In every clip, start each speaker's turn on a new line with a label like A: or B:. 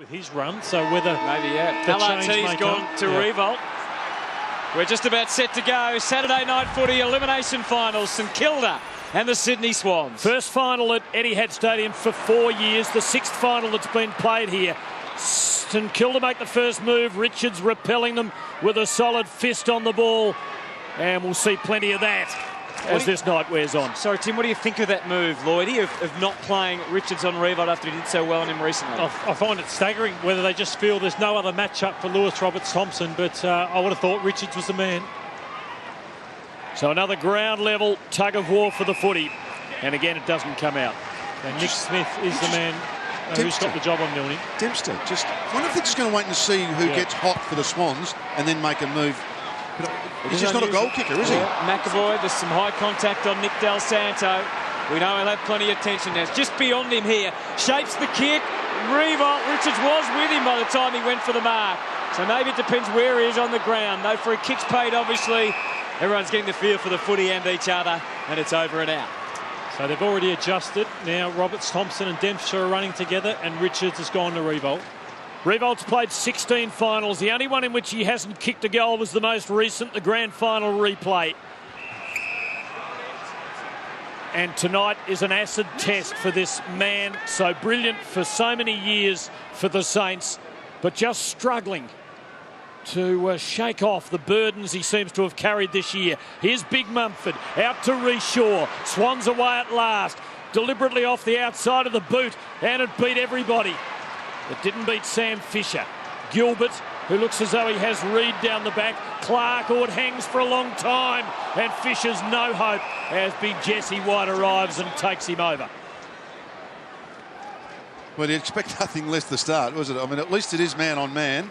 A: with his run, so whether
B: maybe LRT's gone to revolt. We're just about set to go. Saturday night footy elimination finals, St Kilda and the Sydney Swans.
A: First final at Etihad Stadium for 4 years, the sixth final that's been played here. St Kilda make the first move, Richards repelling them with a solid fist on the ball, and we'll see plenty of that as this night wears on.
B: Sorry, Tim, what do you think of that move, Lloydie, of not playing Richards on revolt after he did so well on him recently?
A: I find it staggering whether they just feel there's no other matchup for Lewis Roberts-Thompson, but I would have thought Richards was the man.
B: So another ground level tug of war for the footy, and again it doesn't come out.
A: And Nick Smith is the man who's got the job on Milne.
C: Dempster, I wonder if they're just going to wait and see who gets hot for the Swans and then make a move. He's just not a goal kicker, is he?
B: McAvoy, there's some high contact on Nick Del Santo. We know he'll have plenty of tension now. It's just beyond him here. Shapes the kick. Revolt. Richards was with him by the time he went for the mark. So maybe it depends where he is on the ground. No free kicks paid, obviously. Everyone's getting the feel for the footy and each other, and it's over and out.
A: So they've already adjusted. Now Roberts-Thompson and Dempster are running together, and Richards has gone to revolt.
B: Revolt's played 16 finals. The only one in which he hasn't kicked a goal was the most recent, the grand final replay. And tonight is an acid test for this man, so brilliant for so many years for the Saints, but just struggling to shake off the burdens he seems to have carried this year. Here's Big Mumford out to Reshaw. Swans away at last, deliberately off the outside of the boot, and it beat everybody. It didn't beat Sam Fisher. Gilbert, who looks as though he has Reed down the back. Clark, or it hangs for a long time. And Fisher's no hope as big Jesse White arrives and takes him over.
C: Well, you'd expect nothing less to start, was it? I mean, at least it is man on man.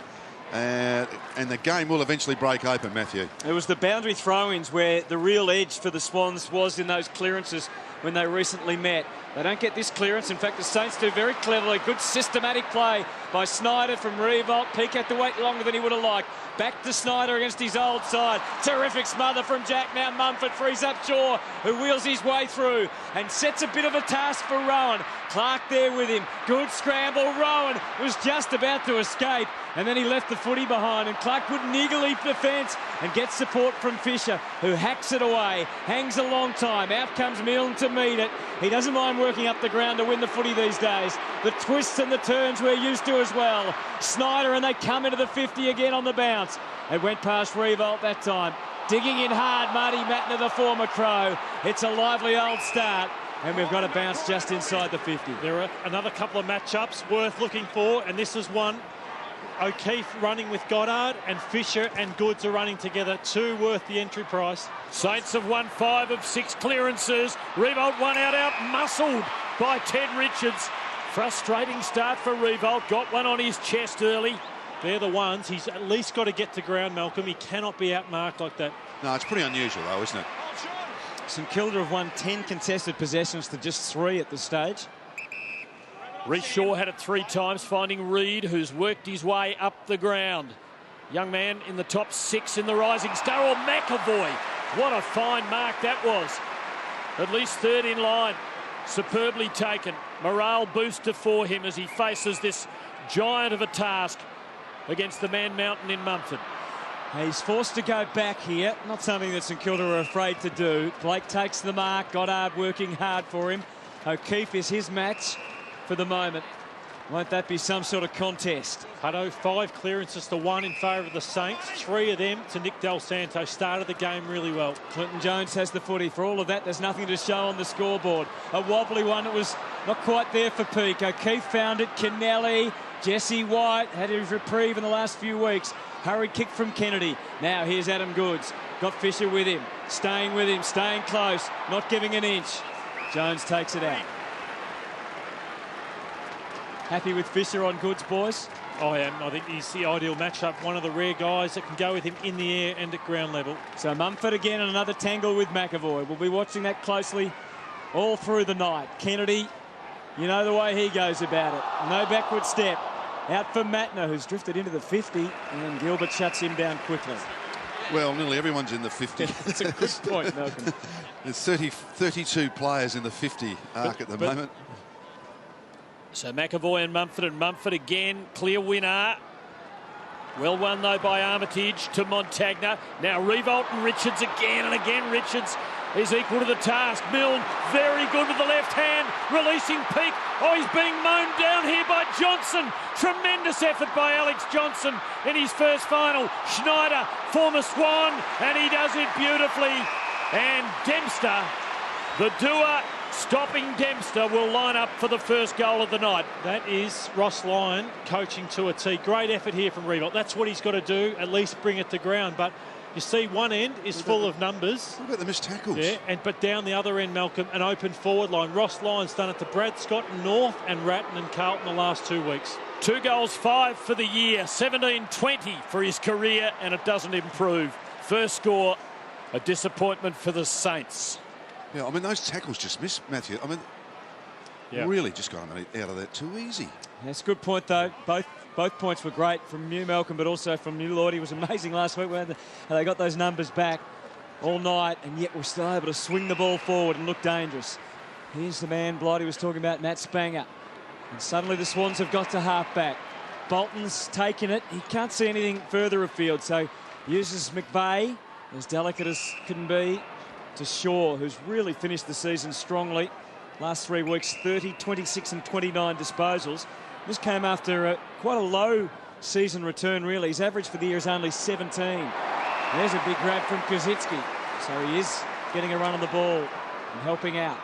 C: And the game will eventually break open, Matthew.
B: It was the boundary throw-ins where the real edge for the Swans was in those clearances when they recently met. They don't get this clearance. In fact, the Saints do very cleverly. Good systematic play by Snyder from Revolt. Peake had to wait longer than he would have liked. Back to Snyder against his old side. Terrific smother from Jack. Now Mumford frees up Shaw, who wheels his way through and sets a bit of a task for Rowan. Clark there with him. Good scramble. Rowan was just about to escape, and then he left the footy behind, and Clark couldn't eagerly defence and gets support from Fisher, who hacks it away. Hangs a long time. Out comes Milne to meet it. He doesn't mind working up the ground to win the footy these days. The twists and the turns we're used to as well. Snyder, and they come into the 50 again on the bounce. It went past Revolt that time. Digging in hard, Marty Mattner, the former Crow. It's a lively old start, and we've got a bounce just inside the 50.
A: There are another couple of matchups worth looking for, and this is one. O'Keefe running with Goddard, and Fisher and Goods are running together. Two worth the entry price.
B: Saints have won 5 of 6 clearances. Revolt one out muscled by Ted Richards. Frustrating start for Revolt. Got one on his chest early.
A: They're the ones. He's at least got to get to ground, Malcolm. He cannot be outmarked like that.
C: No, it's pretty unusual, though, isn't it?
B: St Kilda have won 10 contested possessions to just 3 at this stage. Reshaw had it 3 times, finding Reed, who's worked his way up the ground. Young man in the top 6 in the rising star, or McAvoy. What a fine mark that was. At least third in line. Superbly taken. Morale booster for him as he faces this giant of a task against the Man Mountain in Mumford. He's forced to go back here. Not something that St Kilda are afraid to do. Blake takes the mark. Goddard working hard for him. O'Keefe is his match for the moment. Won't that be some sort of contest?
A: Hutto, 5 clearances to 1 in favour of the Saints. 3 of them to Nick Del Santo. Started the game really well.
B: Clinton Jones has the footy. For all of that, there's nothing to show on the scoreboard. A wobbly one that was not quite there for Peake. O'Keefe found it. Kennelly, Jesse White had his reprieve in the last few weeks. Hurried kick from Kennedy. Now here's Adam Goods. Got Fisher with him. Staying close. Not giving an inch. Jones takes it out. Happy with Fisher on Goods, boys?
A: I am. I think he's the ideal matchup. One of the rare guys that can go with him in the air and at ground level.
B: So Mumford again and another tangle with McAvoy. We'll be watching that closely all through the night. Kennedy, you know the way he goes about it. No backward step. Out for Mattner, who's drifted into the 50, and Gilbert shuts him down quickly.
C: Well, nearly everyone's in the 50.
B: That's a good point, Malcolm.
C: There's 32 players in the 50 arc at the moment.
A: So McAvoy and Mumford again, clear winner. Well won though by Armitage to Montagna. Now Revolt and Richards again and again. Richards is equal to the task. Milne very good with the left hand, releasing Peake. Oh, he's being mown down here by Johnson. Tremendous effort by Alex Johnson in his first final. Schneider, former Swan, and he does it beautifully. And Dempster, the doer, stopping Dempster, will line up for the first goal of the night.
D: That is Ross Lyon coaching to a T. Great effort here from Revolt. That's what he's got to do, at least bring it to ground. But you see one end is full of numbers.
C: What about the missed tackles?
D: Yeah, but down the other end, Malcolm, an open forward line. Ross Lyon's done it to Brad Scott, North and Ratton and Carlton the last 2 weeks.
A: 2 goals, 5 for the year, 17-20 for his career, and it doesn't improve. First score, a disappointment for the Saints.
C: Yeah, I mean, those tackles just missed, Matthew. I mean, really just got out of that too easy.
B: That's a good point, though. Both points were great from you, Malcolm, but also from you, Lord. He was amazing last week when they got those numbers back all night, and yet we're still able to swing the ball forward and look dangerous. Here's the man Blighty was talking about, Matt Spanger. And suddenly the Swans have got to half-back. Bolton's taken it. He can't see anything further afield, so uses McVeigh, as delicate as can be, to Shaw, who's really finished the season strongly. Last 3 weeks, 30, 26 and 29 disposals. This came after quite a low season return, really. His average for the year is only 17. There's a big grab from Kozitzki. So he is getting a run on the ball and helping out.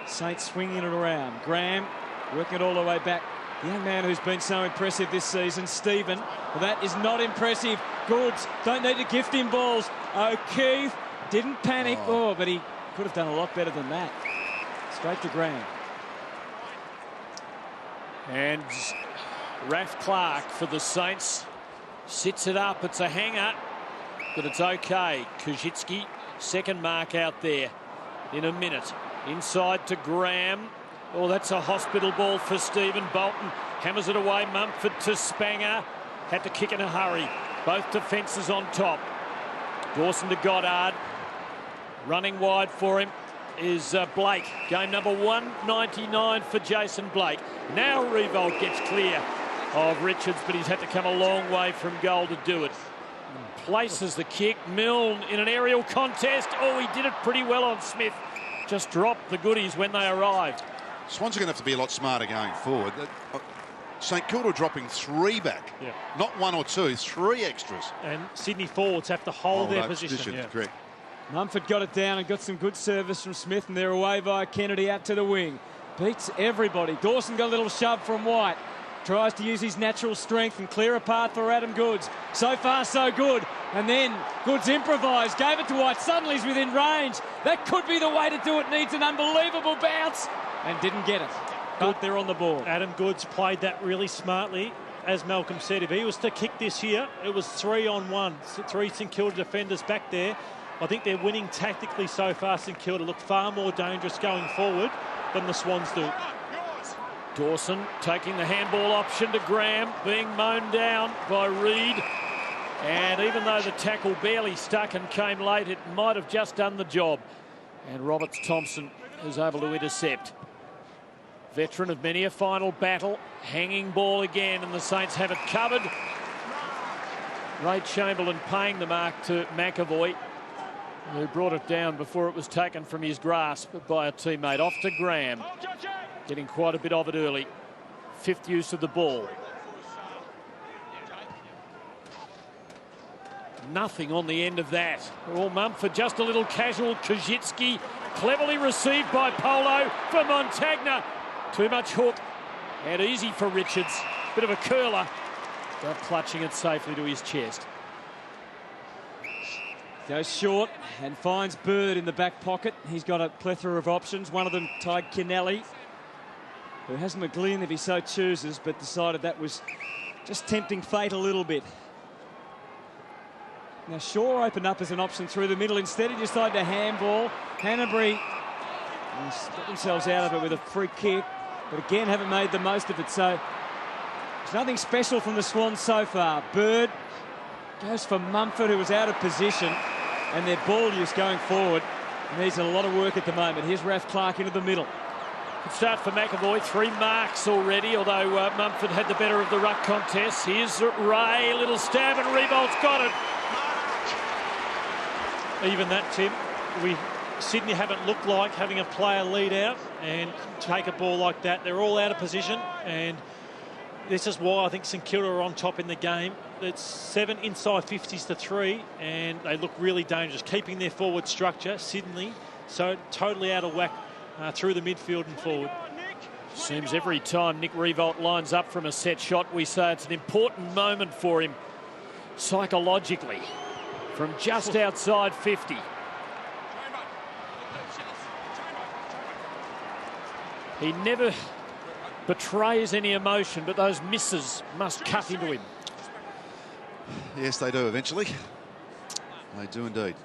B: Saints swinging it around. Graham working it all the way back. The young man who's been so impressive this season, Stephen. Well, that is not impressive. Goods don't need to gift him balls. O'Keefe didn't panic. Oh, but he could have done a lot better than that. Straight to Graham.
A: And Raf Clark for the Saints sits it up. It's a hanger, but it's okay. Kozitzki, second mark out there in a minute. Inside to Graham. Oh, that's a hospital ball for Stephen. Bolton hammers it away. Mumford to Spanger. Had to kick in a hurry. Both defences on top. Dawson to Goddard. Running wide for him is Blake. Game number 199 for Jason Blake. Now Revolt gets clear of Richards, but he's had to come a long way from goal to do it. Places the kick. Milne in an aerial contest. Oh, he did it pretty well on Smith. Just dropped the goodies when they arrived.
C: Swans are going to have to be a lot smarter going forward. St Kilda dropping 3 back. Not 1 or 2, 3 extras.
D: And Sydney forwards have to hold their position.
C: Correct.
B: Mumford got it down and got some good service from Smith, and they're away via Kennedy out to the wing. Beats everybody. Dawson got a little shove from White. Tries to use his natural strength and clear a path for Adam Goods. So far, so good. And then Goods improvised, gave it to White. Suddenly he's within range. That could be the way to do it. Needs an unbelievable bounce. And didn't get it. But they're on the board.
D: Adam Goods played that really smartly. As Malcolm said, if he was to kick this here, it was 3-on-1. 3 St Kilda defenders back there. I think they're winning tactically so far. St Kilda look far more dangerous going forward than the Swans do.
A: Dawson taking the handball option to Graham, being mown down by Reid. And even though the tackle barely stuck and came late, it might have just done the job. And Roberts Thompson is able to intercept. Veteran of many a final battle. Hanging ball again, and the Saints have it covered. Ray Chamberlain paying the mark to McAvoy, who brought it down before it was taken from his grasp by a teammate. Off to Graham. Getting quite a bit of it early. 5th use of the ball. Nothing on the end of that. All Mumford just a little casual. Kozitzki cleverly received by Polo for Montagna. Too much hook and easy for Richards. Bit of a curler, but clutching it safely to his chest.
B: Goes short and finds Bird in the back pocket. He's got a plethora of options. One of them, Ty Kennelly, who has McGlynn if he so chooses, but decided that was just tempting fate a little bit. Now Shaw opened up as an option through the middle. Instead he decided to handball. Hanbury got themselves out of it with a free kick, but again haven't made the most of it. So there's nothing special from the Swans so far. Bird goes for Mumford, who was out of position, and their ball use going forward needs a lot of work at the moment. Here's Raf Clark into the middle.
A: Good start for McAvoy. 3 marks already, although Mumford had the better of the ruck contest. Here's Ray, a little stab, and Revolt's got it.
D: Even that, Tim, Sydney haven't looked like having a player lead out and take a ball like that. They're all out of position, and this is why I think St Kilda are on top in the game. It's 7 inside 50s to 3, and they look really dangerous, keeping their forward structure. Sydney, so totally out of whack through the midfield and forward.
A: Seems every time Nick Revolt lines up from a set shot, we say it's an important moment for him psychologically from just outside 50. He never betrays any emotion, but those misses must cut into him.
C: Yes, they do eventually. They do indeed.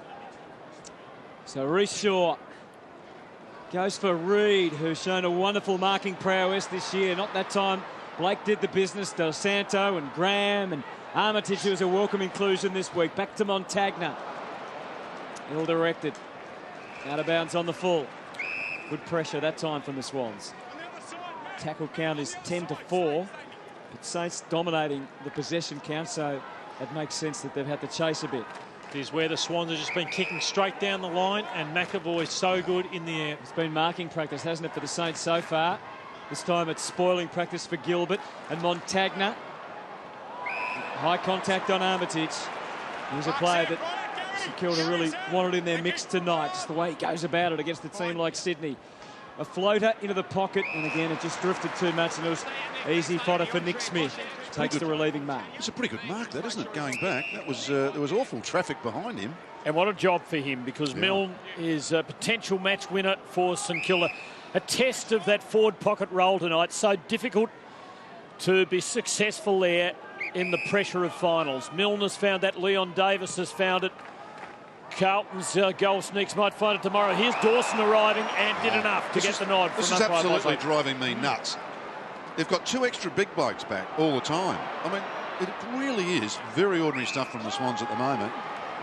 B: So Reece Shaw goes for Reid, who's shown a wonderful marking prowess this year. Not that time. Blake did the business. Del Santo and Graham and Armitage, who was a welcome inclusion this week. Back to Montagna. Ill directed. Out of bounds on the full. Good pressure that time from the Swans. Tackle count is 10-4. But Saints dominating the possession count, so it makes sense that they've had to chase a bit.
D: Is where the Swans have just been kicking straight down the line, and McAvoy's so good in the air.
B: It's been marking practice, hasn't it, for the Saints so far? This time it's spoiling practice for Gilbert and Montagna. High contact on Armitage. He's a player that St Kilda really wanted in their mix tonight, just the way he goes about it against a team like Sydney. A floater into the pocket, and again it just drifted too much, and it was easy fodder for Nick Smith. Takes the relieving mark.
C: It's a pretty good mark, that, isn't it? Going back, that was there was awful traffic behind him.
A: And what a job for him, because Milne is a potential match winner for St Kilda. A test of that forward pocket roll tonight. So difficult to be successful there in the pressure of finals. Milne has found that. Leon Davis has found it. Carlton's goal sneaks might find it tomorrow. Here's Dawson arriving and did enough to get the nod.
C: This is absolutely driving me nuts. They've got 2 extra big blokes back all the time. I mean, it really is very ordinary stuff from the Swans at the moment.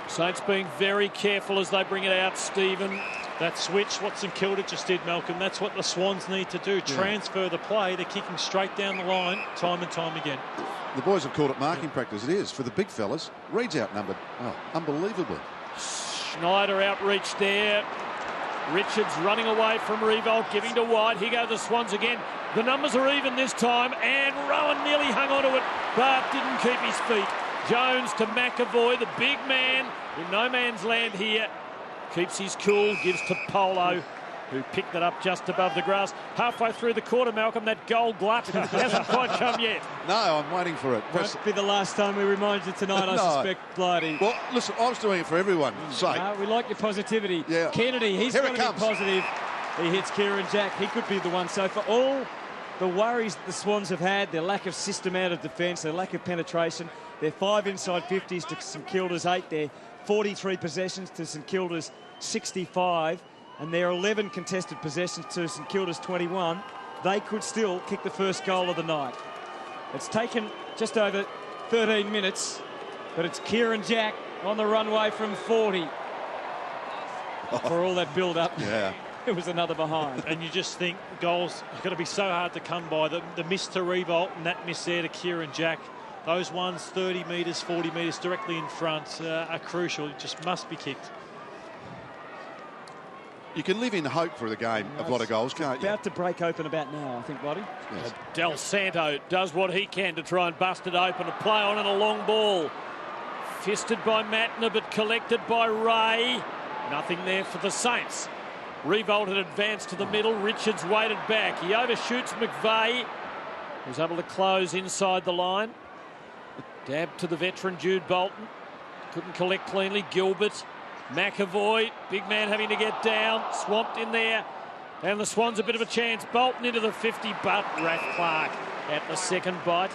A: Saints being very careful as they bring it out, Stephen.
D: That switch, what St Kilda just did, Malcolm, that's what the Swans need to do. Transfer the play. They're kicking straight down the line time and time again.
C: The boys have called it marking practice. It is for the big fellas. Reid's outnumbered. Oh, unbelievably.
A: Schneider outreached there. Richards running away from Revolt, giving to White. Here go the Swans again. The numbers are even this time, and Rowan nearly hung onto it, but didn't keep his feet. Jones to McAvoy, the big man in no man's land here. Keeps his cool, gives to Polo, who picked it up just above the grass. Halfway through the quarter, Malcolm, that goal glut hasn't quite come yet.
C: No, I'm waiting for it.
B: Won't be the last time we remind you tonight, I suspect, Blighty.
C: Well, listen, I was doing it for everyone's sake.
B: We like your positivity.
C: Yeah.
B: Kennedy, he's going to be positive. He hits Kieran Jack. He could be the one. So for all the worries the Swans have had, their lack of system out of defence, their lack of penetration, their 5 inside 50s to St Kilda's 8, their 43 possessions to St Kilda's 65, and their 11 contested possessions to St Kilda's 21, they could still kick the first goal of the night. It's taken just over 13 minutes, but it's Kieran Jack on the runway from 40. For all that build-up, it was another behind.
D: And you just think goals are going to be so hard to come by. The miss to Revolt and that miss there to Kieran Jack, those ones 30 metres, 40 metres directly in front are crucial. It just must be kicked.
C: You can live in hope for the game of a lot of goals, can't you?
B: About to break open about now, I think, buddy.
C: Yes.
A: Del Santo does what he can to try and bust it open. A play on and a long ball. Fisted by Matner, but collected by Ray. Nothing there for the Saints. Revolt had advanced to the middle. Richards waited back. He overshoots McVeigh. He was able to close inside the line. Dab to the veteran Jude Bolton. Couldn't collect cleanly. Gilbert. McAvoy, big man having to get down, swamped in there, and the Swans a bit of a chance. Bolton into the 50, but Raph Clark at the second bite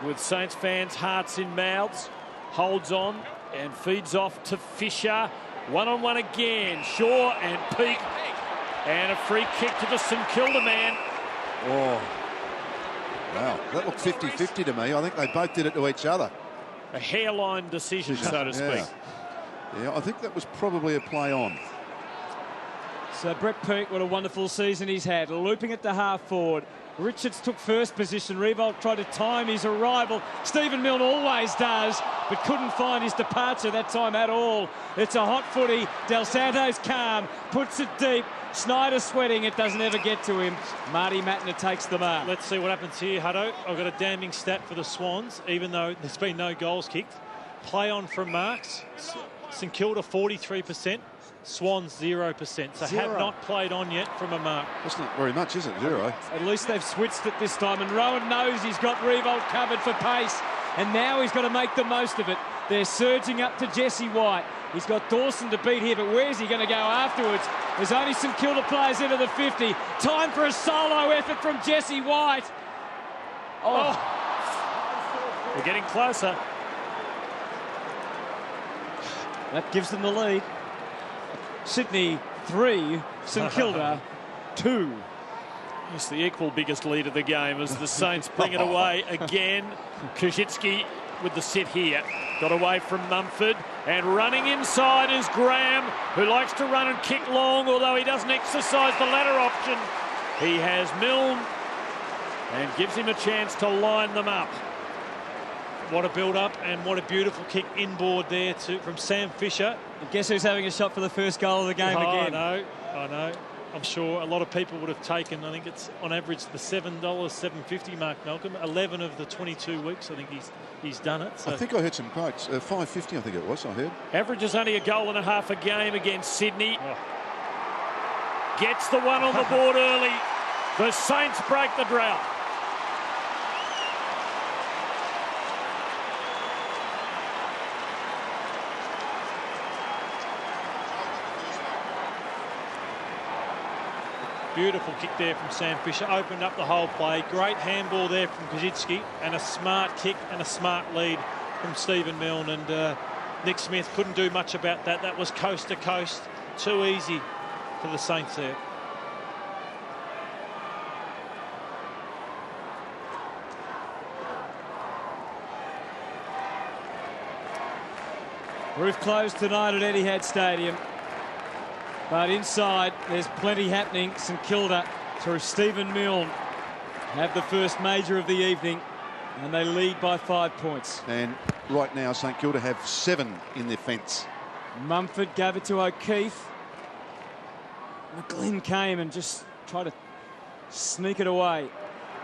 A: with Saints fans' hearts in mouths, holds on and feeds off to Fisher. One-on-one again, Shaw and Peake, and a free kick to the St Kilda man.
C: Oh, wow, that looked 50-50 to me. I think they both did it to each other.
A: A hairline decision, so to speak.
C: Yeah, I think that was probably a play on.
B: So Brett Peake, what a wonderful season he's had. Looping it to half forward. Richards took first position. Revolt tried to time his arrival. Stephen Milne always does, but couldn't find his departure that time at all. It's a hot footy. Del Santo's calm, puts it deep. Snyder sweating, it doesn't ever get to him. Marty Matner takes the mark.
D: Let's see what happens here, Hutto. I've got a damning stat for the Swans, even though there's been no goals kicked. Play on from marks. St Kilda 43%. Swans 0%, so have not played on yet from a mark.
C: That's not very much, is it? 0.
B: At least they've switched it this time, and Rowan knows he's got Revolt covered for pace, and now he's got to make the most of it. They're surging up to Jesse White. He's got Dawson to beat here, but where's he going to go afterwards? There's only St Kilda players into the 50. Time for a solo effort from Jesse White.
A: Oh. We're getting closer.
B: That gives them the lead. Sydney 3, St Kilda 2.
A: It's the equal biggest lead of the game as the Saints bring it away again. Koschitzki with the sit here. Got away from Mumford, and running inside is Graham, who likes to run and kick long, although he doesn't exercise the latter option. He has Milne and gives him a chance to line them up.
D: What a build-up, and what a beautiful kick inboard there from Sam Fisher.
B: And guess who's having a shot for the first goal of the game again?
D: I know. I'm sure a lot of people would have taken, I think it's on average the $7.50 mark, Malcolm. 11 of the 22 weeks, I think he's done it. So.
C: I think I heard some quotes. 5.50, I think it was, I heard.
A: Averages only a goal and a half a game against Sydney. Gets the one on the board early. The Saints break the drought.
D: Beautiful kick there from Sam Fisher, opened up the whole play. Great handball there from Koschitzki, and a smart kick and a smart lead from Stephen Milne. And Nick Smith couldn't do much about that. That was coast to coast. Too easy for the Saints there.
B: Roof closed tonight at Etihad Stadium. But inside, there's plenty happening. St Kilda, through Stephen Milne, have the first major of the evening, and they lead by 5 points.
C: And right now, St Kilda have 7 in their fence.
B: Mumford gave it to O'Keefe. McGlynn came and just tried to sneak it away.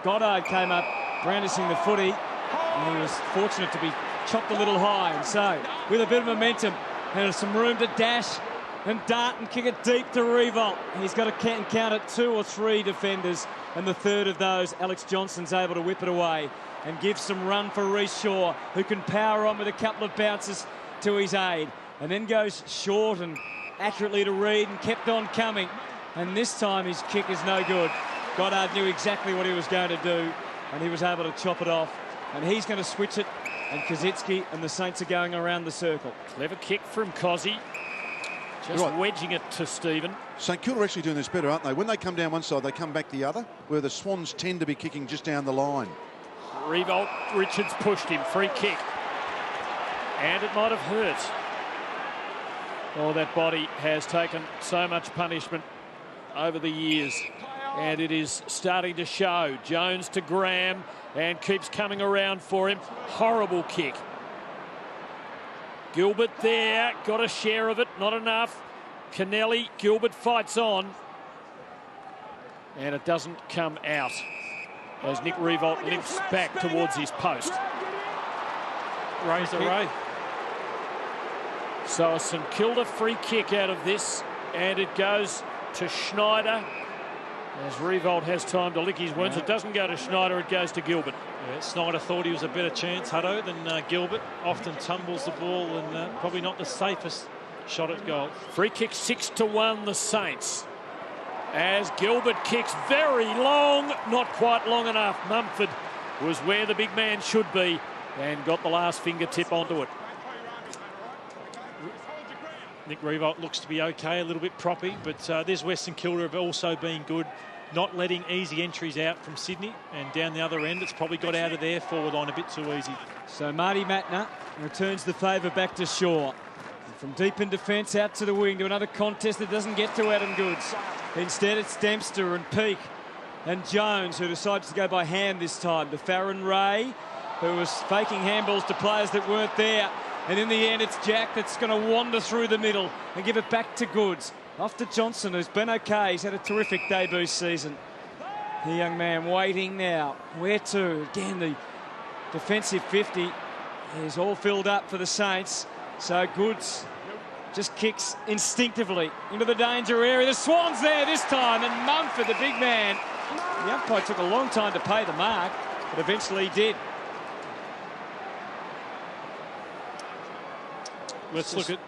B: Goddard came up, brandishing the footy, and he was fortunate to be chopped a little high. And so, with a bit of momentum and some room to dash and dart and kick it deep to Revolt. He's got to count it 2 or 3 defenders, and the third of those, Alex Johnson's able to whip it away and give some run for Reece Shaw, who can power on with a couple of bounces to his aid, and then goes short and accurately to Reid and kept on coming. And this time his kick is no good. Goddard knew exactly what he was going to do, and he was able to chop it off. And he's going to switch it, and Koschitzki and the Saints are going around the circle.
A: Clever kick from Cozzy. Just wedging it to Stephen.
C: St Kilda are actually doing this better, aren't they? When they come down one side, they come back the other, where the Swans tend to be kicking just down the line.
A: Revolt, Richards pushed him. Free kick. And it might have hurt. Oh, that body has taken so much punishment over the years, and it is starting to show. Jones to Graham, and keeps coming around for him. Horrible kick. Gilbert there, got a share of it, not enough. Kennelly, Gilbert fights on. And it doesn't come out as Nick Revolt limps back towards his post.
D: Razor Ray.
A: So a St Kilda free kick out of this, and it goes to Schneider as Revolt has time to lick his wounds. It doesn't go to Schneider, it goes to Gilbert.
D: Yeah, Snyder thought he was a better chance, Hutto, than Gilbert. Often tumbles the ball, and probably not the safest shot at goal.
A: Free kick 6-1 the Saints. As Gilbert kicks very long, not quite long enough. Mumford was where the big man should be and got the last fingertip onto it.
D: Nick Revolt looks to be okay, a little bit proppy, but this Western Kilda have also been good, not letting easy entries out from Sydney, and down the other end it's probably got out of their forward line a bit too easy.
B: So Marty Matner returns the favour back to Shaw. From deep in defence out to the wing to another contest that doesn't get to Adam Goods. Instead it's Dempster and Peake and Jones, who decides to go by hand this time, to Farron Ray, who was faking handballs to players that weren't there. And in the end, it's Jack that's going to wander through the middle and give it back to Goods. Off to Johnson, who's been okay. He's had a terrific debut season. The young man waiting now. Where to? Again, the defensive 50 is all filled up for the Saints. So Goods just kicks instinctively into the danger area. The Swans there this time, and Mumford, the big man. The umpire took a long time to pay the mark, but eventually he did.
D: Let's look at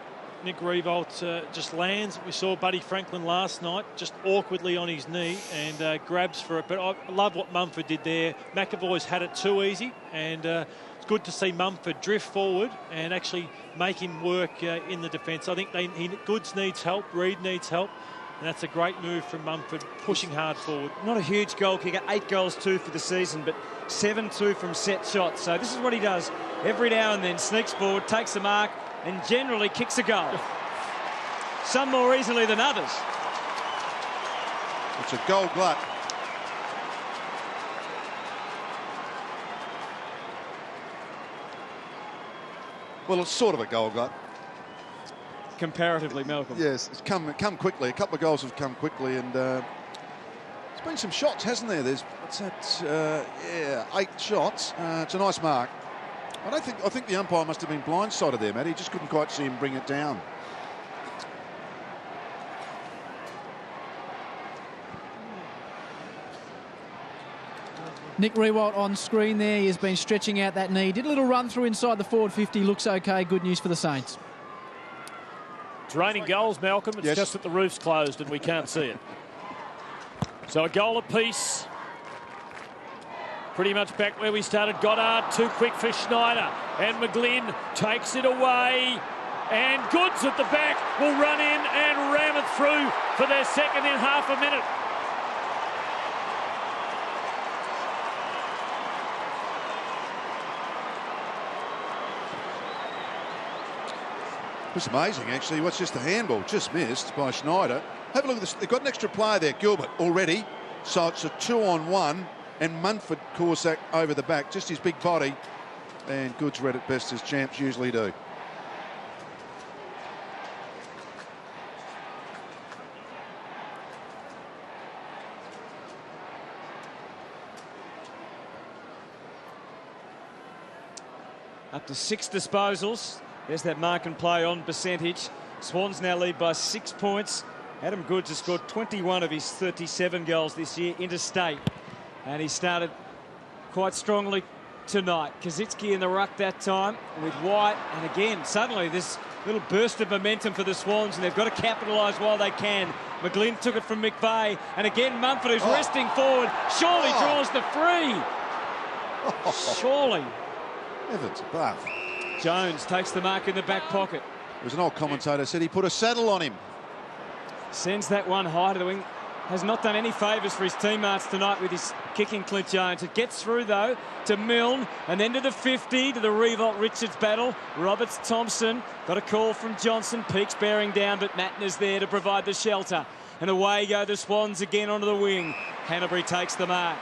D: Nick Riewoldt, just lands. We saw Buddy Franklin last night, just awkwardly on his knee, and grabs for it. But I love what Mumford did there. McAvoy's had it too easy, and it's good to see Mumford drift forward and actually make him work in the defence. I think Goods needs help, Reid needs help, and that's a great move from Mumford, pushing hard forward.
B: Not a huge goal kicker, 8 goals 2 for the season, but 7-2 from set shots. So this is what he does every now and then, sneaks forward, takes the mark, and generally kicks a goal. Some more easily than others.
C: It's a goal glut. Well, it's sort of a goal glut.
B: Comparatively, Malcolm.
C: Yes, it's come quickly. A couple of goals have come quickly, and there's been some shots, hasn't there? There's, what's that? 8 shots. It's a nice mark. I think the umpire must have been blindsided there, Matt. He just couldn't quite see him bring it down.
E: Nick Riewoldt on screen there. He has been stretching out that knee. Did a little run through inside the forward 50. Looks okay. Good news for the Saints.
A: It's raining goals, Malcolm. It's just that the roof's closed and we can't see it. So a goal apiece. Pretty much back where we started. Goddard too quick for Schneider. And McGlynn takes it away. And Goods at the back will run in and ram it through for their second in half a minute.
C: It's amazing, actually. What's just the handball? Just missed by Schneider. Have a look at this. They've got an extra player there, Gilbert, already. So it's a 2-on-1. And Munford Corsack over the back, just his big body. And Goods read it best, as champs usually do.
B: Up to 6 disposals. There's that mark and play on percentage. Swans now lead by 6 points. Adam Goods has scored 21 of his 37 goals this year interstate. And he started quite strongly tonight. Kaczynski in the ruck that time with White. And again, suddenly this little burst of momentum for the Swans, and they've got to capitalise while they can. McGlynn took it from McVeigh. And again, Mumford, who's resting forward, surely draws the free. Surely.
C: Evans above.
B: Jones takes the mark in the back pocket.
C: There was an old commentator said he put a saddle on him.
B: Sends that one high to the wing. Has not done any favours for his teammates tonight with his kicking, Clint Jones. It gets through, though, to Milne, and then to the 50, to the Riewoldt-Richards battle. Roberts-Thompson got a call from Johnson. Peake's bearing down, but Mattner's there to provide the shelter. And away go the Swans again onto the wing. Hanbury takes the mark.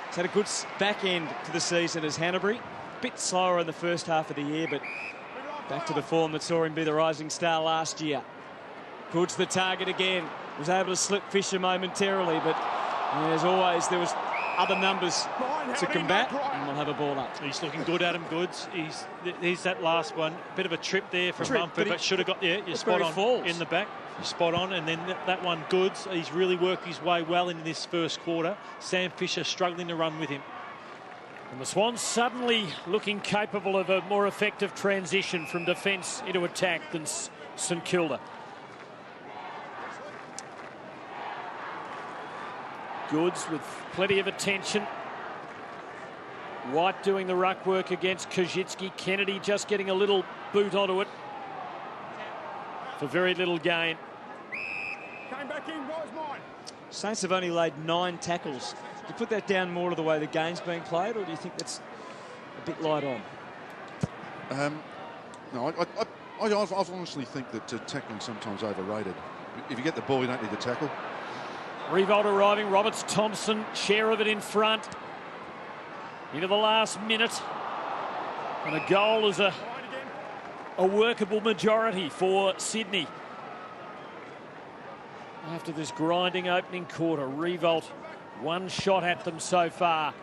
B: He's had a good back end to the season as Hanbury. A bit slower in the first half of the year, but back to the form that saw him be the rising star last year. Goods the target again. Was able to slip Fisher momentarily, but as always, there was other numbers to combat, and we'll have a ball up.
D: He's looking good, Adam Goods. He's that last one. Bit of a trip there from Mumford, but should have got there. You're spot on falls in the back. You're spot on, and then that one, Goods. He's really worked his way well in this first quarter. Sam Fisher struggling to run with him.
A: And the Swans suddenly looking capable of a more effective transition from defence into attack than St Kilda. Goods with plenty of attention. White doing the ruck work against Kaczynski. Kennedy just getting a little boot onto it for very little gain.
F: Came back in, guys, mine.
B: Saints have only laid 9 tackles. Do you put that down more to the way the game's being played, or do you think that's a bit light on?
C: No, I honestly think that tackling sometimes overrated. If you get the ball, you don't need to tackle.
A: Revolt arriving, Roberts Thompson, share of it in front. Into the last minute. And a goal is a workable majority for Sydney. After this grinding opening quarter, Revolt, one shot at them so far.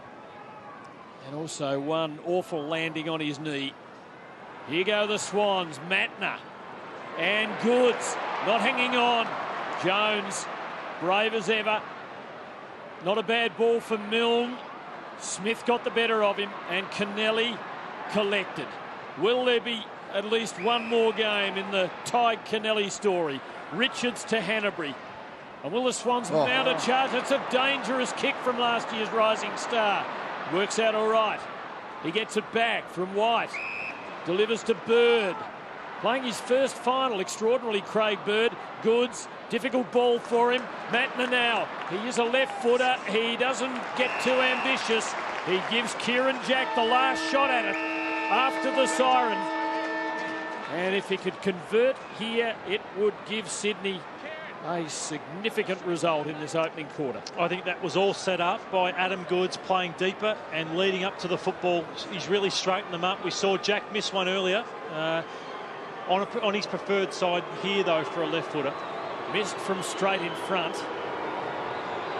A: And also one awful landing on his knee. Here go the Swans, Matner and Goods not hanging on. Jones, brave as ever. Not a bad ball for Milne. Smith got the better of him and Kennelly collected. Will there be at least one more game in the Tyke Kennelly story? Richards to Hanbury. And will the Swans mount a charge? It's a dangerous kick from last year's rising star. Works out all right. He gets it back from White. Delivers to Bird. Playing his first final, extraordinarily, Craig Bird. Goods, difficult ball for him. Matner now. He is a left footer. He doesn't get too ambitious. He gives Kieran Jack the last shot at it after the siren. And if he could convert here, it would give Sydney a significant result in this opening quarter.
D: I think that was all set up by Adam Goods playing deeper and leading up to the football. He's really straightened them up. We saw Jack miss one earlier on his preferred side here, though, for a left footer.
A: Missed from straight in front.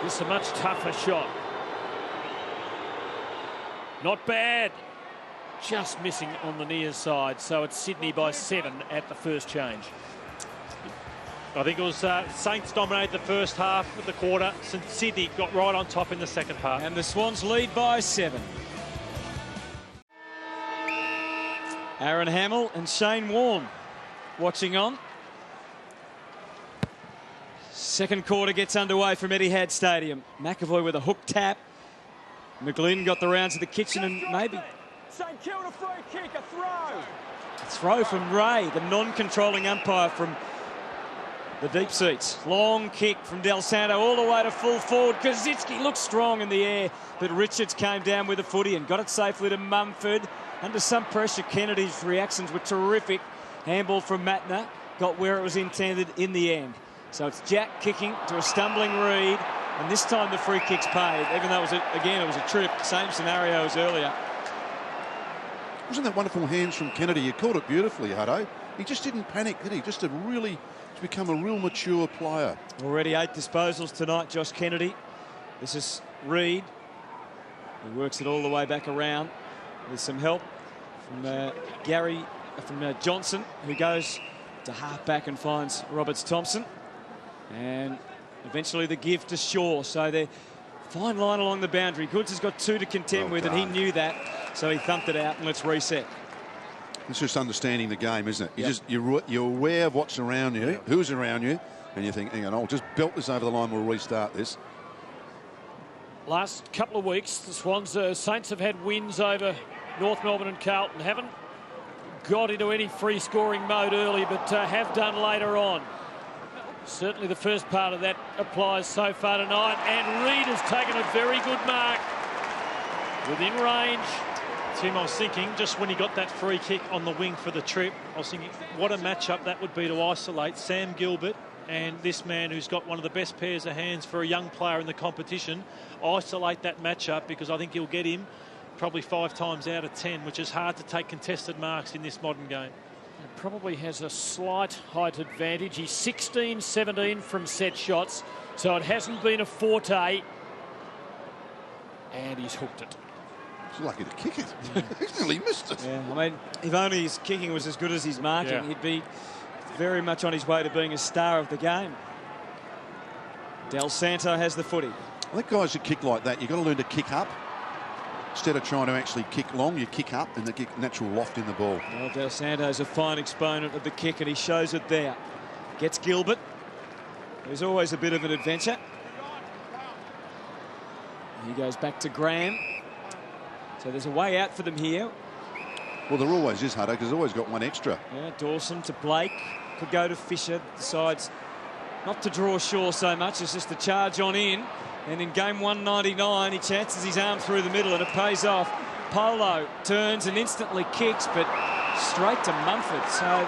A: This is a much tougher shot. Not bad. Just missing on the near side. So it's Sydney by 7 at the first change.
D: I think it was Saints dominated the first half of the quarter. Since Sydney got right on top in the second half.
B: And the Swans lead by 7. Aaron Hamill and Shane Warne watching on. Second quarter gets underway from Etihad Stadium. McAvoy with a hook tap. McGlynn got the rounds of the kitchen and maybe...
F: St. Kilda free kick, a throw.
B: A throw from Ray, the non-controlling umpire from the deep seats. Long kick from Del Santo all the way to full forward. Kaczynski looked strong in the air, but Richards came down with a footy and got it safely to Mumford. Under some pressure, Kennedy's reactions were terrific. Handball from Matner got where it was intended in the end. So it's Jack kicking to a stumbling Reid, and this time the free kick's paid, even though it was a trip. Same scenario as earlier.
C: Wasn't that wonderful hands from Kennedy? You called it beautifully, Hutto. He just didn't panic, did he? Just to become a real mature player.
B: Already 8 disposals tonight, Josh Kennedy. This is Reid. He works it all the way back around with some help from Johnson, who goes to half back and finds Roberts Thompson. And eventually the give to Shaw. So they're fine line along the boundary. Goods has got 2 to contend with, and he knew that. So he thumped it out, and let's reset.
C: It's just understanding the game, isn't it? You're aware of what's around you, who's around you, and you think, hang on, I'll just belt this over the line, we'll restart this.
A: Last couple of weeks, the Swans, Saints have had wins over North Melbourne and Carlton. Haven't got into any free scoring mode early, but have done later on. Certainly the first part of that applies so far tonight, and Reid has taken a very good mark within range.
D: Tim, I was thinking, just when he got that free kick on the wing for the trip, I was thinking what a matchup that would be to isolate Sam Gilbert and this man who's got one of the best pairs of hands for a young player in the competition. Isolate that matchup, because I think he'll get him probably 5 times out of 10, which is hard to take contested marks in this modern game.
A: He probably has a slight height advantage. He's 16-17 from set shots, so it hasn't been a forte. And he's hooked it.
C: He's lucky to kick it. He's nearly missed it.
B: Yeah, I mean, if only his kicking was as good as his marking, he'd be very much on his way to being a star of the game. Del Santo has the footy.
C: I think guys who kick like that, you've got to learn to kick up. Instead of trying to actually kick long, you kick up and they get natural loft in the ball.
B: Well, Del Santo's a fine exponent of the kick, and he shows it there. Gets Gilbert. There's always a bit of an adventure. He goes back to Graham. So there's a way out for them here.
C: Well, there always is, Hutto, because they've always got one extra.
B: Yeah, Dawson to Blake. Could go to Fisher. Decides not to draw Shaw so much. It's just a charge on in. And in game 199, he chances his arm through the middle, and it pays off. Polo turns and instantly kicks, but straight to Mumford. So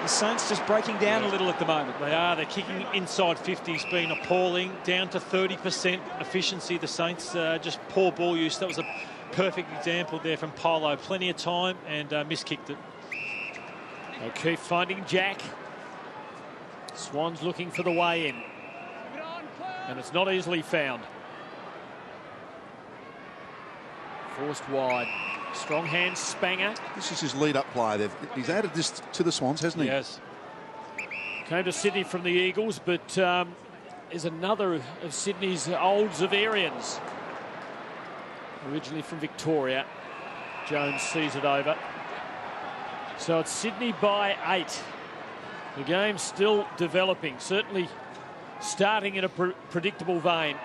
B: The Saints just breaking down a little at the moment.
D: They are. They're kicking inside 50's been appalling. Down to 30% efficiency. The Saints just poor ball use. That was a perfect example there from Polo. Plenty of time and miskicked it.
A: O'Keefe finding Jack. Swans looking for the way in. And it's not easily found. Forced wide. Strong hand, Spanger.
C: This is his lead-up play. He's added this to the Swans, hasn't he?
A: Yes. Came to Sydney from the Eagles, but is another of Sydney's old Zaverians. Originally from Victoria. Jones sees it over. So it's Sydney by 8. The game's still developing, certainly starting in a predictable vein.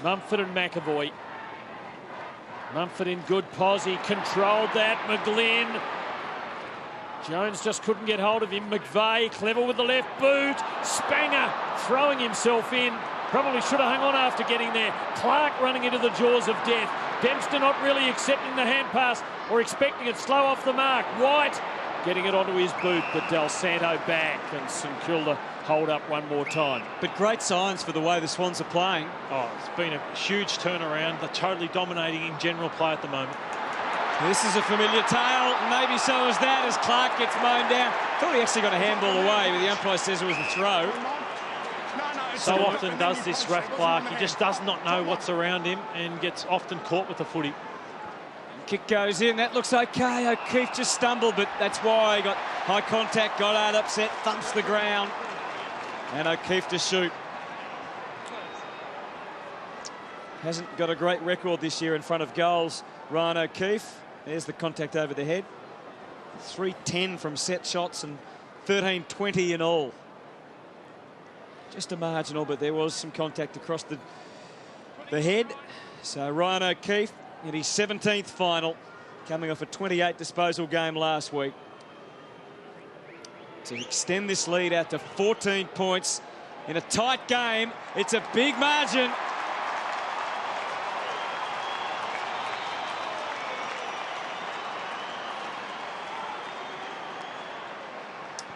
A: Mumford and McAvoy. Mumford in good pos. He controlled that. McGlynn. Jones just couldn't get hold of him. McVeigh clever with the left boot. Spanger throwing himself in. Probably should have hung on after getting there. Clark running into the jaws of death. Dempster not really accepting the hand pass or expecting it, slow off the mark. White getting it onto his boot, but Del Santo back and St Kilda hold up one more time.
B: But great signs for the way the Swans are playing.
D: Oh, it's been a huge turnaround. They're totally dominating in general play at the moment.
B: This is a familiar tale. Maybe so is that as Clark gets mown down. Thought he actually got a handball away, but the umpire says it was a throw.
D: So often does this Raf Clark. He just does not know what's around him and gets often caught with the footy.
B: Kick goes in. That looks okay. O'Keefe just stumbled, but that's why he got high contact, got out upset, thumps the ground. And O'Keefe to shoot. Hasn't got a great record this year in front of goals. Ryan O'Keefe. There's the contact over the head. 3-10 from set shots and 13-20 in all. Just a marginal, but there was some contact across the head. So Ryan O'Keefe in his 17th final, coming off a 28 disposal game last week. To extend this lead out to 14 points in a tight game. It's a big margin.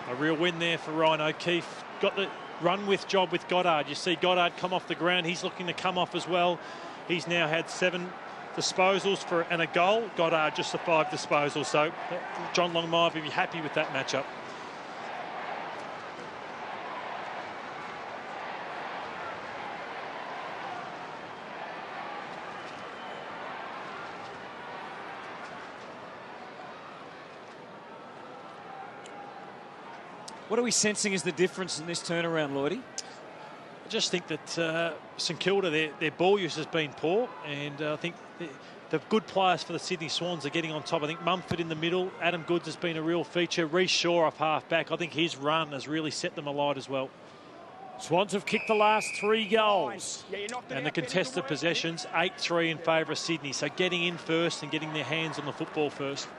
D: A real win there for Ryan O'Keefe. Got the run with job with Goddard. You see Goddard come off the ground. He's looking to come off as well. He's now had 7 disposals and a goal. Goddard just the 5 disposals. So John Longmire will be happy with that matchup.
B: What are we sensing is the difference in this turnaround, Lloydie?
D: I just think that St Kilda, their ball use has been poor, and I think the good players for the Sydney Swans are getting on top. I think Mumford in the middle, Adam Goods has been a real feature. Reece Shaw off half-back. I think his run has really set them alight as well.
A: Swans have kicked the last 3 goals.
D: And the contested possessions, 8-3 in favour of Sydney. So getting in first and getting their hands on the football first.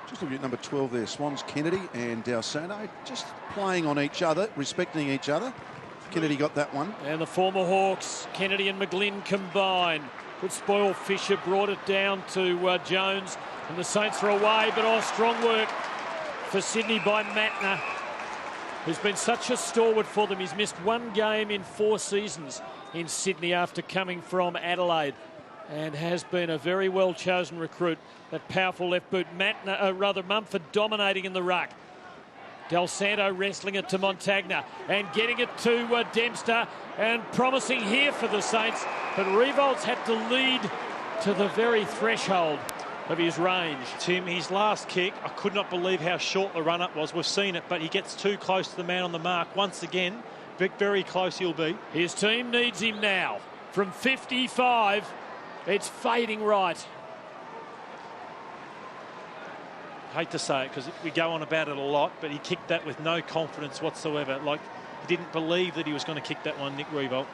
C: Just looking at number 12 there, Swans, Kennedy and Del Santo just playing on each other, respecting each other. Kennedy got that one.
A: And the former Hawks, Kennedy and McGlynn combined. Good spoil. Fisher brought it down to Jones, and the Saints are away, but strong work for Sydney by Matner, who's been such a stalwart for them. He's missed 1 game in 4 seasons in Sydney after coming from Adelaide, and has been a very well chosen recruit. That powerful left boot. Mumford dominating in the ruck. Del Santo wrestling it to Montagna and getting it to Dempster, and promising here for the Saints, but Revolt's had to lead to the very threshold of his range.
D: Tim, his last kick, I could not believe how short the run-up was. We've seen it, but he gets too close to the man on the mark. Once again, very close he'll be.
A: His team needs him now. From 55, it's fading right.
D: Hate to say it because we go on about it a lot, but he kicked that with no confidence whatsoever. Like, he didn't believe that he was going to kick that one, Nick Revolt.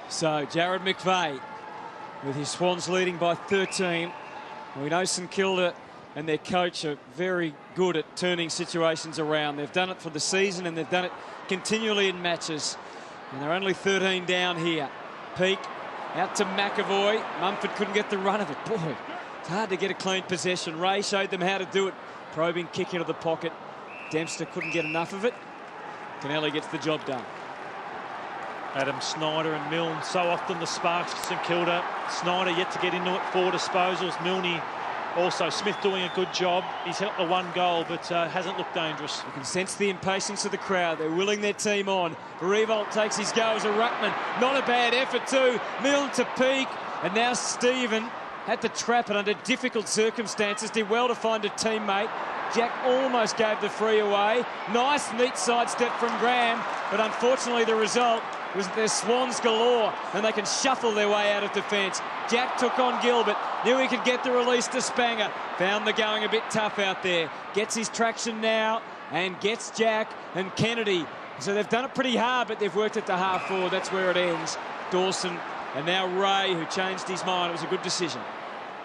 B: So Jared McVeigh with his Swans leading by 13. We know St Kilda and their coach are very good at turning situations around. They've done it for the season and they've done it continually in matches. And they're only 13 down here. Peake out to McAvoy. Mumford couldn't get the run of it. Boy, It's hard to get a clean possession. Ray showed them how to do it. Probing kick into the pocket. Dempster couldn't get enough of it. Kennelly gets the job done.
D: Adam Snyder and Milne, so often the sparks for St Kilda. Snyder yet to get into it, 4 disposals. Milne also, Smith doing a good job. He's helped the 1 goal, but hasn't looked dangerous.
B: You can sense the impatience of the crowd. They're willing their team on. Revolt takes his go as a ruckman. Not a bad effort too. Milne to peak, and now Stephen had to trap it under difficult circumstances. Did well to find a teammate. Jack almost gave the free away. Nice, neat sidestep from Graham, but unfortunately the result was that they're Swans galore and they can shuffle their way out of defence. Jack took on Gilbert, knew he could get the release to Spanger. Found the going a bit tough out there. Gets his traction now and gets Jack and Kennedy. So they've done it pretty hard, but they've worked it to half forward. That's where it ends. Dawson and now Ray, who changed his mind. It was a good decision.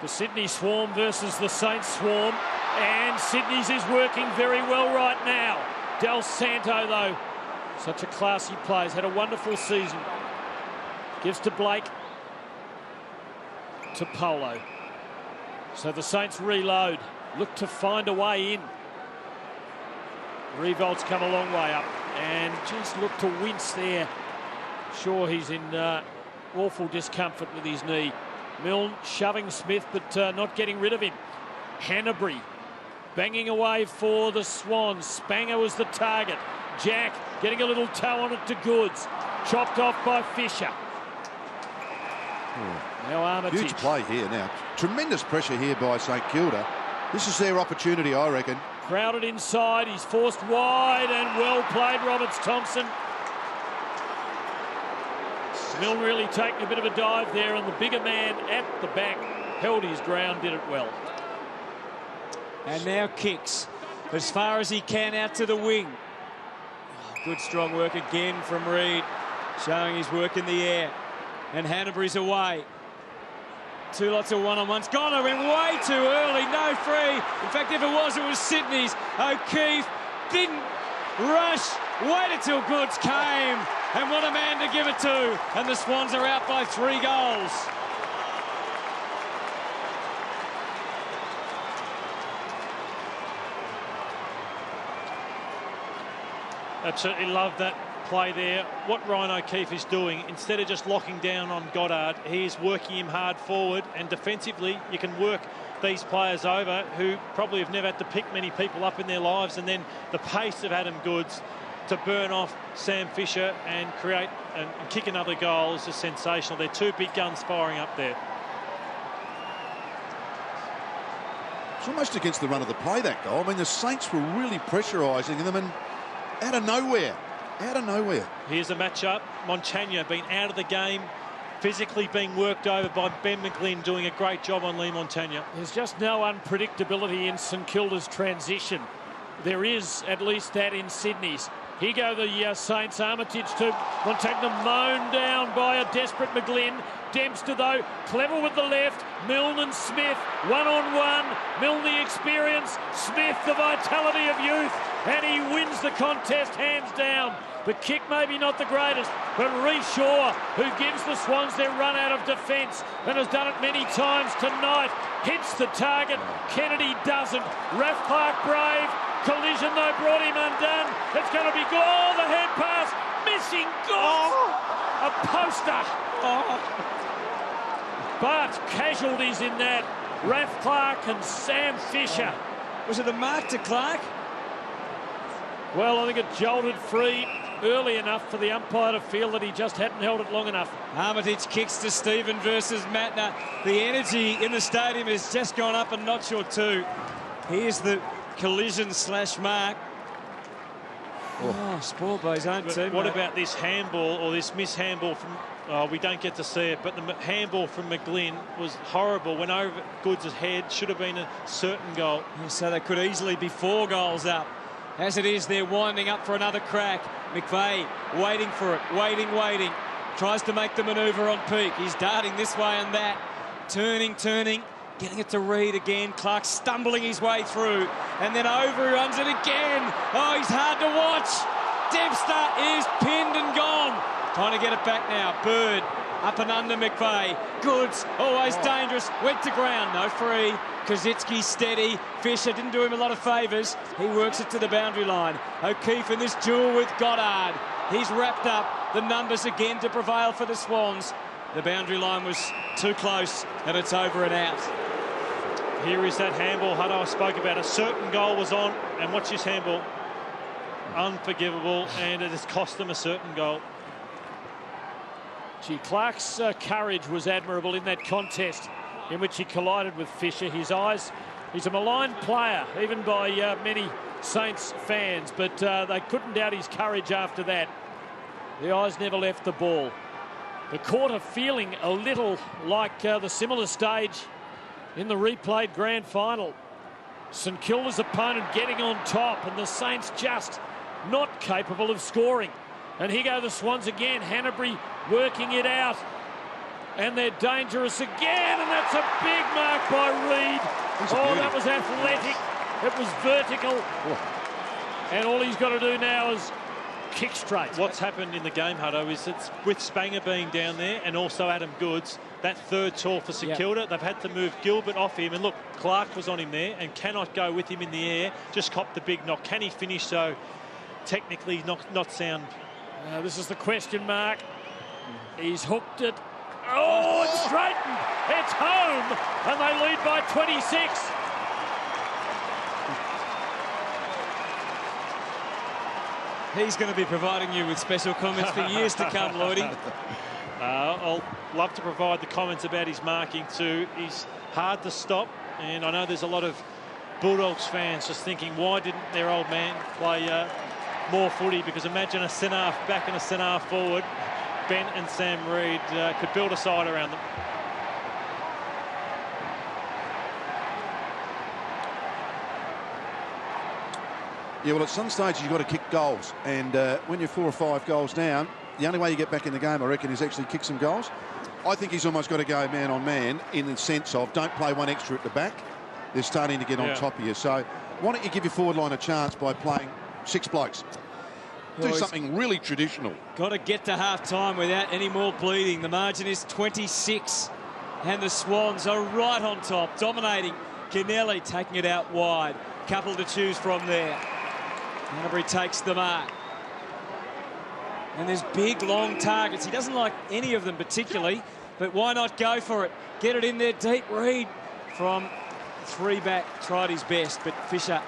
A: The Sydney Swarm versus the Saints Swarm, and Sydney's is working very well right now. Del Santo, though, such a classy player, has had a wonderful season. Gives to Blake, to Polo. So the Saints reload, look to find a way in. Revolt's come a long way up, and just look to wince there. Sure, he's in awful discomfort with his knee. Milne shoving Smith, but not getting rid of him. Hanbury banging away for the Swans. Spanger was the target. Jack getting a little toe on it to Goods. Chopped off by Fisher. Now Armitage.
C: Huge play here now. Tremendous pressure here by St Kilda. This is their opportunity, I reckon.
A: Crowded inside. He's forced wide, and well played, Roberts-Thompson. Milne really taking a bit of a dive there, and the bigger man at the back held his ground, did it well.
B: And now kicks as far as he can out to the wing. Good strong work again from Reid, showing his work in the air. And Hanbury's away. 2 lots of one-on-ones. Gone, went way too early, no free. In fact, if it was Sydney's. O'Keefe didn't rush, waited till Goods came. And what a man to give it to. And the Swans are out by 3 goals.
D: Absolutely love that play there. What Ryan O'Keefe is doing, instead of just locking down on Goddard, he is working him hard forward, and defensively you can work these players over who probably have never had to pick many people up in their lives, and then the pace of Adam Goods to burn off Sam Fisher and create and kick another goal is just sensational. They're 2 big guns firing up there.
C: It's almost against the run of the play, that goal. I mean, the Saints were really pressurising them, and out of nowhere.
D: Here's a matchup. Montagna been out of the game, physically being worked over by Ben McGlynn, doing a great job on Lee Montagna.
A: There's just no unpredictability in St Kilda's transition. There is at least that in Sydney's. Here go the Saints. Armitage to Montagna, mown down by a desperate McGlynn. Dempster, though, clever with the left. Milne and Smith, one-on-one. Milne the experience, Smith the vitality of youth, and he wins the contest hands down. The kick maybe not the greatest, but Rhys Shaw, who gives the Swans their run out of defence and has done it many times tonight, hits the target. Kennedy doesn't. Raf Clark brave. Collision, though, brought him undone. It's going to be good. Oh, the head pass. Missing goal. A poster. But casualties in that. Raf Clark and Sam Fisher.
B: Was it a mark to Clark?
A: Well, I think it jolted free early enough for the umpire to feel that he just hadn't held it long enough.
B: Armitage kicks to Stephen versus Matner. The energy in the stadium has just gone up a notch or 2. Here's the collision/mark. Spoiled by his own team.
D: What about this handball, or this mishandball from... Oh, we don't get to see it, but the handball from McGlynn was horrible. Went over Goods' head, should have been a certain goal.
B: So they could easily be 4 goals up. As it is, they're winding up for another crack. McVeigh waiting for it, waiting. Tries to make the manoeuvre on peak. He's darting this way and that. Turning. Getting it to Reid again. Clark stumbling his way through. And then over he runs it again. Oh, he's hard to watch. Dempster is pinned and gone. Trying to get it back now. Bird Up and under McVeigh. Goods, always dangerous. Went to ground, no free. Kazitsky steady. Fisher didn't do him a lot of favours. He works it to the boundary line. O'Keefe in this duel with Goddard. He's wrapped up the numbers again to prevail for the Swans. The boundary line was too close, and it's over and out.
D: Here is that handball, Hutto. I spoke about a certain goal was on, and watch this handball. Unforgivable, and it has cost them a certain goal.
A: Gee, Clark's courage was admirable in that contest in which he collided with Fisher. His eyes, he's a maligned player, even by many Saints fans, but they couldn't doubt his courage after that. The eyes never left the ball. The quarter feeling a little like the similar stage in the replayed grand final. St Kilda's opponent getting on top, and the Saints just not capable of scoring. And here go the Swans again. Hanbury working it out, and they're dangerous again, and that's a big mark by Reid. Oh, that was athletic. It was vertical. And all he's got to do now is kick straight.
D: What's happened in the game, Hutto, is it's with Spanger being down there and also Adam Goods, that third tall for St Kilda, they've had to move Gilbert off him. And look, Clark was on him there and cannot go with him in the air. Just copped the big knock. Can he finish? So technically not sound.
A: This is the question mark. He's hooked it. Oh, it's straightened. It's home, and they lead by 26.
B: He's going to be providing you with special comments for years to come, Lloydie.
D: I'll love to provide the comments about his marking too. He's hard to stop, and I know there's a lot of Bulldogs fans just thinking, why didn't their old man play more footy? Because imagine a centre-half back and a centre-half forward. Ben and Sam Reid could build a side around them.
C: Yeah, well, at some stage you've got to kick goals, and when you're 4 or 5 goals down, the only way you get back in the game, I reckon, is actually kick some goals. I think he's almost got to go man on man in the sense of don't play one extra at the back. They're starting to get on top of you. So why don't you give your forward line a chance by playing 6 blokes? Do something really traditional.
B: Got to get to half-time without any more bleeding. The margin is 26, and the Swans are right on top, dominating. Kennelly taking it out wide. Couple to choose from there. Hanbury takes the mark. And there's big, long targets. He doesn't like any of them particularly, but why not go for it? Get it in there deep. Reid from 3 back tried his best, but Fisher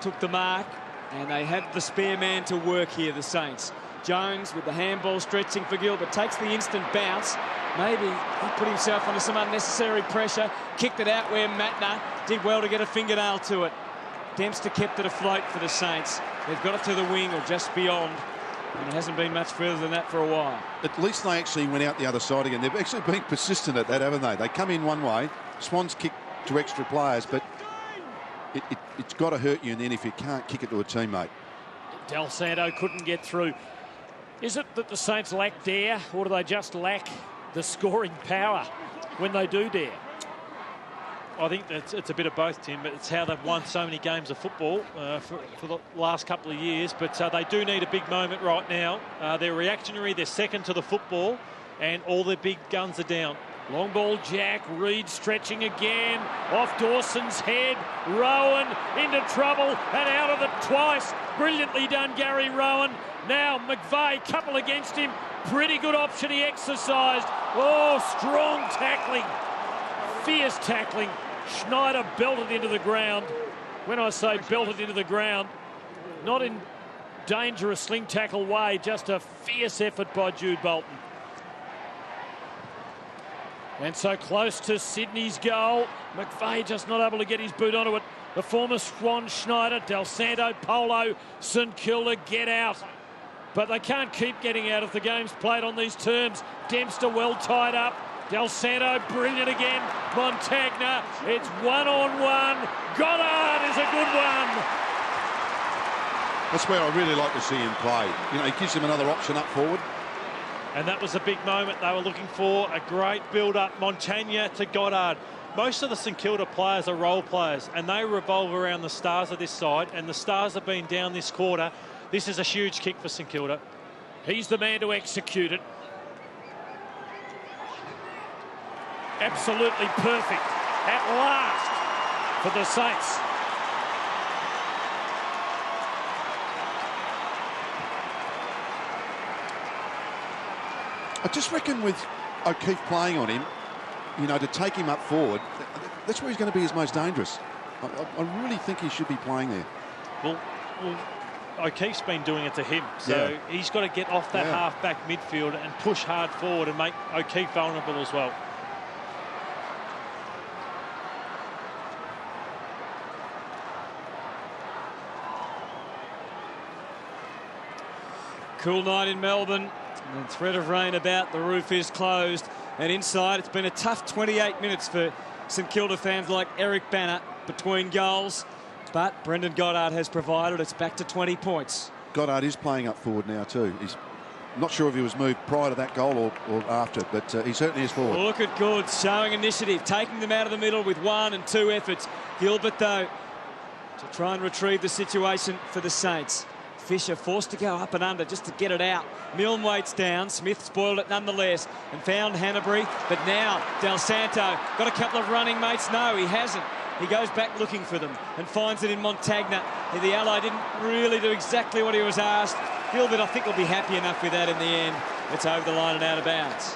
B: took the mark, and they have the spare man to work here, the Saints. Jones with the handball stretching for Gilbert, takes the instant bounce. Maybe he put himself under some unnecessary pressure, kicked it out where Matner did well to get a fingernail to it. Dempster kept it afloat for the Saints. They've got it to the wing or just beyond, and it hasn't been much further than that for a while.
C: At least they actually went out the other side again. They've actually been persistent at that, haven't they? They come in one way, Swans kick to extra players, but it's got to hurt you in the end if you can't kick it to a teammate.
A: Del Santo couldn't get through. Is it that the Saints lack dare, or do they just lack the scoring power when they do dare?
D: I think it's a bit of both, Tim, but it's how they've won so many games of football for the last couple of years. But they do need a big moment right now. They're reactionary, they're second to the football, and all their big guns are down.
A: Long ball, Jack. Reid stretching again. Off Dawson's head. Rowan into trouble and out of it twice. Brilliantly done, Gary Rowan. Now McVeigh, couple against him. Pretty good option he exercised. Oh, strong tackling. Fierce tackling. Schneider belted into the ground. When I say belted into the ground, not in dangerous sling tackle way, just a fierce effort by Jude Bolton. And so close to Sydney's goal. McVeigh just not able to get his boot onto it. The former Swan, Schneider, Del Santo, Polo, St Kilda get out. But they can't keep getting out if the game's played on these terms. Dempster well tied up. Del Santo brilliant again. Montagna, it's 1-on-1. Goddard is a good one.
C: That's where I really like to see him play. You know, he gives him another option up forward.
D: And that was a big moment they were looking for. A great build-up. Montagna to Goddard. Most of the St Kilda players are role players, and they revolve around the stars of this side, and the stars have been down this quarter. This is a huge kick for St Kilda.
A: He's the man to execute it. Absolutely perfect at last for the Saints.
C: I just reckon with O'Keefe playing on him, you know, to take him up forward, that's where he's going to be his most dangerous. I really think he should be playing there.
D: Well, O'Keefe's been doing it to him, so he's got to get off that half-back midfield and push hard forward and make O'Keefe vulnerable as well.
B: Cool night in Melbourne. And threat of rain about, the roof is closed. And inside, it's been a tough 28 minutes for St Kilda fans like Eric Banner between goals. But Brendan Goddard has provided. It's back to 20 points.
C: Goddard is playing up forward now too. He's not sure if he was moved prior to that goal or after, but he certainly is forward.
B: Look at Goods showing initiative, taking them out of the middle with 1 and 2 efforts. Gilbert, though, to try and retrieve the situation for the Saints. Fisher forced to go up and under just to get it out. Milne waits down. Smith spoiled it nonetheless and found Hanbury. But now Del Santo got a couple of running mates. No, he hasn't. He goes back looking for them and finds it in Montagna. The ally didn't really do exactly what he was asked. Gilbert, I think, will be happy enough with that in the end. It's over the line and out of bounds.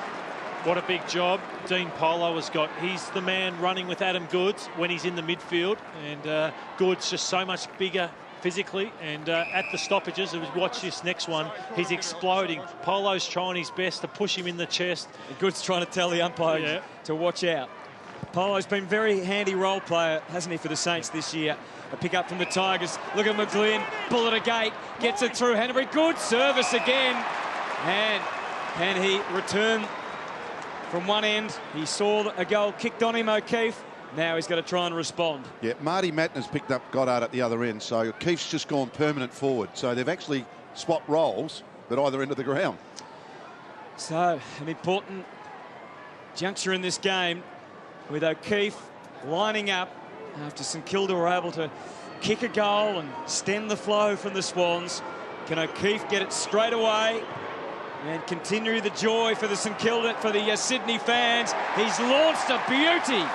D: What a big job Dean Polo has got. He's the man running with Adam Goods when he's in the midfield. And Goods just so much bigger physically, and at the stoppages, as we watch this next one, he's exploding. Polo's trying his best to push him in the chest.
B: Good's trying to tell the umpire to watch out. Polo's been very handy role player, hasn't he, for the Saints this year. A pick up from the Tigers. Look at McGlynn, bullet a gate, gets it through. Hanbury, good service again. And can he return from one end? He saw a goal kicked on him, O'Keefe. Now he's got to try and respond. Yeah,
C: Marty Mattner's picked up Goddard at the other end, so O'Keefe's just gone permanent forward. So they've actually swapped roles, but either end of the ground.
B: So an important juncture in this game with O'Keefe lining up after St Kilda were able to kick a goal and stem the flow from the Swans. Can O'Keefe get it straight away and continue the joy for the St Kilda, for the Sydney fans? He's launched a beauty.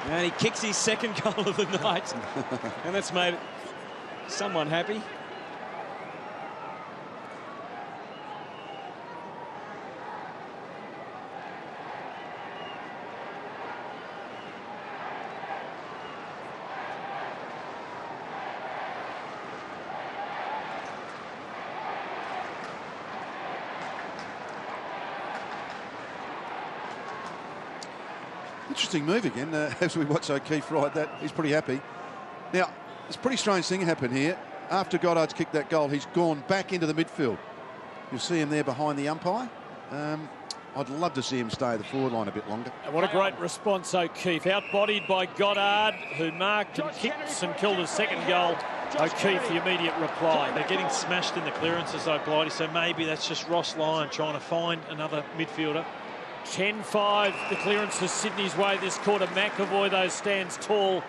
B: And he kicks his second goal of the night. And that's made someone happy.
C: Interesting move again, as we watch O'Keefe ride that. He's pretty happy. Now, it's a pretty strange thing happened here. After Goddard's kicked that goal, he's gone back into the midfield. You'll see him there behind the umpire. I'd love to see him stay at the forward line a bit longer.
A: And what a great response, O'Keefe. Outbodied by Goddard, who marked and kicked St Kilda's second goal. O'Keefe, the immediate reply.
D: They're getting smashed in the clearances, though, Blighty, so maybe that's just Ross Lyon trying to find another midfielder.
A: 10-5, the clearance is Sydney's way this quarter. McAvoy, though, stands tall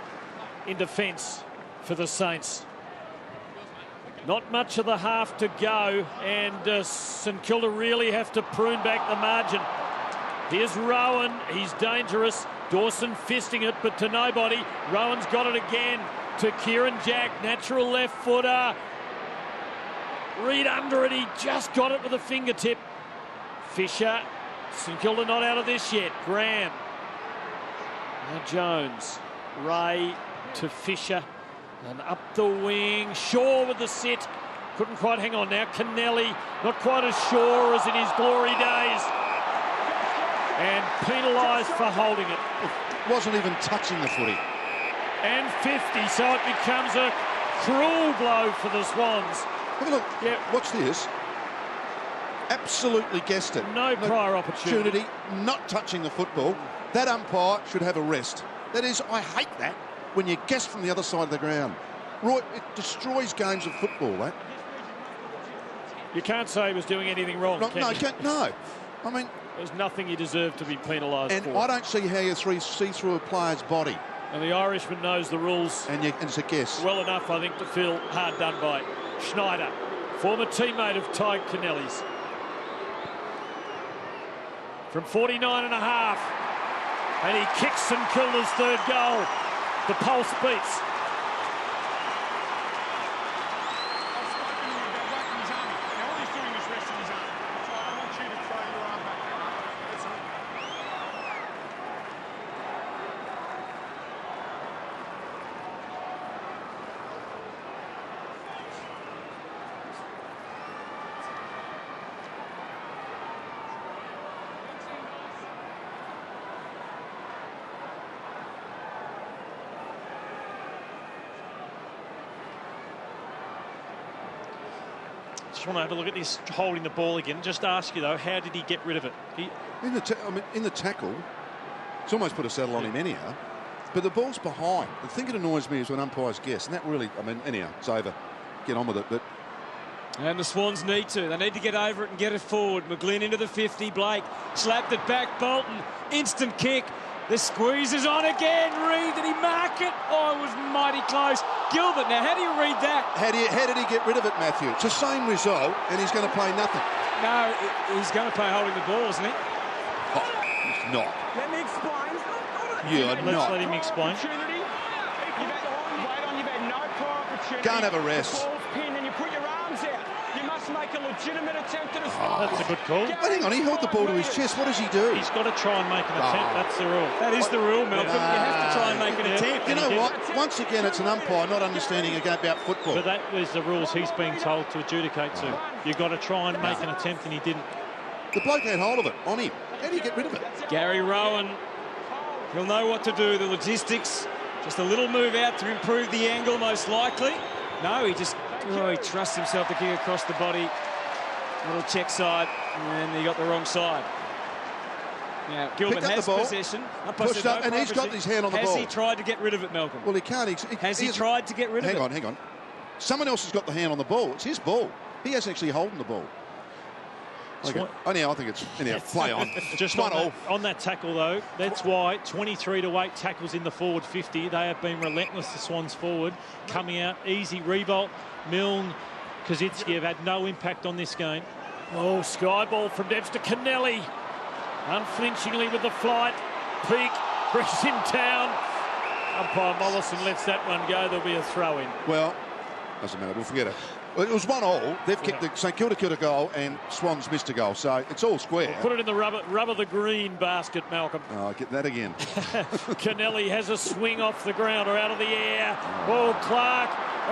A: in defence for the Saints. Not much of the half to go, and St Kilda really have to prune back the margin. Here's Rowan, he's dangerous. Dawson fisting it, but to nobody. Rowan's got it again to Kieran Jack, natural left footer. Reed under it, he just got it with a fingertip. Fisher. St Kilda not out of this yet. Graham. Now Jones. Ray to Fisher. And up the wing. Shaw with the sit. Couldn't quite hang on now. Kennelly not quite as sure as in his glory days. And penalised for holding it.
C: It wasn't even touching the footy.
A: And 50, so it becomes a cruel blow for the Swans.
C: Have a look.
A: Yeah.
C: Watch this. Absolutely guessed it.
A: No prior opportunity.
C: Not touching the football. That umpire should have a rest. That is, I hate that when you guess from the other side of the ground. Roy, it destroys games of football, that.
A: You can't say he was doing anything wrong,
C: No,
A: can you?
C: no. I mean,
A: there's nothing he deserved to be penalised for.
C: And I don't see how you see through a player's body.
A: And the Irishman knows the rules.
C: And it's a guess.
A: Well enough, I think, to feel hard done by. Schneider, former teammate of Ty Kennelly's. From 49 and a half. And he kicks St Kilda's third goal. The pulse beats.
D: Just want to have a look at this holding the ball again. Just ask you though, how did he get rid of it?
C: In the tackle, it's almost put a saddle on him anyhow. But the ball's behind. The thing that annoys me is when umpires guess, and that really, anyhow, it's over. Get on with it. But
B: and the Swans need to. They need to get over it and get it forward. McGlynn into the 50. Blake slapped it back. Bolton, instant kick. The squeeze is on again. Reid, did he mark it? Oh, it was mighty close. Gilbert, now how do you read that?
C: How did he get rid of it, Matthew? It's the same result, and he's going to play nothing.
B: No, he's going to play holding the ball, isn't he?
C: Oh, he's not.
F: Let me explain.
C: You're
D: Let's
C: not.
D: let him explain.
F: You've had no prior opportunity.
C: Can't have a rest.
F: The ball's pinned and you put your arms out. You must make a legitimate attempt at a
D: That's a good call.
C: But hang on, he held the ball to his chest. What does he do?
D: He's got to try and make an attempt. That's the rule.
B: That is the rule, Malcolm. You have to try and make an attempt.
C: You know what? Once again, it's an umpire not understanding about football.
D: But that was the rules he's being told to adjudicate to. You've got to try and make an attempt, and he didn't.
C: The bloke had hold of it on him. How do you get rid of it?
B: Gary Rowan, he'll know what to do. The logistics, just a little move out to improve the angle, most likely. No, he trusts himself to kick across the body. Little check side, and he got the wrong side. Now, Gilbert has possession.
C: Pushed up, and he's got his hand on the ball.
B: Has he tried to get rid of it, Malcolm?
C: Well, he can't.
B: Has he tried to get rid of it?
C: Hang on. Someone else has got the hand on the ball. It's his ball. He hasn't actually holding the ball. Okay. Anyhow, I think it's play on.
D: Just on that tackle, though, that's why 23-8 tackles in the forward 50. They have been relentless, the Swans forward. Coming out easy. Revolt, Milne, Kaczynski have had no impact on this game.
A: Oh, sky ball from Dempster. Kennelly, unflinchingly with the flight. Peak, Chris in town. Umpire Mollison lets that one go. There'll be a throw-in.
C: Well, doesn't matter. We'll forget it. Well, it was 1-1. They've kicked the St Kilda kicked a goal and Swans missed a goal, so it's all square.
A: We'll put it in the rubber the green basket, Malcolm.
C: Oh, get that again.
A: Kennelly has a swing off the ground or out of the air. Oh, Clark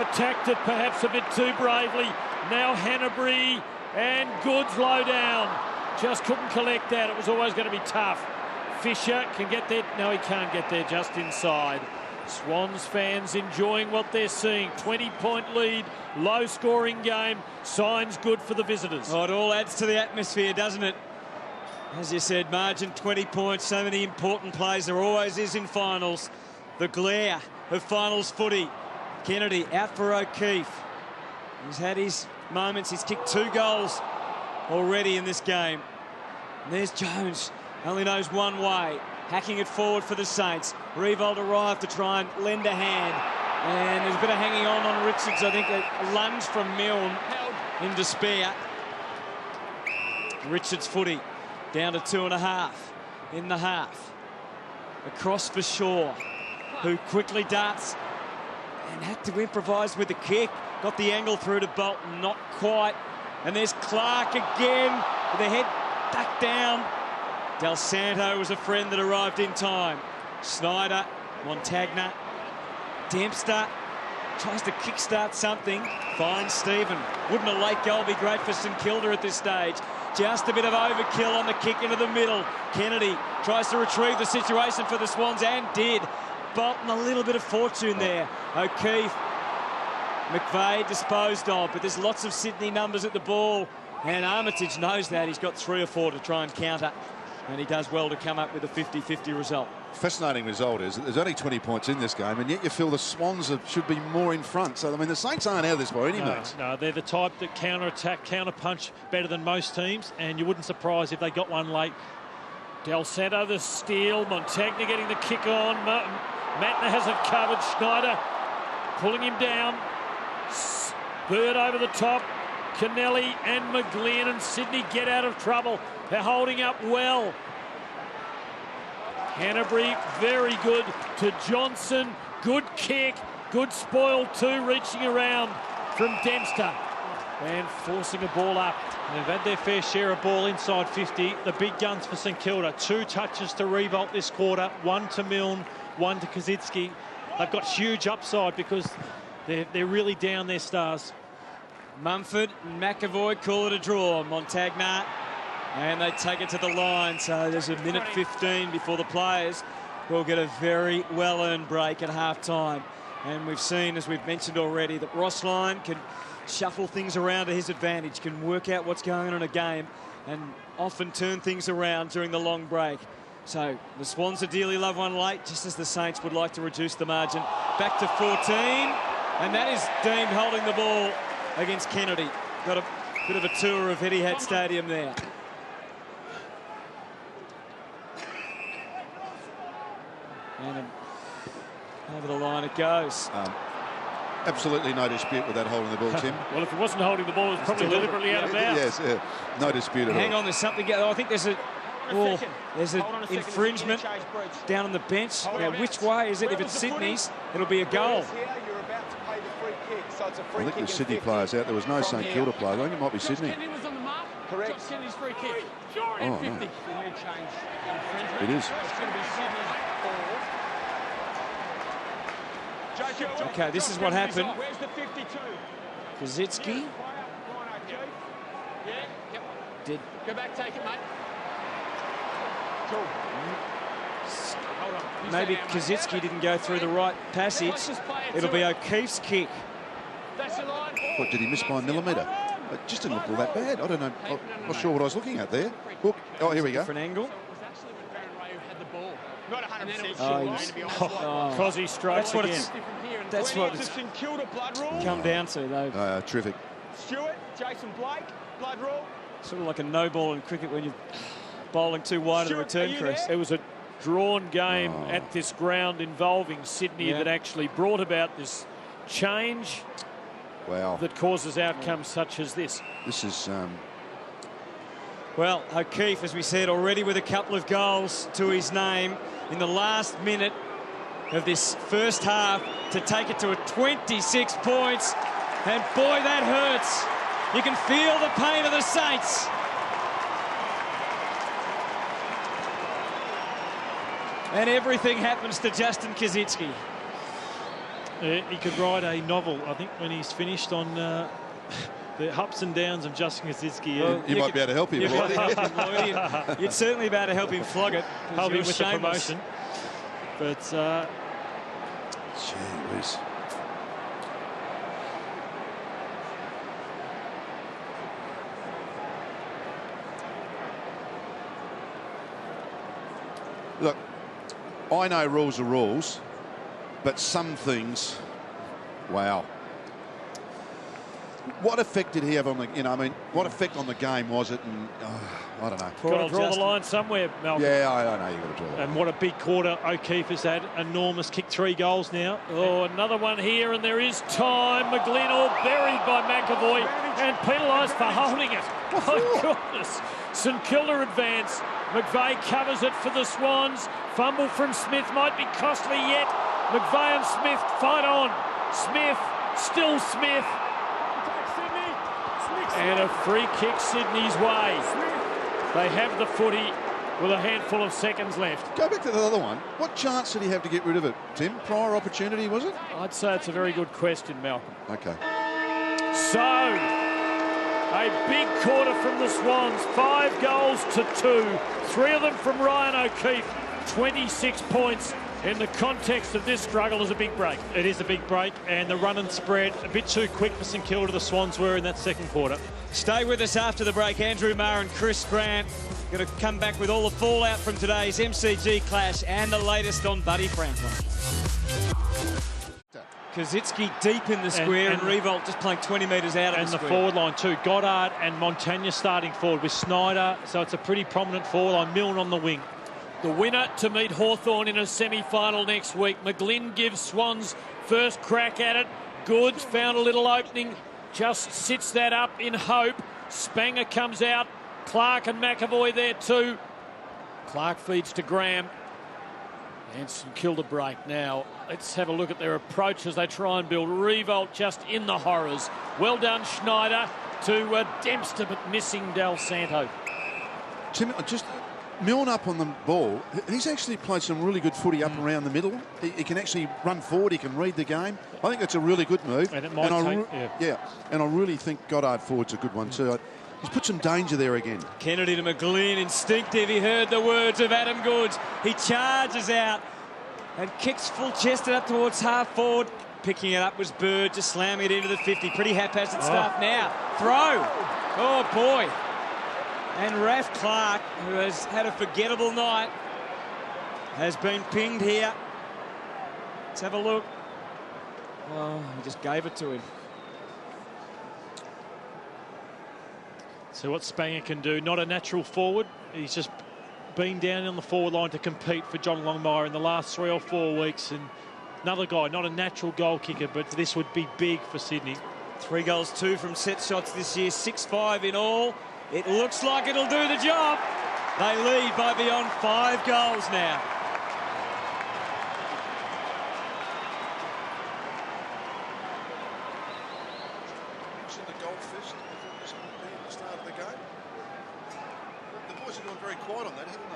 A: attacked it perhaps a bit too bravely. Now Hanbury and Goods low down. Just couldn't collect that. It was always going to be tough. Fisher can get there. No, he can't get there, just inside. Swans fans enjoying what they're seeing. 20-point lead, low-scoring game. Signs good for the visitors.
B: Oh, it all adds to the atmosphere, doesn't it? As you said, margin 20 points. So many important plays. There always is in finals. The glare of finals footy. Kennedy out for O'Keefe. He's had his moments. He's kicked 2 goals already in this game. And there's Jones. Only knows one way. Hacking it forward for the Saints. Revolt arrived to try and lend a hand. And there's a bit of hanging on Richards. I think a lunge from Milne in despair. Richards' footy down to 2.5 in the half. Across for Shaw, who quickly darts and had to improvise with the kick. Got the angle through to Bolton, not quite. And there's Clark again with the head ducked down. Del Santo was a friend that arrived in time. Snyder, Montagna, Dempster tries to kickstart something. Finds Stephen. Wouldn't a late goal be great for St Kilda at this stage? Just a bit of overkill on the kick into the middle. Kennedy tries to retrieve the situation for the Swans and did. Bolton a little bit of fortune there. O'Keefe, McVeigh disposed of, but there's lots of Sydney numbers at the ball. And Armitage knows that. He's got 3 or 4 to try and counter. And he does well to come up with a 50-50 result.
C: Fascinating result is that there's only 20 points in this game, and yet you feel the Swans should be more in front. So, I mean, the Saints aren't out of this by any means.
D: No, they're the type that counter-attack, counter-punch better than most teams, and you wouldn't surprise if they got one late.
A: Del Santo the steal. Montagna getting the kick on. Matner has it covered. Schneider pulling him down. Bird over the top. Kennelly and McGlynn and Sydney get out of trouble. They're holding up well. Canterbury very good to Johnson. Good kick. Good spoil too, reaching around from Dempster. And forcing a ball up.
D: They've had their fair share of ball inside 50. The big guns for St Kilda. 2 touches to Revolt this quarter. 1 to Milne, 1 to Kazitsky. They've got huge upside because they're really down their stars.
B: Mumford and McAvoy call it a draw. Montagna, and they take it to the line. So there's a minute 15 before the players will get a very well-earned break at half-time. And we've seen, as we've mentioned already, that Ross Lyon can shuffle things around to his advantage, can work out what's going on in a game and often turn things around during the long break. So the Swans ideally love one late, just as the Saints would like to reduce the margin. Back to 14, and that is deemed holding the ball against Kennedy. Got a bit of a tour of Etihad Stadium there. And over the line it goes.
C: Absolutely no dispute with that holding the ball, Tim.
A: Well, if it wasn't holding the ball, it was probably deliberately out of bounds.
C: Yes, yeah. No dispute at all.
B: Hang on, there's something. I think there's an infringement down on the bench. Now, which way is it? If it's Sydney's, it'll be a goal.
C: I think there's Sydney players out. There was no St Kilda players. I think it might be Sydney.
F: Correct.
C: Oh, no. It is.
B: Okay, this is what happened.
F: Where's the 52?
B: Kazitsky did.
F: Go back, take it, mate.
B: Maybe Kazitsky didn't go through the right passage. It'll be O'Keefe's kick.
C: What, did he miss by a millimetre? It just didn't look all that bad. I don't know. I'm not sure what I was looking at there. Look. Oh, here we go.
B: Different angle.
F: Not 100%
B: Oh,
A: Cozzy strikes again.
B: That's what it's come down to, though.
C: Terrific.
F: Stewart, Jason Blake, blood rule.
B: Sort of like a no ball in cricket when you're bowling too wide of the return crease.
A: It was a drawn game at this ground involving Sydney that actually brought about this change that causes outcomes such as this.
C: This is...
B: Well, O'Keefe, as we said, already with a couple of goals to his name in the last minute of this first half to take it to a 26 points. And boy, that hurts. You can feel the pain of the Saints. And everything happens to Justin Kazitsky.
D: He could write a novel, I think, when he's finished on the ups and downs of Justin Kazitsky.
C: Well, you might be able to help him.
B: You'd certainly be able to help him flog it.
D: Help him with the promotion. But...
C: Gee whiz. Look, I know rules are rules, but some things, wow. What effect did he have on the, what effect on the game was it? And I don't know.
A: Got to draw the line somewhere, Malcolm.
C: Yeah, I know you've got to draw the line.
D: And what a big quarter O'Keefe has had. Enormous kick, 3 goals now.
A: Oh, another one here, and there is time. McGlynn all buried by McAvoy and penalised for holding it. Oh, goodness. St Kilda advance. McVeigh covers it for the Swans. Fumble from Smith might be costly yet. McVeigh and Smith fight on. Smith, still Smith. And a free kick Sydney's way. They have the footy with a handful of seconds left.
C: Go back to the other one. What chance did he have to get rid of it, Tim? Prior opportunity, was it?
A: I'd say it's a very good question, Malcolm.
C: Okay.
A: So, a big quarter from the Swans. 5 goals to 2. 3 of them from Ryan O'Keefe. 26 points. In the context of this struggle is a big break.
D: It is a big break, and the run and spread a bit too quick for St Kilda. The Swans were in that second quarter.
B: Stay with us after the break. Andrew Marr and Chris Grant going to come back with all the fallout from today's MCG clash and the latest on Buddy Franklin. Kazitsky deep in the square and Revolt just playing 20 metres out of the square.
D: And the forward line too. Goddard and Montagna starting forward with Snyder, so it's a pretty prominent forward line. Milne on the wing.
A: The winner to meet Hawthorn in a semi-final next week. McGlynn gives Swans first crack at it. Goods found a little opening, just sits that up in hope. Spanger comes out. Clark and McAvoy there too. Clark feeds to Graham. And St Kilda break now. Let's have a look at their approach as they try and build revolt just in the horrors. Well done, Schneider to Dempster, but missing Del Santo.
C: Tim, just Milne up on the ball. He's actually played some really good footy up around the middle. He can actually run forward. He can read the game. I think that's a really good move.
D: And it might
C: and I really think Goddard forward's a good one too. He's put some danger there again.
B: Kennedy to McGlynn, instinctive. He heard the words of Adam Goods. He charges out and kicks full-chested up towards half-forward. Picking it up was Bird, just slamming it into the 50. Pretty haphazard stuff now. Throw. Oh, boy. And Raph Clark, who has had a forgettable night, has been pinged here. Let's have a look. Oh, he just gave it to him.
D: So what Spanger can do, not a natural forward. He's just been down on the forward line to compete for John Longmire in the last 3 or 4 weeks. And another guy, not a natural goal kicker, but this would be big for Sydney.
B: 3 goals, 2 from set shots this year, 6-5 in all. It looks like it'll do the job. They lead by beyond 5 goals now.
C: The goal fist, I thought this would be at the start of the game. The boys have gone very quiet on that, haven't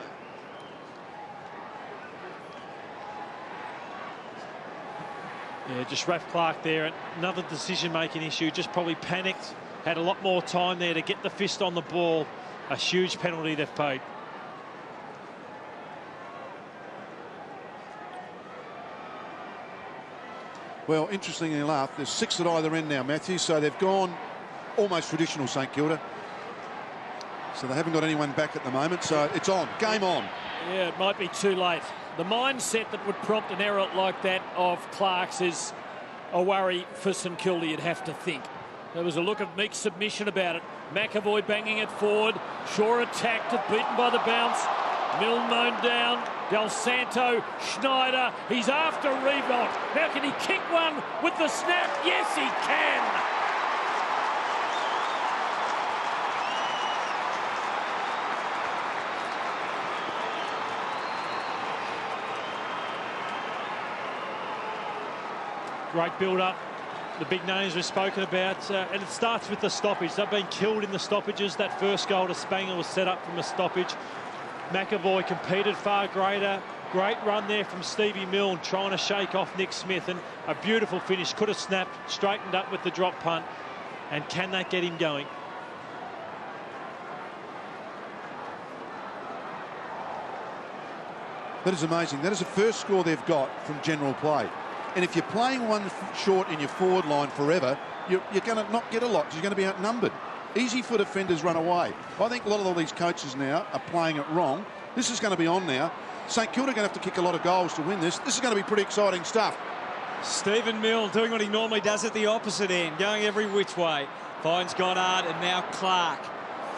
C: they?
D: Yeah, just Raph Clark there. Another decision-making issue. Just probably panicked. Had a lot more time there to get the fist on the ball. A huge penalty they've paid.
C: Well, interestingly enough, there's 6 at either end now, Matthew, so they've gone almost traditional St Kilda. So they haven't got anyone back at the moment, so it's on. Game on.
A: Yeah, it might be too late. The mindset that would prompt an error like that of Clark's is a worry for St Kilda, you'd have to think. There was a look of meek submission about it. McAvoy banging it forward. Shaw attacked it, beaten by the bounce. Milne mown down. Del Santo, Schneider. He's after Revolt. Now can he kick one with the snap? Yes, he can.
D: Great build-up. The big names we've spoken about, and it starts with the stoppage. They've been killed in the stoppages. That first goal to Spanger was set up from a stoppage. McAvoy competed far greater. Great run there from Stevie Milne, trying to shake off Nick Smith, and a beautiful finish. Could have snapped, straightened up with the drop punt. And can that get him going?
C: That is amazing. That is the first score they've got from general play. And if you're playing one short in your forward line forever, you're going to not get a lot because you're going to be outnumbered. Easy for defenders run away. I think a lot of all these coaches now are playing it wrong. This is going to be on now. St Kilda are going to have to kick a lot of goals to win this. This is going to be pretty exciting stuff.
B: Stephen Milne doing what he normally does at the opposite end, going every which way. Finds Goddard and now Clark.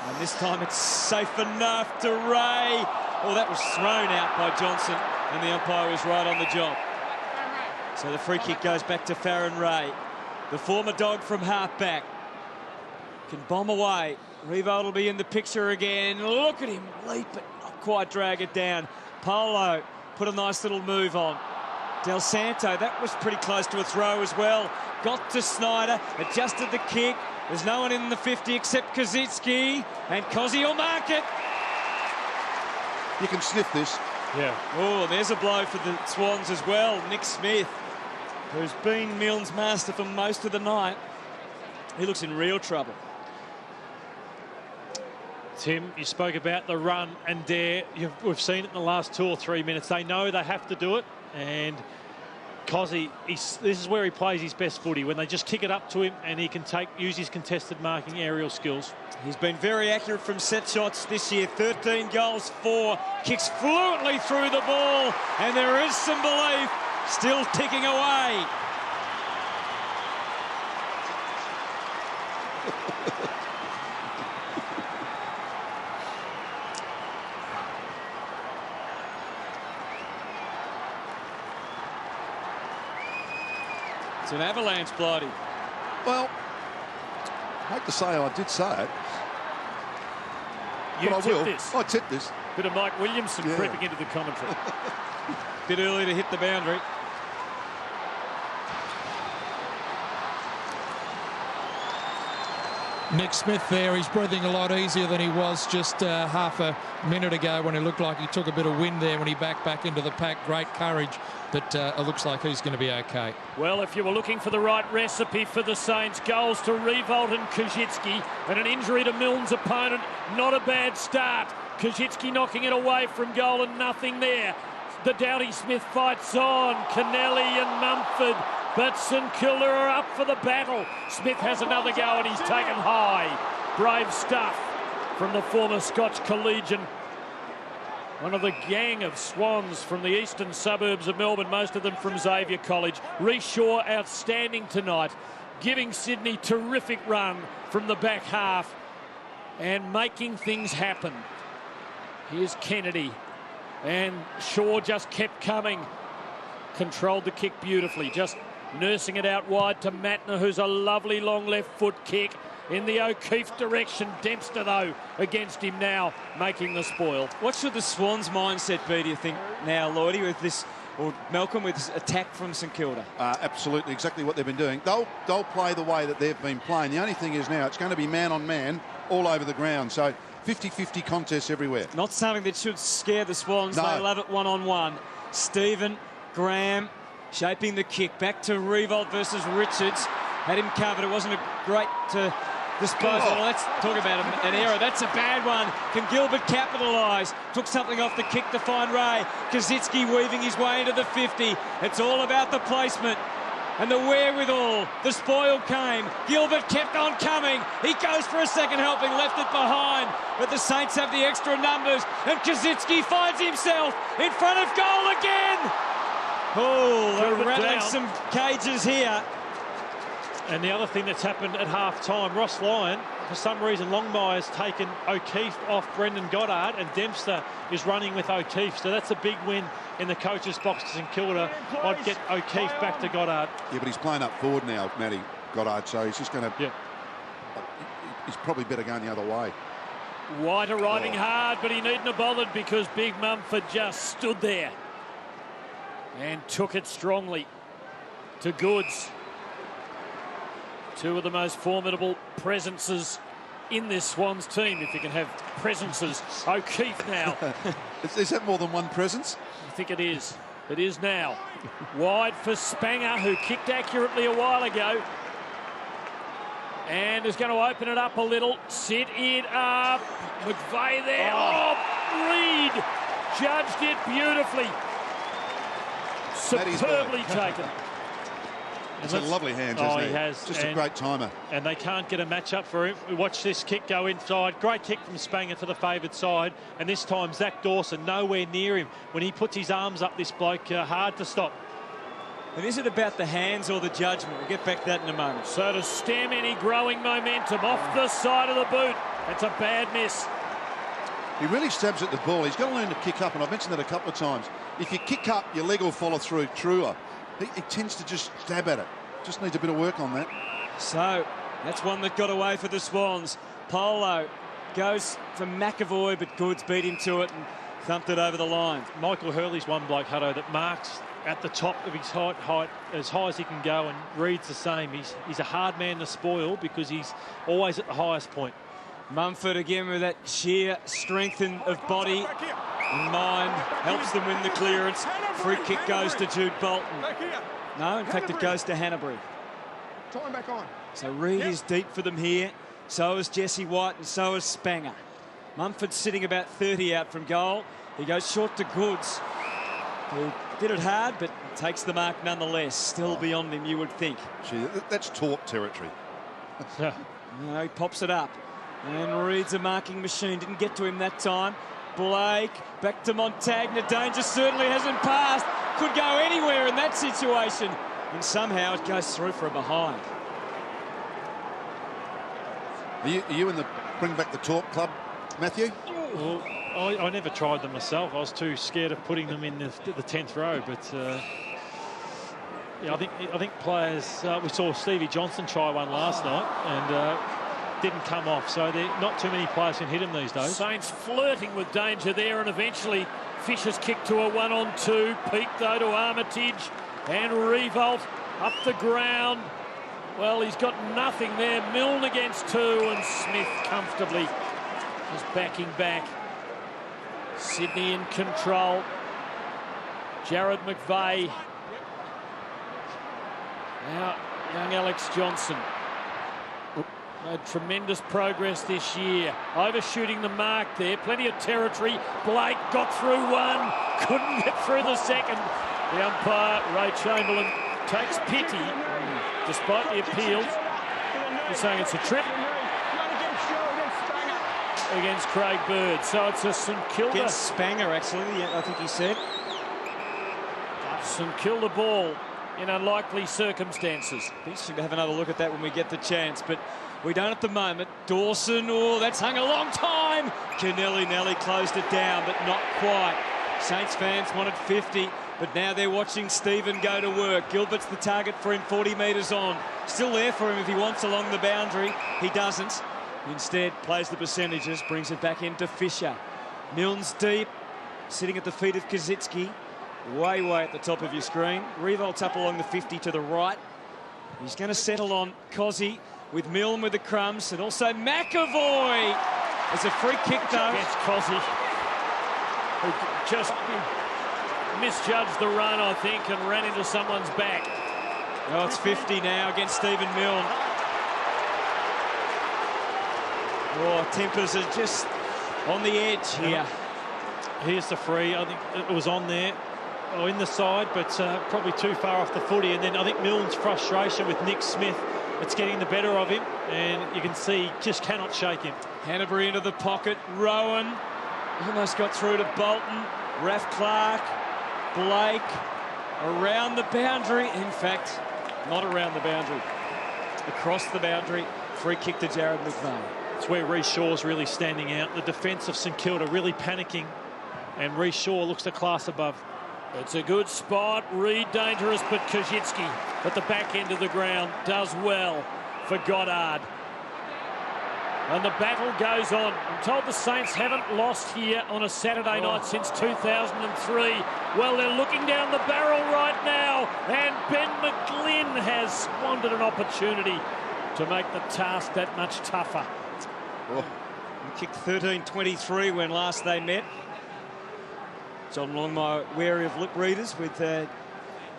B: And this time it's safe enough to Ray. Oh, that was thrown out by Johnson, and the umpire was right on the job. So the free kick goes back to Farron Ray. The former dog from halfback can bomb away. Revolt will be in the picture again. Look at him leap, but not quite drag it down. Polo put a nice little move on. Del Santo, that was pretty close to a throw as well. Got to Snyder, adjusted the kick. There's no one in the 50 except Kaczynski, and Kozzy will mark it.
C: You can sniff this.
D: Yeah.
B: Oh, and there's a blow for the Swans as well. Nick Smith, who's been Milne's master for most of the night. He looks in real trouble.
D: Tim, you spoke about the run and dare. We've seen it in the last 2 or 3 minutes. They know they have to do it, and Kozzy, this is where he plays his best footy, when they just kick it up to him and he can use his contested marking aerial skills.
B: He's been very accurate from set shots this year. 13 goals, 4. Kicks fluently through the ball, and there is some belief still ticking away. It's an avalanche, Blighty.
C: Well, I hate to say I did say it.
A: You
C: but I
A: tipped
C: will.
A: this.
C: I tipped this.
A: Bit of Mike Williamson creeping into the commentary.
B: Bit early to hit the boundary.
G: Nick Smith there, he's breathing a lot easier than he was just half a minute ago when it looked like he took a bit of wind there when he backed back into the pack. Great courage, but it looks like he's going to be okay.
A: Well, if you were looking for the right recipe for the Saints, goals to Revolt and Kajitsky and an injury to Milne's opponent, not a bad start. Kajitsky knocking it away from goal and nothing there. The Doughty Smith fights on. Kennelly and Mumford. But St Kilda are up for the battle. Smith has another go and he's taken high. Brave stuff from the former Scotch collegian. One of the gang of Swans from the eastern suburbs of Melbourne, most of them from Xavier College. Reece Shaw outstanding tonight, giving Sydney terrific run from the back half and making things happen. Here's Kennedy, and Shaw just kept coming. Controlled the kick beautifully, just nursing it out wide to Matner, who's a lovely long left foot kick in the O'Keefe direction. Dempster, though, against him now, making the spoil.
B: What should the Swans' mindset be, do you think, now, Lloydie, with this, or Malcolm, with this attack from St Kilda?
C: Absolutely, exactly what they've been doing. They'll play the way that they've been playing. The only thing is now it's going to be man on man all over the ground. So 50-50 contests everywhere.
B: Not something that should scare the Swans.
C: No.
B: They love it one-on-one. Stephen, Graham, shaping the kick. Back to Revolt versus Richards. Had him covered. It wasn't a great disposal.
C: Oh.
B: Let's talk about an error. That's a bad one. Can Gilbert capitalise? Took something off the kick to find Ray. Kazitsky weaving his way into the 50. It's all about the placement and the wherewithal. The spoil came. Gilbert kept on coming. He goes for a second helping, left it behind. But the Saints have the extra numbers. And Kazitsky finds himself in front of goal again. Oh, they're rattling some cages here.
D: And the other thing that's happened at half-time, Ross Lyon, for some reason, Longmire's taken O'Keefe off Brendan Goddard, and Dempster is running with O'Keefe. So that's a big win in the coach's box to St Kilda. I'd get O'Keefe back to Goddard.
C: Yeah, but he's playing up forward now, Matty Goddard, so he's just going to...
D: Yeah.
C: He's probably better going the other way.
A: White arriving hard, but he needn't have bothered because Big Mumford just stood there and took it strongly to Goods. Two of the most formidable presences in this Swans team, if you can have presences. O'Keefe now.
C: Is that more than one presence?
A: I think it is. It is now. Wide for Spanger, who kicked accurately a while ago. And is going to open it up a little. Sit it up. McVeigh there. Oh, Reed judged it beautifully. Superbly taken.
C: It's a lovely hand, hasn't he?
D: He has.
C: Just a great timer.
D: And they can't get a match up for him. We watch this kick go inside. Great kick from Spanger to the favoured side. And this time, Zach Dawson nowhere near him. When he puts his arms up, this bloke, hard to stop.
B: And is it about the hands or the judgment? We'll get back to that in a moment.
A: So to stem any growing momentum off the side of the boot. That's a bad miss.
C: He really stabs at the ball. He's got to learn to kick up, and I've mentioned that a couple of times. If you kick up, your leg will follow through truer. He tends to just stab at it. Just needs a bit of work on that.
B: So that's one that got away for the Swans. Polo goes for McAvoy, but Goods beat him to it and thumped it over the line.
D: Michael Hurley's one bloke, Hutto, that marks at the top of his height as high as he can go, and Reed's the same. He's a hard man to spoil because he's always at the highest point.
B: Mumford again with that sheer strength of body and mind helps them win the clearance. Free kick goes to Jude Bolton. No, in fact it goes to Hanbury.
F: Time back on.
B: So Reed is deep for them here. So is Jesse White and so is Spanger. Mumford sitting about 30 out from goal. He goes short to Goods, who did it hard but takes the mark nonetheless. Still beyond him, you would think.
C: Gee, that's Torp territory.
B: No, he pops it up. And Reed's a marking machine. Didn't get to him that time. Blake back to Montagna. Danger certainly hasn't passed. Could go anywhere in that situation. And somehow it goes through from behind.
C: Are you in the Bring Back the Torp club, Matthew?
D: Well, I never tried them myself. I was too scared of putting them in the 10th row, but Yeah, I think players. We saw Stevie Johnson try one last night and didn't come off. So not too many players can hit him these days.
A: Saints flirting with danger there, and eventually Fisher's kick to a 1-on-2. Peak though to Armitage, and Revolt up the ground. Well, he's got nothing there. Milne against 2, and Smith comfortably just backing back. Sydney in control. Jared McVeigh. Now, young Alex Johnson. Made tremendous progress this year. Overshooting the mark there. Plenty of territory. Blake got through one. Couldn't get through the second. The umpire, Ray Chamberlain, takes pity, despite the appeals. He's saying it's a trip against Craig Bird. So it's a St Kilda.
B: Against Spanger, actually, I think he said.
A: St Kilda ball in unlikely circumstances.
B: Interesting to have another look at that when we get the chance, but we don't at the moment. Dawson, oh, that's hung a long time. Canelli Nelly closed it down, but not quite. Saints fans wanted 50, but now they're watching Stephen go to work. Gilbert's the target for him, 40 metres on. Still there for him if he wants along the boundary. He doesn't. Instead, plays the percentages, brings it back into Fisher. Milne's deep, sitting at the feet of Kazitsky. Way at the top of your screen. Revolt's up along the 50 to the right. He's going to settle on Cozzy with Milne with the crumbs, and also McAvoy. There's a free kick though.
A: Against Cozzy, who just misjudged the run, I think, and ran into someone's back.
B: Oh, it's 50 now against Stephen Milne. Oh, tempers are just on the edge here.
D: Here's the free. I think it was on there. Oh, in the side, but probably too far off the footy. And then I think Milne's frustration with Nick Smith, it's getting the better of him, and you can see just cannot shake him.
B: Hanbury into the pocket. Rowan almost got through to Bolton. Raf Clark, Blake around the boundary. In fact, not around the boundary, across the boundary. Free kick to Jared McVeigh.
D: It's where Reece Shaw's really standing out. The defence of St Kilda really panicking, and Reece Shaw looks a class above.
A: It's a good spot. Reed dangerous, but Kazitsky at the back end of the ground does well for Goddard. And the battle goes on. I'm told the Saints haven't lost here on a Saturday night since 2003. Well, they're looking down the barrel right now, and Ben McGlynn has squandered an opportunity to make the task that much tougher.
B: Oh. He kicked 13-23 when last they met. John Longmire wary of lip readers with the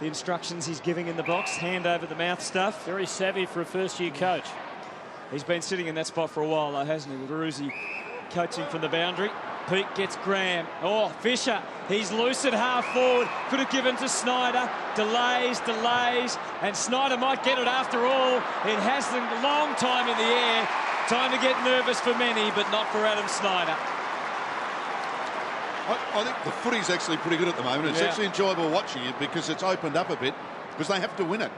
B: instructions he's giving in the box. Hand over the mouth stuff.
A: Very savvy for a first-year coach.
B: He's been sitting in that spot for a while, though, hasn't he? With Bruising coaching from the boundary. Pete gets Graham. Oh, Fisher. He's loose at half forward. Could have given to Snyder. Delays. And Snyder might get it after all. It has a long time in the air. Time to get nervous for many, but not for Adam Snyder.
C: I think the footy's actually pretty good at the moment. It's actually enjoyable watching it because it's opened up a bit because they have to win it.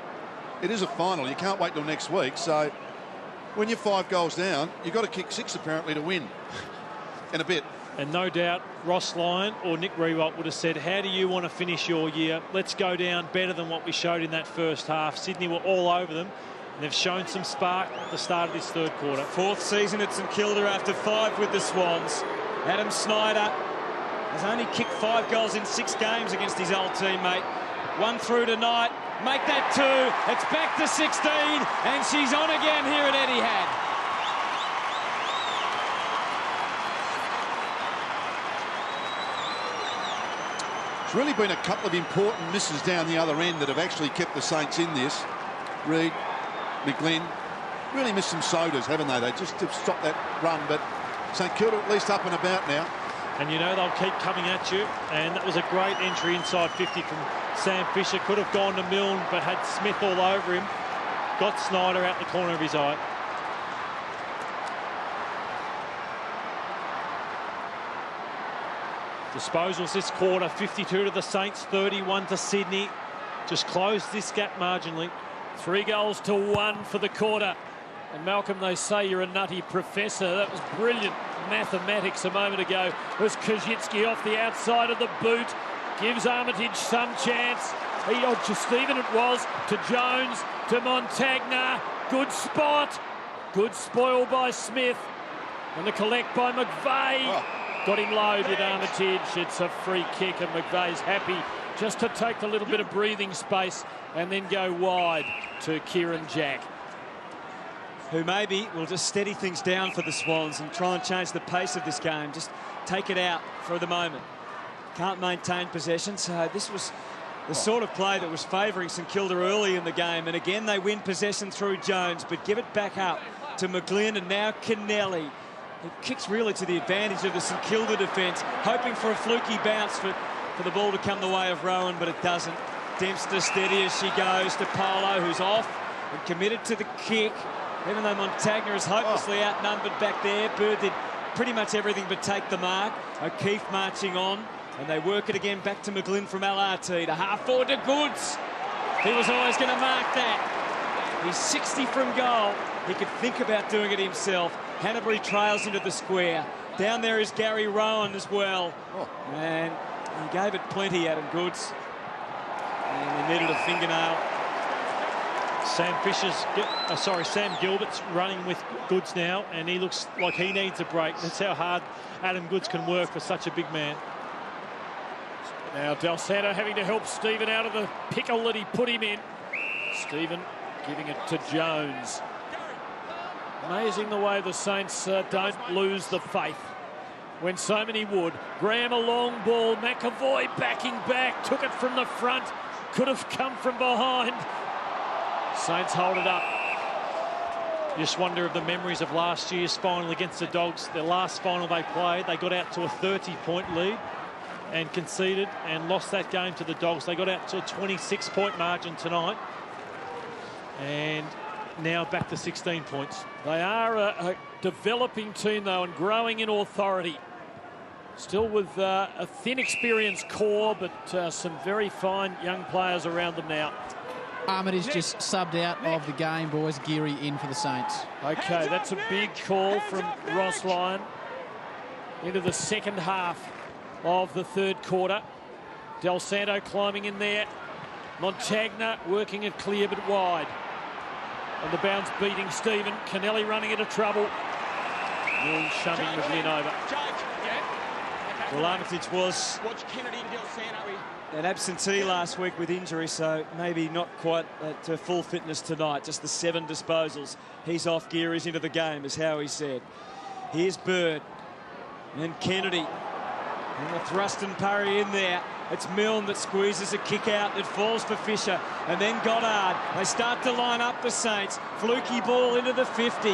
C: It is a final. You can't wait till next week. So when you're 5 goals down, you've got to kick 6 apparently to win in a bit.
D: And no doubt Ross Lyon or Nick Revolt would have said, how do you want to finish your year? Let's go down better than what we showed in that first half. Sydney were all over them. And they've shown some spark at the start of this third quarter.
B: 4th season at St Kilda after 5 with the Swans. Adam Snyder has only kicked 5 goals in 6 games against his old teammate. 1 through tonight. Make that 2. It's back to 16. And she's on again here at Etihad.
C: It's really been a couple of important misses down the other end that have actually kept the Saints in this. Reed, McGlynn, really missed some sodas, haven't they? They just have stopped that run, but St Kilda at least up and about now.
D: And you know they'll keep coming at you, and that was a great entry inside 50 from Sam Fisher. Could have gone to Milne, but had Smith all over him. Got Snyder out the corner of his eye. Disposals this quarter, 52 to the Saints, 31 to Sydney. Just closed this gap marginally.
A: 3 goals to 1 for the quarter. And Malcolm, they say you're a nutty professor. That was brilliant mathematics a moment ago. It was Kazitsky off the outside of the boot. Gives Armitage some chance. To Stephen it was, to Jones, to Montagna. Good spot. Good spoil by Smith. And the collect by McVeigh.
C: Oh.
A: Got him low, did Armitage. It's a free kick, and McVeigh's happy just to take a little bit of breathing space and then go wide to Kieran Jack,
B: who maybe will just steady things down for the Swans and try and change the pace of this game. Just take it out for the moment. Can't maintain possession, so this was the sort of play that was favouring St Kilda early in the game. And again, they win possession through Jones, but give it back up to McGlynn, and now Kennelly. It kicks really to the advantage of the St Kilda defence, hoping for a fluky bounce for the ball to come the way of Rowan, but it doesn't. Dempster steady as she goes to Polo, who's off and committed to the kick. Even though Montagna is hopelessly outnumbered back there, Bird did pretty much everything but take the mark. O'Keefe marching on, and they work it again back to McGlynn from LRT. To half forward to Goods. He was always going to mark that. He's 60 from goal. He could think about doing it himself. Hanbury trails into the square. Down there is Gary Rowan as well. And he gave it plenty, Adam Goods. And he needed a fingernail.
D: Sam Gilbert's running with Goods now, and he looks like he needs a break. That's how hard Adam Goods can work for such a big man.
A: Now Del Santo having to help Stephen out of the pickle that he put him in. Stephen giving it to Jones. Amazing the way the Saints don't lose the faith when so many would. Graham a long ball, McAvoy backing back, took it from the front, could have come from behind. Saints hold it up.
D: Just wonder of the memories of last year's final against the Dogs. Their last final they played, they got out to a 30-point lead and conceded and lost that game to the Dogs. They got out to a 26-point margin tonight, and now back to 16 points.
A: They are a developing team, though, and growing in authority. Still with a thin, experienced core, but some very fine young players around them now.
E: Armitage just subbed out of the game, boys. Geary in for the Saints.
A: Okay, that's a big call from Ross Lyon into the second half of the third quarter. Del Santo climbing in there. Montagna working it clear but wide. And the bounce beating Stephen. Kennelly running into trouble. Moon shoving McGlynn over.
B: Well, Armitage was an absentee last week with injury, so maybe not quite at full fitness tonight. Just the 7 disposals. He's off gear, he's into the game, is how he said. Here's Bird. And Kennedy. And the thrust and parry in there. It's Milne that squeezes a kick out. It falls for Fisher. And then Goddard. They start to line up the Saints. Fluky ball into the 50.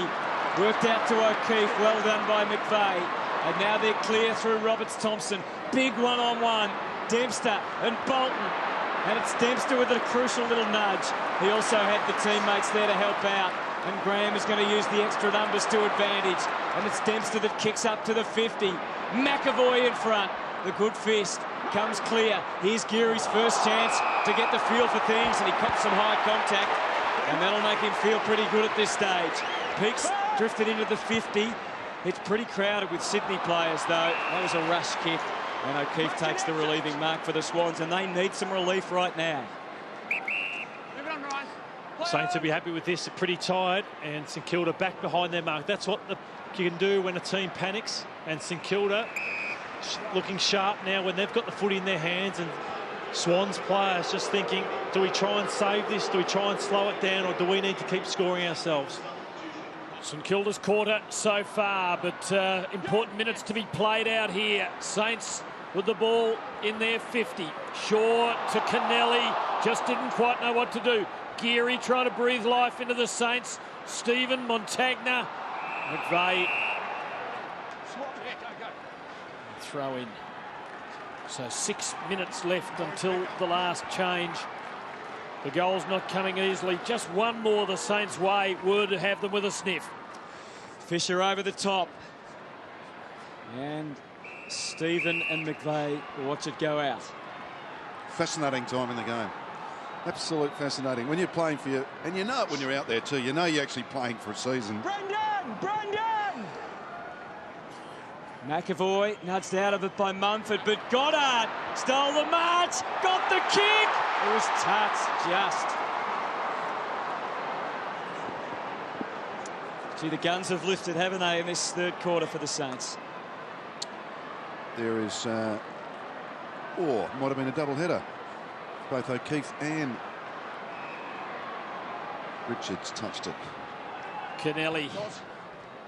B: Worked out to O'Keefe. Well done by McVeigh. And now they're clear through Roberts-Thompson. Big one-on-one. Dempster and Bolton. And it's Dempster with a crucial little nudge. He also had the teammates there to help out. And Graham is going to use the extra numbers to advantage. And it's Dempster that kicks up to the 50. McAvoy in front. The good fist comes clear. Here's Geary's first chance to get the feel for things, and he cops some high contact, and that'll make him feel pretty good at this stage. Peaks drifted into the 50. It's pretty crowded with Sydney players, though. That was a rush kick, and O'Keefe takes the relieving mark for the Swans, and they need some relief right now.
D: Saints will be happy with this. They're pretty tired, and St Kilda back behind their mark. That's what you can do when a team panics, and St Kilda looking sharp now when they've got the footy in their hands, and Swans players just thinking, do we try and save this? Do we try and slow it down, or do we need to keep scoring ourselves?
A: St Kilda's quarter so far, but important minutes to be played out here. Saints with the ball in their 50. Shaw to Kennelly, just didn't quite know what to do. Geary trying to breathe life into the Saints. Stephen, Montagna, McVeigh. Throw in. So 6 minutes left until the last change. The goal's not coming easily. Just one more the Saints' way would have them with a sniff.
B: Fisher over the top. And Stephen and McVeigh watch it go out.
C: Fascinating time in the game. Absolute fascinating. When you're playing for you, and you know it when you're out there too, you know you're actually playing for a season.
F: Brendan!
B: McAvoy nudged out of it by Mumford, but Goddard stole the march, got the kick, It was touch, just. Gee, the guns have lifted, haven't they, in this third quarter for the Saints?
C: There is, might have been a double header. Both O'Keefe and Richards touched it.
A: Kennelly,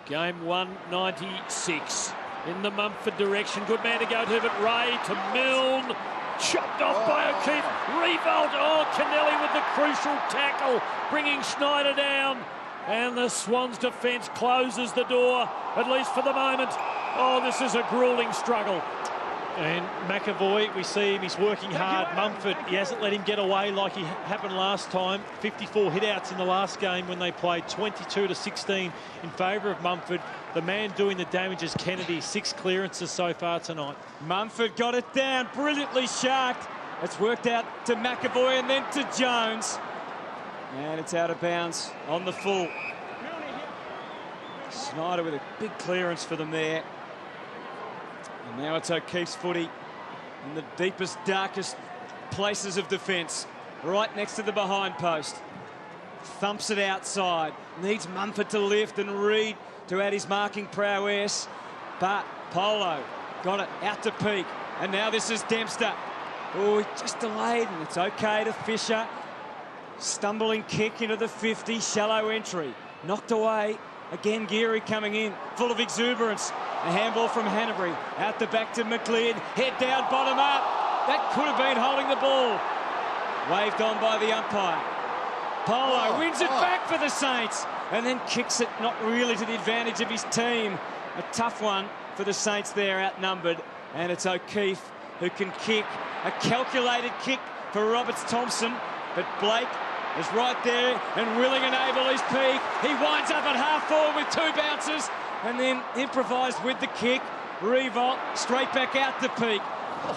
A: game 196 in the Mumford direction. Good man to go to, but Ray to Milne. Chopped off by O'Keefe. Revolt. Oh, Kennelly with the crucial tackle, bringing Schneider down. And the Swans defence closes the door, at least for the moment. Oh, this is a gruelling struggle.
D: And McAvoy, we see him, he's working hard. Mumford, he hasn't let him get away like he happened last time. 54 hit-outs in the last game when they played 22-16 in favour of Mumford. The man doing the damage is Kennedy. 6 clearances so far tonight.
B: Mumford got it down, brilliantly sharked. It's worked out to McAvoy and then to Jones. And it's out of bounds on the full. Snyder with a big clearance for them there. And now it's O'Keefe's footy in the deepest, darkest places of defence, right next to the behind post. Thumps it outside. Needs Mumford to lift and Reid to add his marking prowess. But Polo got it out to Peake. And now this is Dempster. Oh, he just delayed, and it's okay to Fisher. Stumbling kick into the 50, shallow entry. Knocked away. Again, Geary coming in, full of exuberance. A handball from Hanbury. Out the back to McLeod. Head down, bottom up. That could have been holding the ball. Waved on by the umpire. Polo wins it back for the Saints. And then kicks it, not really to the advantage of his team. A tough one for the Saints there, outnumbered. And it's O'Keefe who can kick. A calculated kick for Roberts-Thompson. But Blake is right there and willing and able is Peake. He winds up at half-forward with 2 bounces and then improvised with the kick. Revolt straight back out to Peake.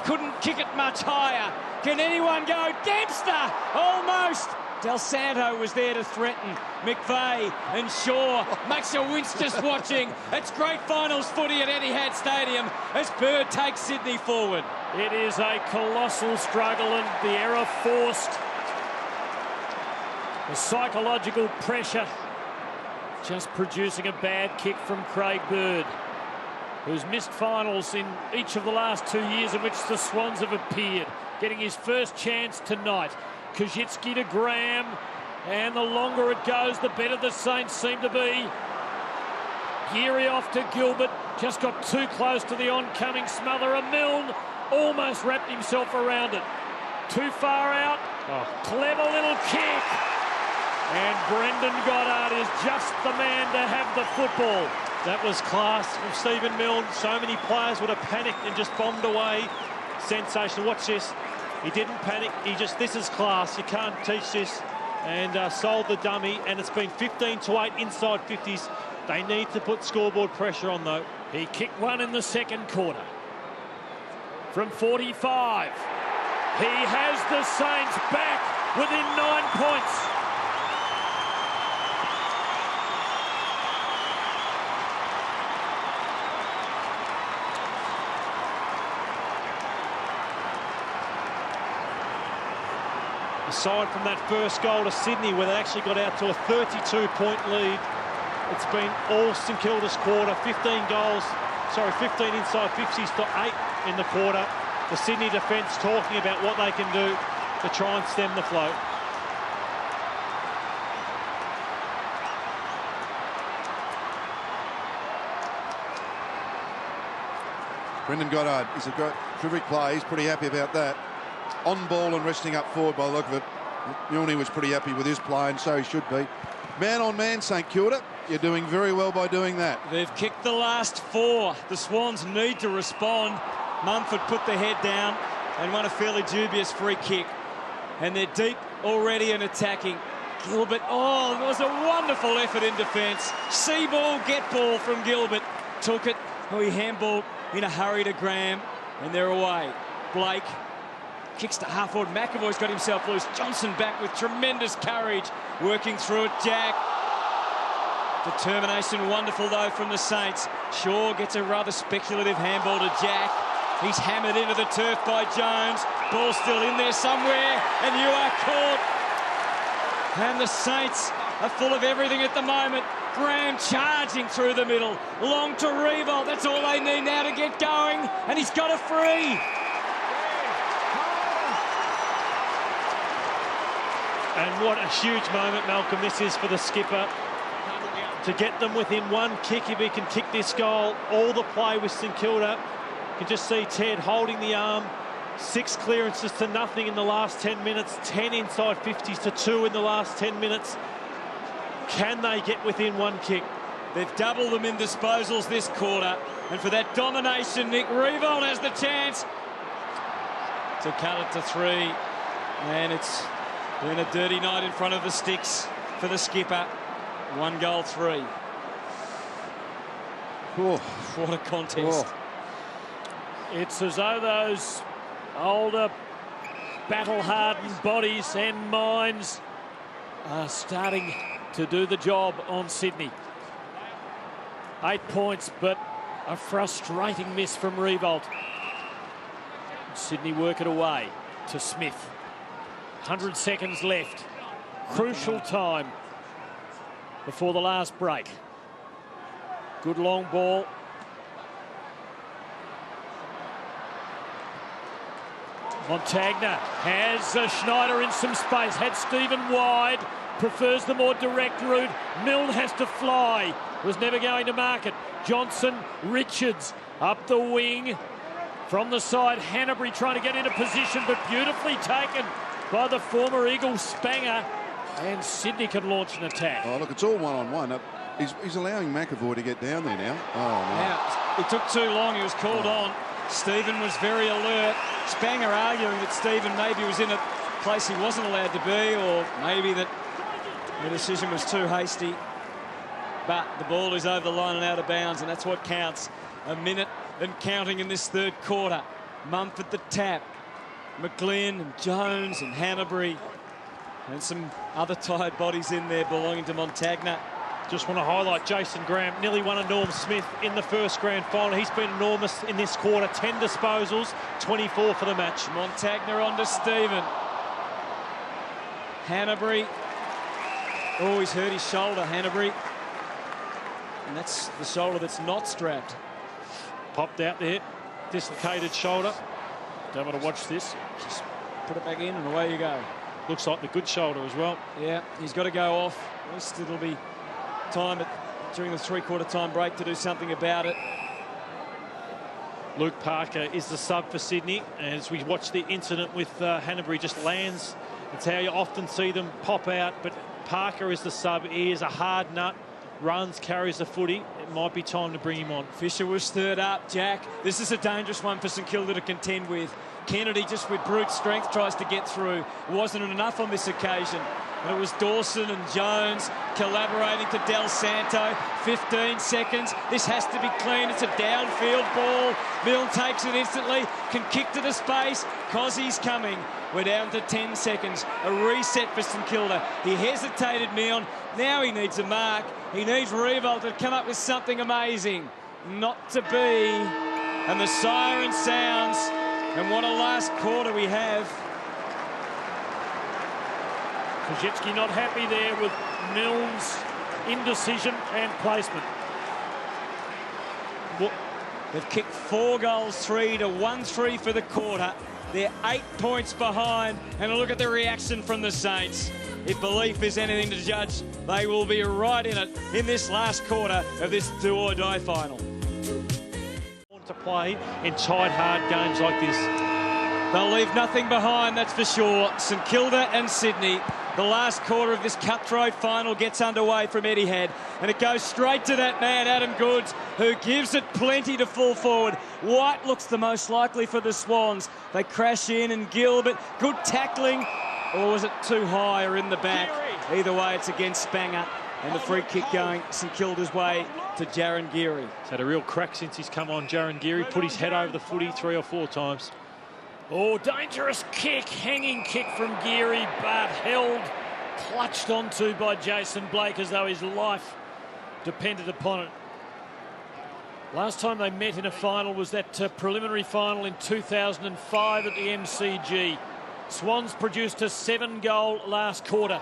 B: Couldn't kick it much higher. Can anyone go? Dempster! Almost! Del Santo was there to threaten. McVeigh and Shaw. Makes you wince just watching. It's great finals footy at Etihad Stadium as Bird takes Sydney forward.
A: It is a colossal struggle and the error forced. The psychological pressure just producing a bad kick from Craig Bird, who's missed finals in each of the last 2 years in which the Swans have appeared, getting his first chance tonight. Kajitsky to Graham, and the longer it goes, the better the Saints seem to be. Geary off to Gilbert, just got too close to the oncoming smotherer. Milne almost wrapped himself around it. Too far out, clever little kick. And Brendan Goddard is just the man to have the football.
D: That was class from Stephen Milne. So many players would have panicked and just bombed away. Sensational. Watch this. He didn't panic. This is class. You can't teach this. And sold the dummy. And it's been 15-8 inside 50s. They need to put scoreboard pressure on, though.
A: He kicked one in the second quarter. From 45. He has the Saints back within 9 points.
D: Aside from that first goal to Sydney, where they actually got out to a 32-point lead, it's been all St Kilda's quarter. 15 inside 50s to 8 in the quarter. The Sydney defence talking about what they can do to try and stem the flow.
C: Brendan Goddard is a great, terrific play. He's pretty happy about that. On ball and resting up forward by the look of it. Milne was pretty happy with his play, and so he should be. Man on man, St Kilda. You're doing very well by doing that.
B: They've kicked the last 4. The Swans need to respond. Mumford put the head down and won a fairly dubious free kick. And they're deep already and attacking. Gilbert, oh, it was a wonderful effort in defence. See ball, get ball from Gilbert. Took it. Oh, he handballed in a hurry to Graham, and they're away. Blake kicks to half-forward. McAvoy's got himself loose. Johnson back with tremendous courage, working through it. Jack. Determination wonderful, though, from the Saints. Shaw gets a rather speculative handball to Jack. He's hammered into the turf by Jones. Ball still in there somewhere, and you are caught. And the Saints are full of everything at the moment. Graham charging through the middle. Long to Revolt. That's all they need now to get going. And he's got a free.
D: And what a huge moment, Malcolm, this is for the skipper. To get them within one kick, if he can kick this goal, all the play with St Kilda. You can just see Ted holding the arm. 6 clearances to nothing in the last 10 minutes. 10 inside 50s to 2 in the last 10 minutes. Can they get within one kick?
B: They've doubled them in disposals this quarter. And for that domination, Nick Revolt has the chance to cut it to 3. And it's been a dirty night in front of the sticks for the skipper. 1 goal, 3.
C: Oh.
B: What a contest.
C: Oh.
A: It's as though those older, battle-hardened bodies and minds are starting to do the job on Sydney. 8 points, but a frustrating miss from Revolt. Sydney work it away to Smith. 100 seconds left. Crucial time before the last break. Good long ball. Montagna has Schneider in some space. Had Stephen wide. Prefers the more direct route. Milne has to fly. Was never going to mark it. Johnson, Richards up the wing. From the side, Hanbury trying to get into position, but beautifully taken by the former Eagle Spanger. And Sydney can launch an attack.
C: Oh, look, it's all one-on-one. He's allowing McAvoy to get down there now. Oh, no.
B: Now, it took too long. He was called on. Stephen was very alert. Spanger arguing that Stephen maybe was in a place he wasn't allowed to be, or maybe that the decision was too hasty. But the ball is over the line and out of bounds, and that's what counts. A minute and counting in this third quarter. Mumford the tap. McGlynn and Jones and Hanbury and some other tired bodies in there belonging to Montagna.
D: Just want to highlight Jason Graham, nearly won a Norm Smith in the first grand final. He's been enormous in this quarter. 10 disposals, 24 for the match.
B: Montagna on to Stephen. Hanbury. Oh, he's hurt his shoulder, Hanbury. And that's the shoulder that's not strapped.
D: Popped out there, dislocated shoulder.
A: Don't want to watch this.
B: Just put it back in and away you go.
D: Looks like the good shoulder as well.
B: Yeah, he's got to go off. At least it'll be time during the three-quarter time break to do something about it.
D: Luke Parker is the sub for Sydney. As we watch the incident with Hanbury just lands, it's how you often see them pop out, but Parker is the sub. He is a hard nut. Runs, carries the footy. It might be time to bring him on.
B: Fisher was third up, Jack. This is a dangerous one for St Kilda to contend with. Kennedy just with brute strength tries to get through. It wasn't enough on this occasion. And it was Dawson and Jones collaborating to Del Santo. 15 seconds. This has to be clean. It's a downfield ball. Milne takes it instantly. Can kick to the space. Cossey's coming. We're down to 10 seconds. A reset for St Kilda. He hesitated, Milne. Now he needs a mark. He needs Revolt to come up with something amazing. Not to be. And the siren sounds. And what a last quarter we have.
A: Krzyzewski not happy there with Milne's indecision and placement.
B: They've kicked 4 goals, 3 to 1-3 for the quarter. They're 8 points behind, and look at the reaction from the Saints. If belief is anything to judge, they will be right in it in this last quarter of this do-or-die final.
D: To play in tight, hard games like this.
B: They'll leave nothing behind, that's for sure. St Kilda and Sydney. The last quarter of this cutthroat final gets underway from Etihad, and it goes straight to that man, Adam Goodes, who gives it plenty to fall forward. White looks the most likely for the Swans. They crash in, and Gilbert, good tackling, or was it too high or in the back? Either way, it's against Spanger, and the free kick going St Kilda's way to Jaron Geary.
D: He's had a real crack since he's come on. Jaron Geary put his head over the footy 3 or 4 times.
A: Oh, dangerous kick, hanging kick from Geary, but held, clutched onto by Jason Blake as though his life depended upon it. Last time they met in a final was that preliminary final in 2005 at the MCG. Swans produced a 7-goal last quarter.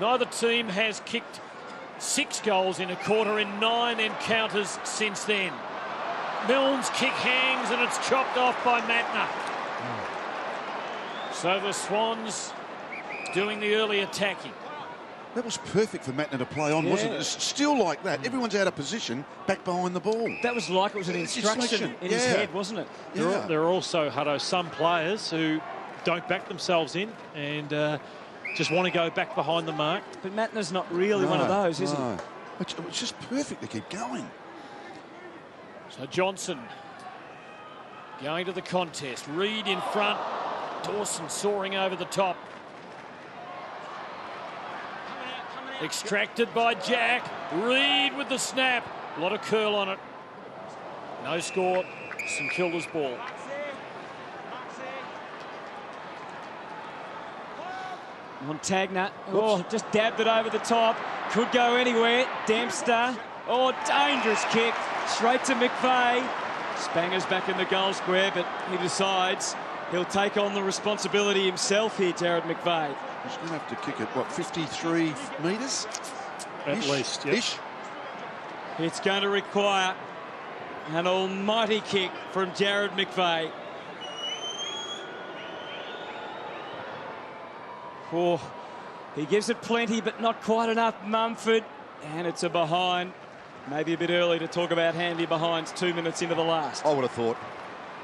A: Neither team has kicked 6 goals in a quarter in 9 encounters since then. Milne's kick hangs and it's chopped off by Mattner. So the Swans doing the early attacking.
C: That was perfect for Mattner to play on, wasn't it? It's still like that. Everyone's out of position, back behind the ball.
B: That was like it was an instruction in his head, wasn't it?
D: There are also, Hutto, some players who don't back themselves in and just want to go back behind the mark.
B: But Mattner's not really one of those, is he?
C: It's just perfect to keep going.
A: So Johnson going to the contest. Reid in front. Dawson soaring over the top. Extracted by Jack. Reid with the snap. A lot of curl on it. No score. St Kilda's ball.
B: Montagna. Oh, just dabbed it over the top. Could go anywhere. Dempster. Oh, dangerous kick. Straight to McVeigh. Spanger's back in the goal square, but he decides he'll take on the responsibility himself here, Jared McVeigh.
C: He's going to have to kick it, what, 53 metres?
D: At least, yeah.
C: Ish.
B: It's going to require an almighty kick from Jared McVeigh. Oh, he gives it plenty, but not quite enough. Mumford, and it's a behind. Maybe a bit early to talk about handy behinds 2 minutes into the last.
C: I would have thought.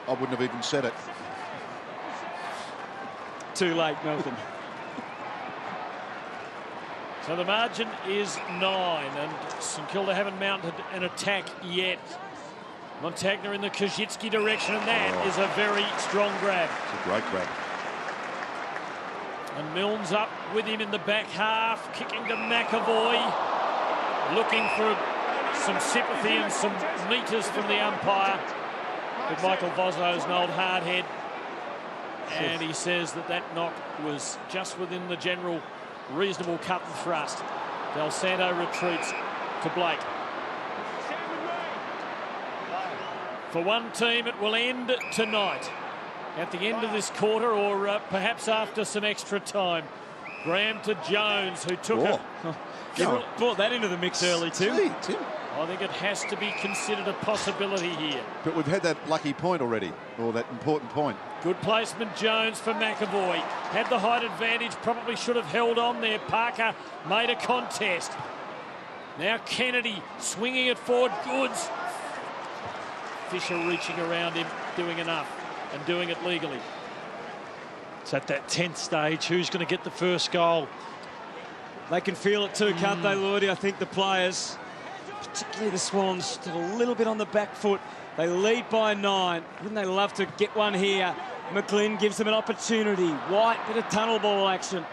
C: I wouldn't have even said it.
B: Too late, Melton.
A: So the margin is 9, and St Kilda haven't mounted an attack yet. Montagna in the Kajitsky direction, and that is a very strong grab.
C: It's a great grab.
A: And Milne's up with him in the back half, kicking to McAvoy, looking for some sympathy and some metres from the umpire. But Michael Vosno's an old hardhead, and he says that that knock was just within the general reasonable cut and thrust. Del Santo retreats to Blake. For one team, it will end tonight. At the end of this quarter, or perhaps after some extra time. Graham to Jones, who took it.
B: You brought that into the mix early, Tim.
C: Gee, Tim.
A: I think it has to be considered a possibility here.
C: But we've had that lucky point already, or that important point.
A: Good placement, Jones, for McAvoy. Had the height advantage, probably should have held on there. Parker made a contest. Now Kennedy swinging it forward. Goods. Fisher reaching around him, doing enough, and doing it legally.
D: It's at that 10th stage. Who's going to get the first goal?
B: They can feel it too, can't they, Lloydie? I think the players, particularly the Swans, still a little bit on the back foot. They lead by 9. Wouldn't they love to get one here? McGlynn gives them an opportunity. White, bit of tunnel ball action.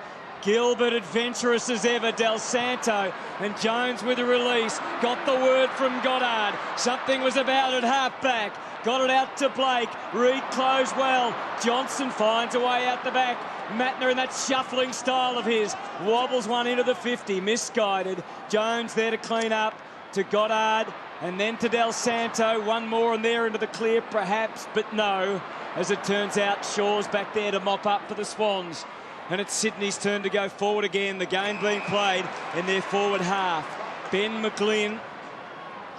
B: Gilbert adventurous as ever. Del Santo and Jones with a release. Got the word from Goddard. Something was about at half-back. Got it out to Blake. Reid closed well. Johnson finds a way out the back. Mattner in that shuffling style of his. Wobbles one into the 50. Misguided. Jones there to clean up. To Goddard. And then to Del Santo. One more and there into the clear perhaps. But no. As it turns out, Shaw's back there to mop up for the Swans. And it's Sydney's turn to go forward again. The game being played in their forward half. Ben McGlynn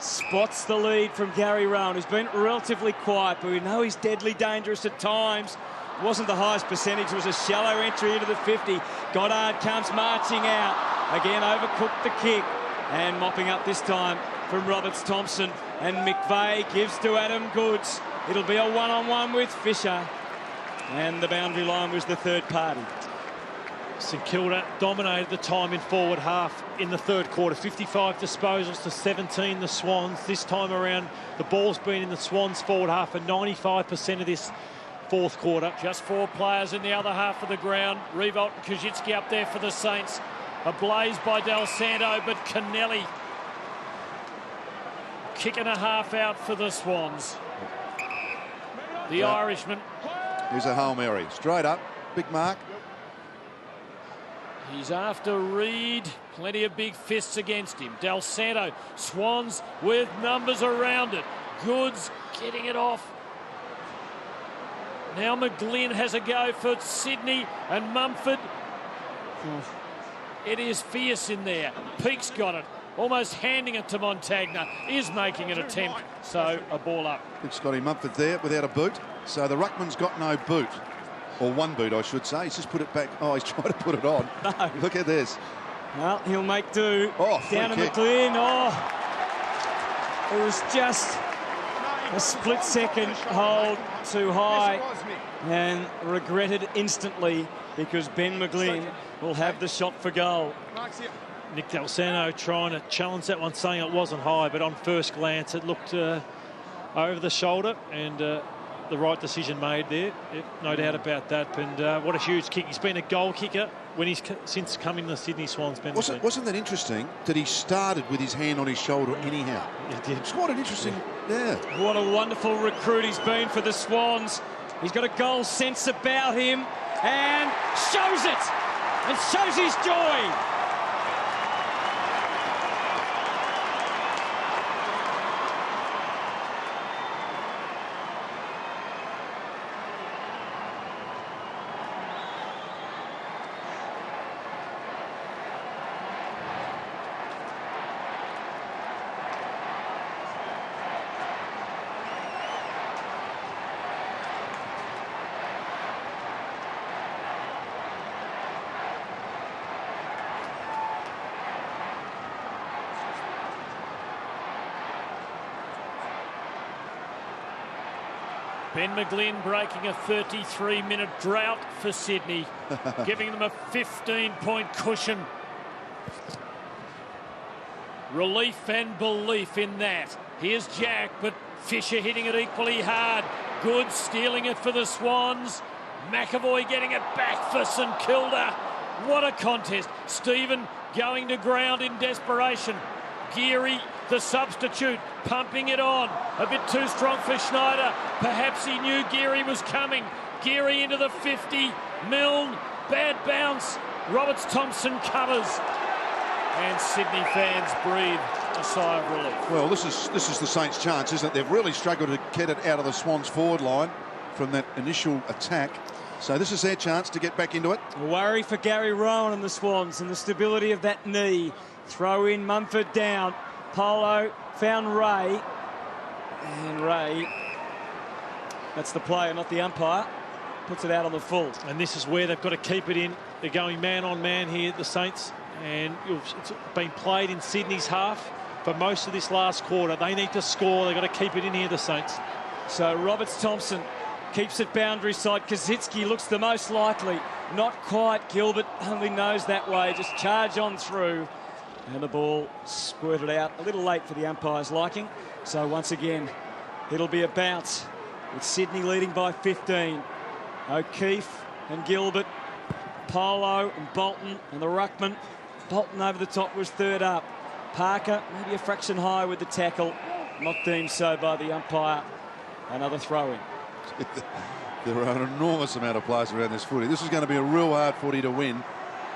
B: spots the lead from Gary Rowan, who's been relatively quiet, but we know he's deadly dangerous at times. Wasn't the highest percentage, it was a shallow entry into the 50. Goddard comes marching out. Again, overcooked the kick. And mopping up this time from Roberts-Thompson. And McVeigh gives to Adam Goods. It'll be a one-on-one with Fisher. And the boundary line was the third party.
D: St Kilda dominated the time in forward half in the third quarter. 55 disposals to 17 the Swans. This time around, the ball's been in the Swans forward half for 95% of this fourth quarter.
A: Just 4 players in the other half of the ground. Revolt and Kajitsky up there for the Saints. A blaze by Del Santo, but Kennelly kick and a half out for the Swans. The Irishman.
C: Here's a Hail Mary. Straight up. Big mark.
A: He's after Reid. Plenty of big fists against him. Del Santo. Swans with numbers around it. Goods getting it off. Now McGlynn has a go for Sydney and Mumford. It is fierce in there. Peake's got it. Almost handing it to Montagna. Is making an attempt. So a ball up.
C: Big Scotty Mumford there without a boot. So the ruckman's got no boot. Or one boot, I should say. He's just put it back. Oh, he's trying to put it on.
B: No.
C: Look at this.
B: Well, he'll make do.
C: Oh,
B: down to
C: kick.
B: McGlynn. Oh, it was just a split-second hold too high and regretted instantly because Ben McGlynn will have the shot for goal.
D: Nick Dalsano trying to challenge that one, saying it wasn't high, but on first glance it looked over the shoulder, and the right decision made there. No doubt about that. And what a huge kick. He's been a goal kicker when he's since coming to the Sydney Swans.
C: Wasn't that interesting that he started with his hand on his shoulder anyhow?
D: He did.
C: It's quite an interesting, yeah.
B: What a wonderful recruit he's been for the Swans. He's got a goal sense about him and shows it and shows his joy.
A: Ben McGlynn breaking a 33-minute drought for Sydney, giving them a 15-point cushion. Relief and belief in that. Here's Jack, but Fisher hitting it equally hard. Good stealing it for the Swans. McAvoy getting it back for St Kilda. What a contest. Stephen going to ground in desperation. Geary, the substitute, pumping it on. A bit too strong for Schneider. Perhaps he knew Geary was coming. Geary into the 50. Milne, bad bounce. Roberts-Thompson covers. And Sydney fans breathe a sigh of relief.
C: Well, this is the Saints' chance, isn't it? They've really struggled to get it out of the Swans forward line from that initial attack. So this is their chance to get back into it.
B: A worry for Gary Rowan and the Swans and the stability of that knee. Throw in, Mumford down. Polo found Ray. And Ray, that's the player, not the umpire, puts it out on the full.
D: And this is where they've got to keep it in. They're going man on man here, the Saints. And it's been played in Sydney's half for most of this last quarter. They need to score. They've got to keep it in here, the Saints.
B: So Roberts-Thompson keeps it boundary side. Kazitsky looks the most likely. Not quite. Gilbert only knows that way. Just charge on through. And the ball squirted out a little late for the umpire's liking. So once again, it'll be a bounce with Sydney leading by 15. O'Keefe and Gilbert, Polo and Bolton and the ruckman. Bolton over the top was third up. Parker maybe a fraction high with the tackle. Not deemed so by the umpire. Another throw-in.
C: There are an enormous amount of players around this footy. This is going to be a real hard footy to win.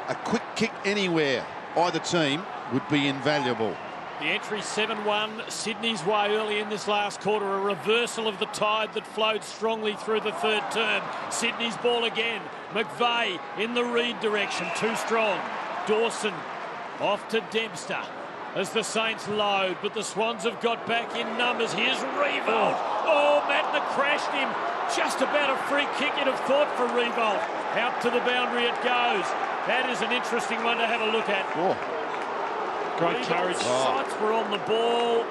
C: A quick kick anywhere, either team, would be invaluable.
A: The entry 7-1 Sydney's way early in this last quarter. A reversal of the tide that flowed strongly through the third term. Sydney's ball again. McVeigh in the Reed direction. Too strong. Dawson off to Dempster as the Saints load, but the Swans have got back in numbers. Here's Revolt. Oh, Madna crashed him. Just about a free kick you'd have thought for Revolt. Out to the boundary it goes. That is an interesting one to have a look at.
C: Oh.
D: Great courage.
A: Sights were on the ball.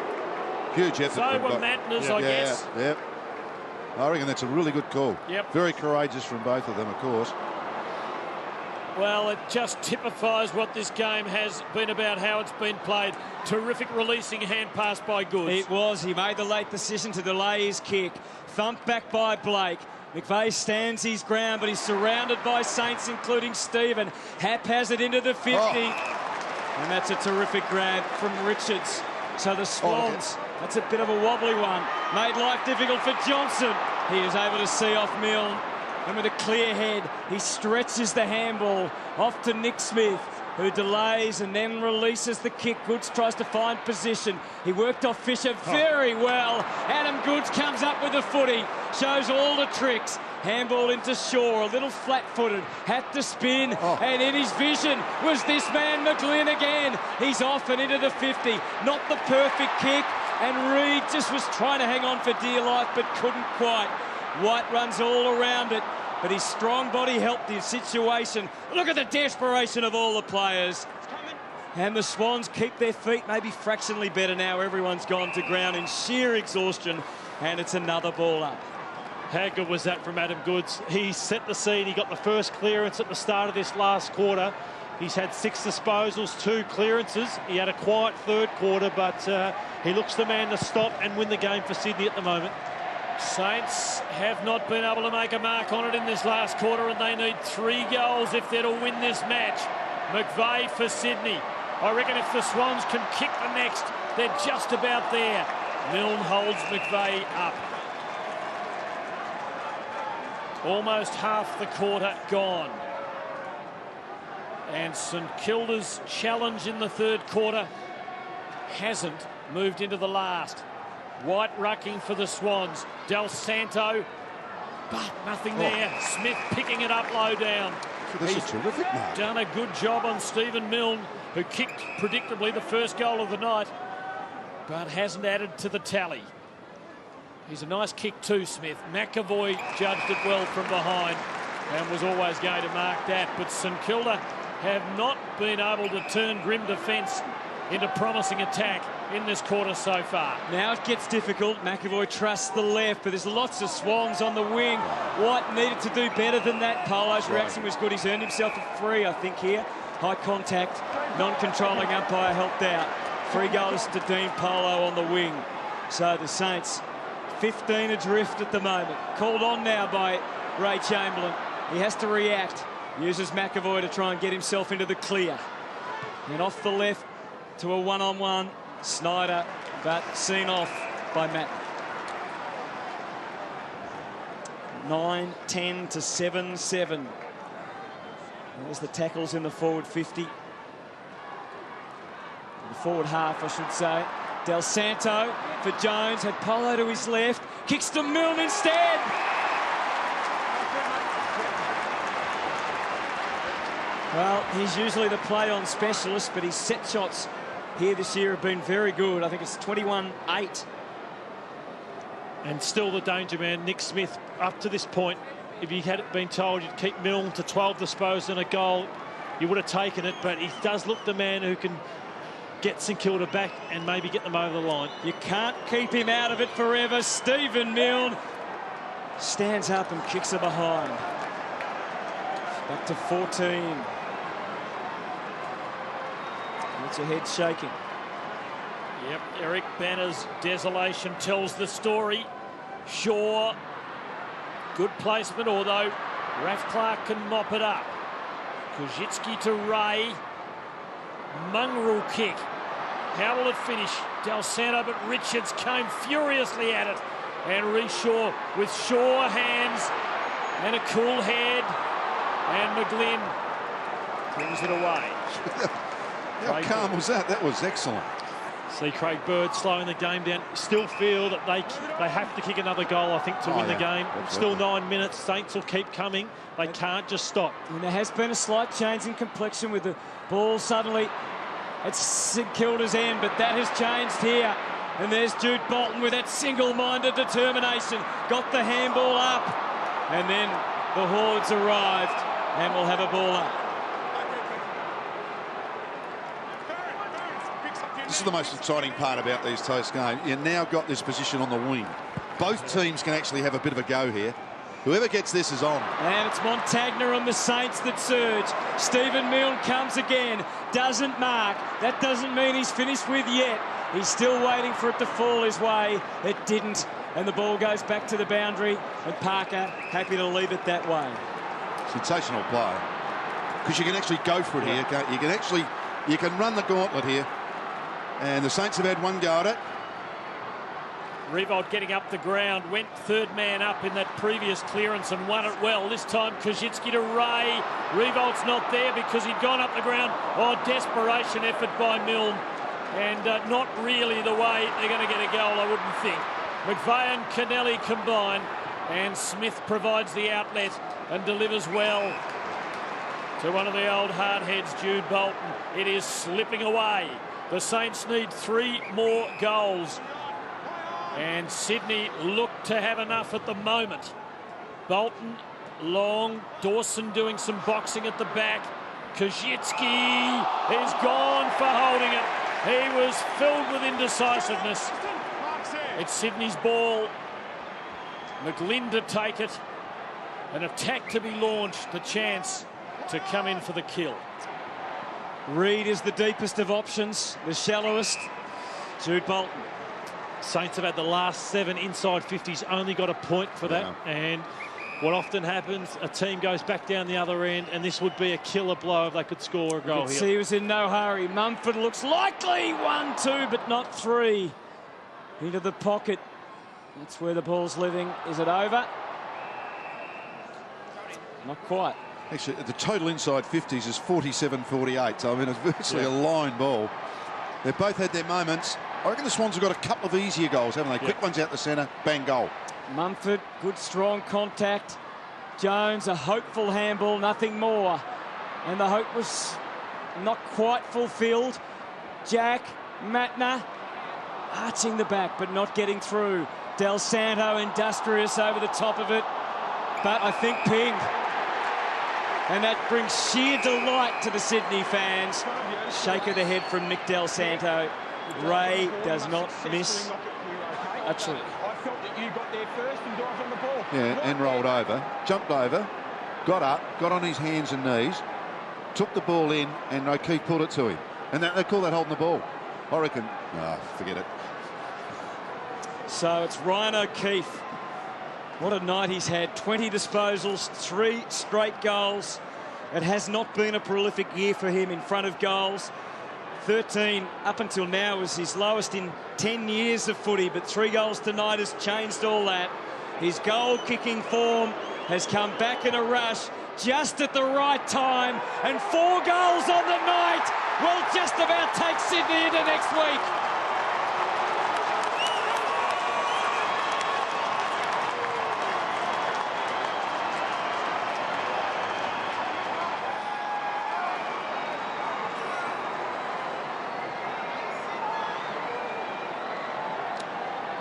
C: Huge effort.
A: So were Madna's, I guess.
C: Yeah. I reckon that's a really good call.
A: Yep.
C: Very courageous from both of them, of course.
A: Well, it just typifies what this game has been about, how it's been played. Terrific releasing hand pass by Goods.
B: It was. He made the late decision to delay his kick. Thumped back by Blake. McVeigh stands his ground, but he's surrounded by Saints, including Stephen. Haphazard into the 50. And that's a terrific grab from Richards. So the Swans, that's a bit of a wobbly one. Made life difficult for Johnson. He is able to see off Milne. And with a clear head, he stretches the handball off to Nick Smith. who delays and then releases the kick. Goods tries to find position. He worked off Fisher very well. Adam Goods comes up with a footy, shows all the tricks. Handball into Shaw, a little flat-footed, had to spin, and in his vision was this man McGlynn again. He's off and into the 50. Not the perfect kick, and Reid just was trying to hang on for dear life, but couldn't quite. White runs all around it, but his strong body helped the situation. Look at the desperation of all the players. And the Swans keep their feet maybe fractionally better now. Everyone's gone to ground in sheer exhaustion, and it's another ball up.
D: How good was that from Adam Goods? He set the scene. He got the first clearance at the start of this last quarter. He's had 6 disposals, 2 clearances. He had a quiet third quarter, but he looks the man to stop and win the game for Sydney at the moment.
A: Saints have not been able to make a mark on it in this last quarter, and they need 3 goals if they're to win this match. McVeigh for Sydney. I reckon if the Swans can kick the next, they're just about there. Milne holds McVeigh up. Almost half the quarter gone. And St Kilda's challenge in the third quarter hasn't moved into the last. White rucking for the Swans. Del Santo, but nothing there. Smith picking it up low down.
C: This is terrific, man.
A: Done a good job on Stephen Milne, who kicked predictably the first goal of the night, but hasn't added to the tally. He's a nice kick too, Smith. McAvoy judged it well from behind and was always going to mark that. But St Kilda have not been able to turn grim defence into promising attack in this quarter so far.
B: Now it gets difficult. McAvoy trusts the left, but there's lots of Swans on the wing. White needed to do better than that. Polo's reaction was good. He's earned himself a free, I think, here. High contact, non-controlling umpire helped out. 3 goals to Dean Polo on the wing. So the Saints 15 adrift at the moment. Called on now by Ray Chamberlain. He has to react. Uses McAvoy to try and get himself into the clear. And off the left to a one-on-one. Snyder, but seen off by Matt. 9-10 to 7-7. There's the tackles in the forward 50. The forward half, I should say. Del Santo for Jones, had Polo to his left, kicks to Milne instead. Well, he's usually the play-on specialist, but his set shots here this year have been very good. I think it's 21-8.
D: And still the danger man, Nick Smith, up to this point, if you had been told you'd keep Milne to 12 disposed and a goal, you would have taken it, but he does look the man who can get St Kilda back and maybe get them over the line.
B: You can't keep him out of it forever. Stephen Milne stands up and kicks it behind. Back to 14. It's a head shaking.
A: Yep, Eric Banner's desolation tells the story. Shaw, good placement, although Raf Clark can mop it up. Kuzitsky to Ray. Mongrel kick. How will it finish? Del Santo, but Richards came furiously at it. And Reshaw with sure hands and a cool head. And McGlynn brings it away.
C: How calm was that? That was excellent.
D: See Craig Bird slowing the game down. Still feel that they have to kick another goal, I think, to win the game. Still 9 minutes. Saints will keep coming. They can't just stop.
B: And there has been a slight change in complexion with the ball suddenly at St Kilda's end, but that has changed here. And there's Jude Bolton with that single-minded determination. Got the handball up. And then the Hordes arrived and will have a ball up.
C: This is the most exciting part about these Toast games. You've now got this position on the wing. Both teams can actually have a bit of a go here. Whoever gets this is on.
B: And it's Montagna and the Saints that surge. Stephen Milne comes again. Doesn't mark. That doesn't mean he's finished with yet. He's still waiting for it to fall his way. It didn't. And the ball goes back to the boundary. And Parker happy to leave it that way.
C: Sensational play. Because you can actually go for it here. You can run the gauntlet here. And the Saints have had one go at it.
A: Riewoldt getting up the ground, went third man up in that previous clearance and won it well. This time Koschitzki to Ray. Riewoldt's not there because he'd gone up the ground. Oh, desperation effort by Milne. And not really the way they're going to get a goal, I wouldn't think. McVeigh and Kennelly combine, and Smith provides the outlet and delivers well to one of the old hardheads, Jude Bolton. It is slipping away. The Saints need 3 more goals. And Sydney look to have enough at the moment. Bolton, long, Dawson doing some boxing at the back. Koschitzki is gone for holding it. He was filled with indecisiveness. It's Sydney's ball. McGlynn to take it. An attack to be launched, the chance to come in for the kill.
B: Reid is the deepest of options, the shallowest. Jude Bolton.
D: Saints have had the last 7 inside 50s, only got a point for that.
C: Yeah.
D: And what often happens, a team goes back down the other end, and this would be a killer blow if they could score a goal here.
B: See, he was in no hurry. Mumford looks likely. 1-2, but not 3. Into the pocket. That's where the ball's living. Is it over? Not quite.
C: Actually, the total inside 50s is 47-48. So, I mean, it's virtually a line ball. They've both had their moments. I reckon the Swans have got a couple of easier goals, haven't they? Quick ones out the centre, bang, goal.
B: Mumford, good strong contact. Jones, a hopeful handball, nothing more. And the hope was not quite fulfilled. Jack, Matner, arching the back, but not getting through. Del Santo industrious over the top of it. But I think ping. And that brings sheer delight to the Sydney fans. Shake of the head from Nick Del Santo. Ray does not miss a trick.
F: I felt that you got there first and dived on the ball.
C: Yeah, and rolled over, jumped over, got up, got on his hands and knees, took the ball in, and O'Keefe pulled it to him. And they call that holding the ball. I reckon, forget it.
B: So it's Ryan O'Keefe. What a night he's had. 20 disposals, 3 straight goals. It has not been a prolific year for him in front of goals. 13 up until now was his lowest in 10 years of footy, but 3 goals tonight has changed all that. His goal-kicking form has come back in a rush just at the right time, and 4 goals on the night will just about take Sydney into next week.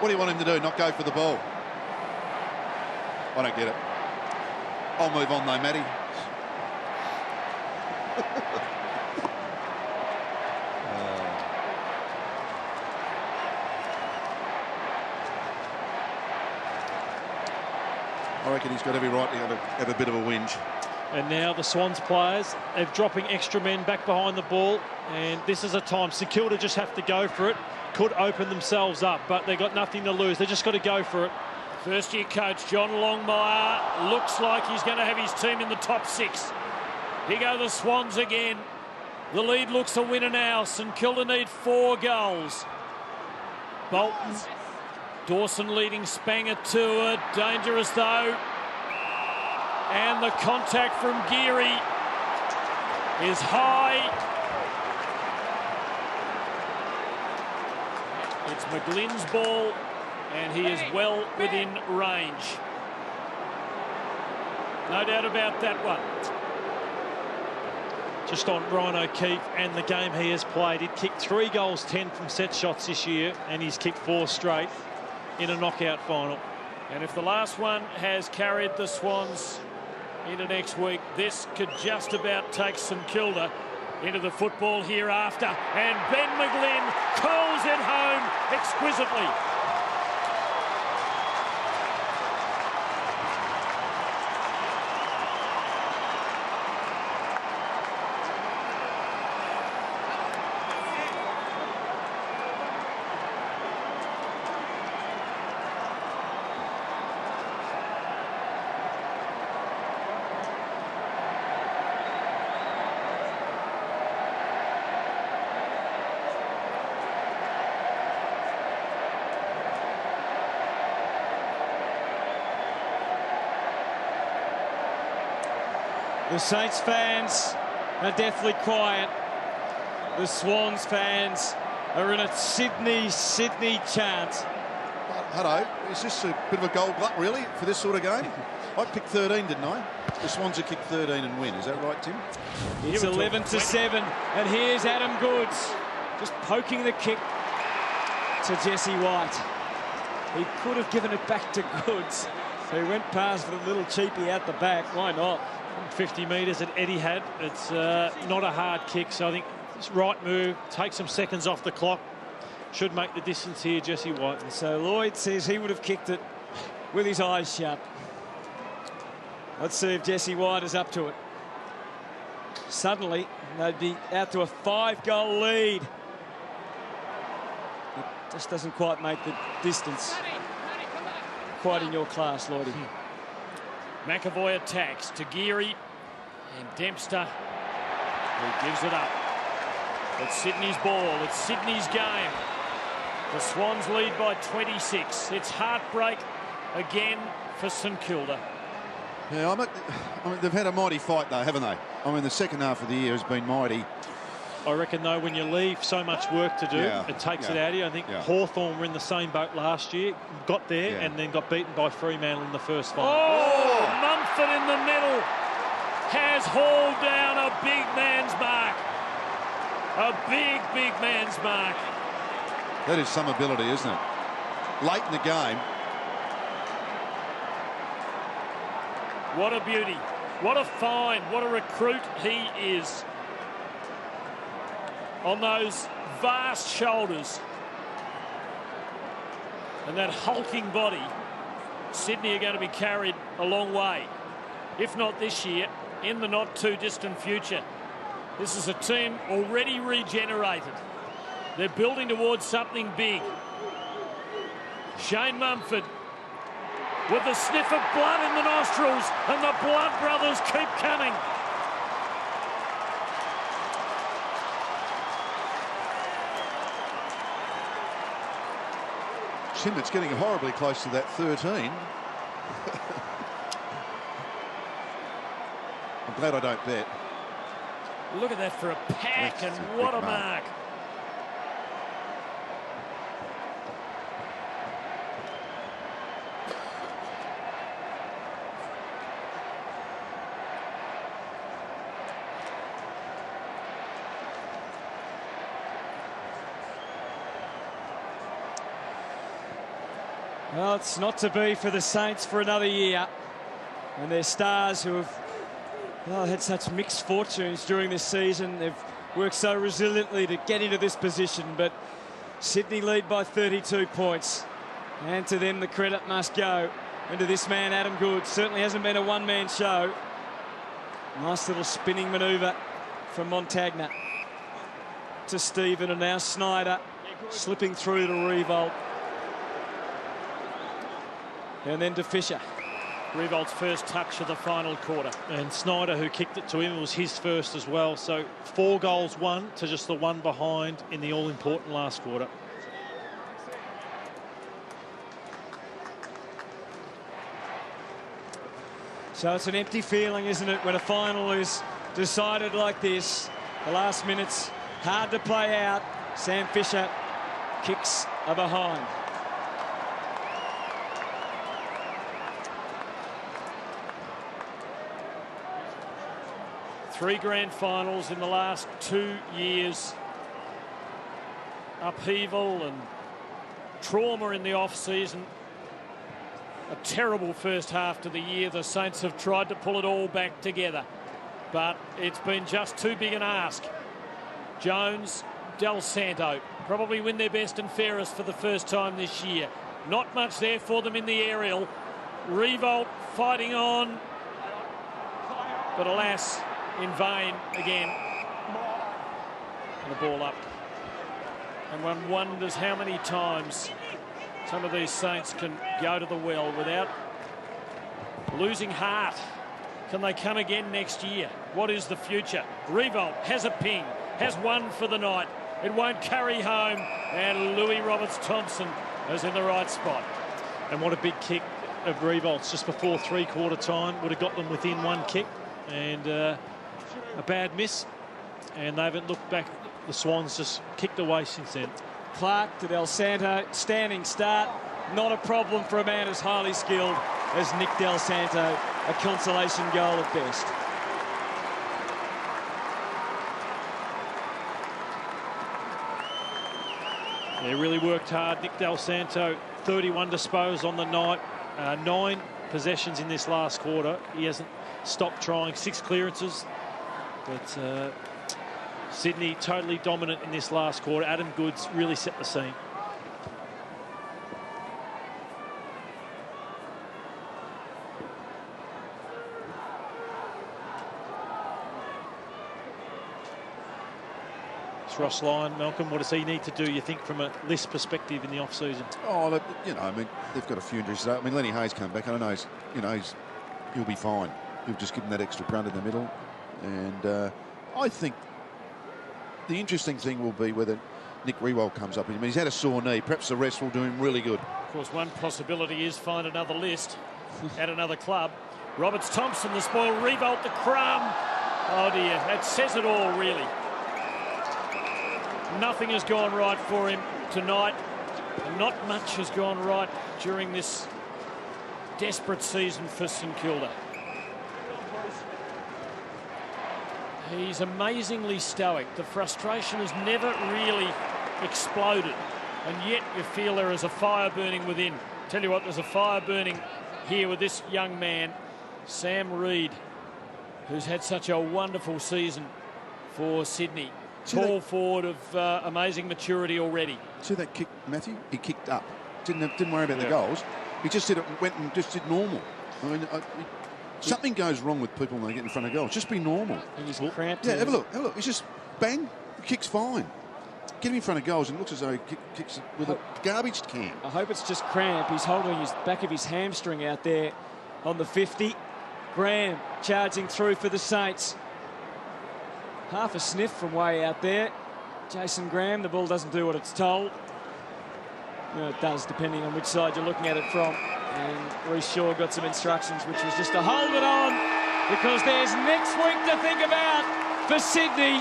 C: What do you want him to do? Not go for the ball? I don't get it. I'll move on though, Matty. I reckon he's got every right to have a bit of a whinge.
D: And now the Swans players, they're dropping extra men back behind the ball, and this is a time St Kilda just have to go for it. Could open themselves up, but they've got nothing to lose. They just got to go for it.
A: First year coach John Longmire looks like he's going to have his team in the top 6. Here go the Swans again. The lead looks a winner now. St Kilda need 4 goals. Bolton, Dawson leading Spanger to it. Dangerous though. And the contact from Geary is high. It's McGlynn's ball, and he is well within range. No doubt about that one.
D: Just on Ryan O'Keefe and the game he has played. He'd kicked 3 goals, 10 from set shots this year, and he's kicked 4 straight in a knockout final.
A: And if the last one has carried the Swans into next week, this could just about take St Kilda into the football hereafter. And Ben McGlynn curls it home exquisitely.
B: The Saints fans are deathly quiet. The Swans fans are in a Sydney chant.
C: Hello, is this a bit of a gold glut, really, for this sort of game? I picked 13, didn't I? The Swans have kicked 13 and win. Is that right, Tim?
B: It's 11-7, and here's Adam Goods just poking the kick to Jesse White. He could have given it back to Goods. So he went past with a little cheapie out the back. Why not?
D: 50 metres at Etihad. It's not a hard kick, so I think it's right move. Take some seconds off the clock. Should make the distance here, Jesse White.
B: And so Lloyd says he would have kicked it with his eyes shut. Let's see if Jesse White is up to it. Suddenly, they'd be out to a 5-goal lead. It just doesn't quite make the distance. Quite in your class, Lloydie.
A: McAvoy attacks to Geary and Dempster, who gives it up. It's Sydney's ball. It's Sydney's game. The Swans lead by 26. It's heartbreak again for St Kilda.
C: Yeah, I mean, they've had a mighty fight, though, haven't they? I mean, the second half of the year has been mighty.
D: I reckon, though, when you leave so much work to do, it takes it out of you. I think Hawthorn were in the same boat last year, got there and then got beaten by Fremantle in the first final.
A: Oh, Mumford in the middle has hauled down a big man's mark. A big man's mark.
C: That is some ability, isn't it? Late in the game.
A: What a beauty. What a find. What a recruit he is. On those vast shoulders and that hulking body, Sydney are going to be carried a long way. If not this year, in the not too distant future. This is a team already regenerated. They're building towards something big. Shane Mumford with the sniff of blood in the nostrils, and the Blood Brothers keep coming.
C: Tim, it's getting horribly close to that 13. I'm glad I don't bet.
A: Look at that for a pack, and what a mark.
B: Well, it's not to be for the Saints for another year. And their stars who have had such mixed fortunes during this season. They've worked so resiliently to get into this position. But Sydney lead by 32 points. And to them, the credit must go. And to this man, Adam Goods. Certainly hasn't been a one-man show. Nice little spinning manoeuvre from Montagna to Stephen, and now Snyder slipping through to Revolt. And then to Fisher.
A: Revolt's first touch of the final quarter.
D: And Snyder, who kicked it to him, was his first as well. So 4 goals won to just the one behind in the all-important last quarter.
B: So it's an empty feeling, isn't it, when a final is decided like this. The last minute's hard to play out. Sam Fisher kicks are behind.
A: Three grand finals in the last 2 years. Upheaval and trauma in the off-season. A terrible first half to the year. The Saints have tried to pull it all back together, but it's been just too big an ask. Jones, Del Santo probably win their best and fairest for the first time this year. Not much there for them in the aerial. Revolt fighting on, but alas, in vain again. And the ball up. And one wonders how many times some of these Saints can go to the well without losing heart. Can they come again next year? What is the future? Revolt has a ping, has one for the night. It won't carry home, and Louis Roberts-Thompson is in the right spot.
D: And what a big kick of Revolt's just before three-quarter time. Would have got them within one kick. and a bad miss, and they haven't looked back. The Swans just kicked away since then.
B: Clark to Del Santo, standing start. Not a problem for a man as highly skilled as Nick Del Santo. A consolation goal at best.
D: They really worked hard. Nick Del Santo, 31 disposals on the night, 9 possessions in this last quarter. He hasn't stopped trying, 6 clearances. But Sydney totally dominant in this last quarter. Adam Goodes really set the scene. Ross Lyon, Malcolm, what does he need to do, you think, from a list perspective in the off-season?
C: Oh, look, you know, I mean, they've got a few injuries. I mean, Lenny Hayes came back. I don't know, he'll be fine. He'll just give him that extra grunt in the middle. And I think the interesting thing will be whether Nick Riewoldt comes up. I mean, he's had a sore knee. Perhaps the rest will do him really good.
A: Of course, one possibility is find another list at another club. Roberts-Thompson, the spoil, Riewoldt, the crumb. Oh, dear, that says it all, really. Nothing has gone right for him tonight. Not much has gone right during this desperate season for St Kilda. He's amazingly stoic. The frustration has never really exploded, and yet you feel there is a fire burning within. Tell you what, there's a fire burning here with this young man, Sam Reid, who's had such a wonderful season for Sydney. Tall forward of amazing maturity already.
C: See that kick, Matthew? He kicked up. Didn't worry about the goals. He just did it, went and just did normal. I mean, something goes wrong with people when they get in front of goals. Just be normal.
B: And he's cramped.
C: Yeah, have a look. Have a look. It's just bang. The kick's fine. Get him in front of goals and it looks as though he kicks it with a garbage can.
B: I hope it's just cramp. He's holding his back of his hamstring out there on the 50. Graham charging through for the Saints. Half a sniff from way out there. Jason Graham, the ball doesn't do what it's told. Well, it does, depending on which side you're looking at it from. And Reece Shaw got some instructions, which was just to hold it on, because there's next week to think about for Sydney.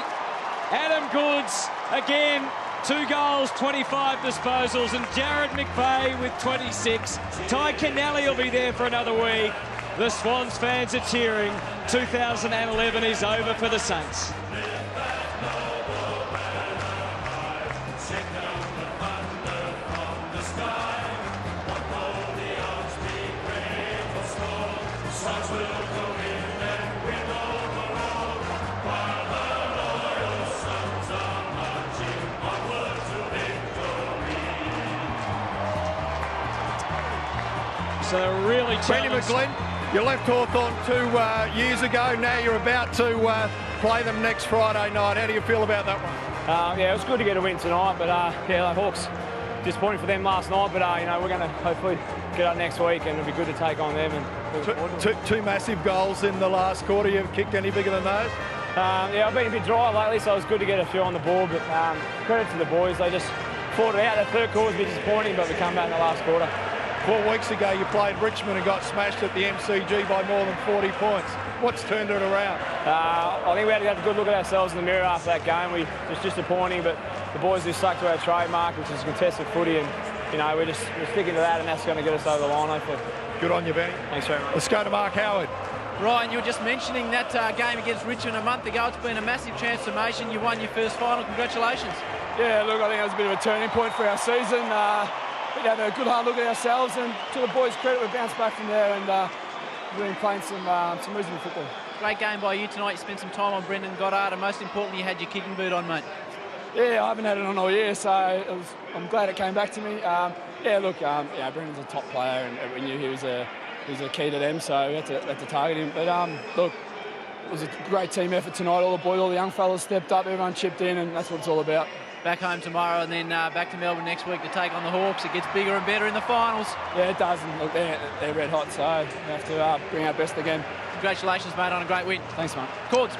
B: Adam Goodes, again, 2 goals, 25 disposals, and Jared McVeigh with 26. Ty Kennelly will be there for another week. The Swans fans are cheering. 2011 is over for the Saints. So really challenged.
H: Benny McGlynn, you left Hawthorn 2 years ago. Now you're about to play them next Friday night. How do you feel about that one?
I: Yeah, it was good to get a win tonight, but yeah, the Hawks, disappointing for them last night, but you know, we're going to hopefully get up next week, and it'll be good to take on them. And
H: two massive goals in the last quarter. You haven't kicked any bigger than those?
I: Yeah, I've been a bit dry lately, so it was good to get a few on the board, but credit to the boys. They just fought it out. The third quarter was a bit disappointing, but we come back in the last quarter.
H: 4 weeks ago, you played Richmond and got smashed at the MCG by more than 40 points. What's turned it around?
I: I think we had to have a good look at ourselves in the mirror after that game. It was disappointing, but the boys just stuck to our trademark, which is contested footy, and you know, we're sticking to that, and that's going to get us over the line, hopefully.
H: Good on you, Benny.
I: Thanks very much.
H: Let's go to Mark Howard.
E: Ryan, you were just mentioning that game against Richmond a month ago. It's been a massive transformation. You won your first final. Congratulations.
I: Yeah, look, I think it was a bit of a turning point for our season. We had a good hard look at ourselves, and to the boys' credit, we bounced back from there, and we've been playing some reasonable football.
E: Great game by you tonight. You spent some time on Brendan Goddard, and most importantly, you had your kicking boot on, mate.
I: Yeah, I haven't had it on all year, so I'm glad it came back to me. Yeah, look, yeah, Brendan's a top player, and we knew he was a key to them, so we had to target him. But look, it was a great team effort tonight. All the boys, all the young fellas stepped up, everyone chipped in, and that's what it's all about.
E: Back home tomorrow, and then back to Melbourne next week to take on the Hawks. It gets bigger and better in the finals.
I: Yeah, it does. And look, they're red hot, so we have to bring our best again.
E: Congratulations, mate, on a great win.
I: Thanks, mate.
E: Cords.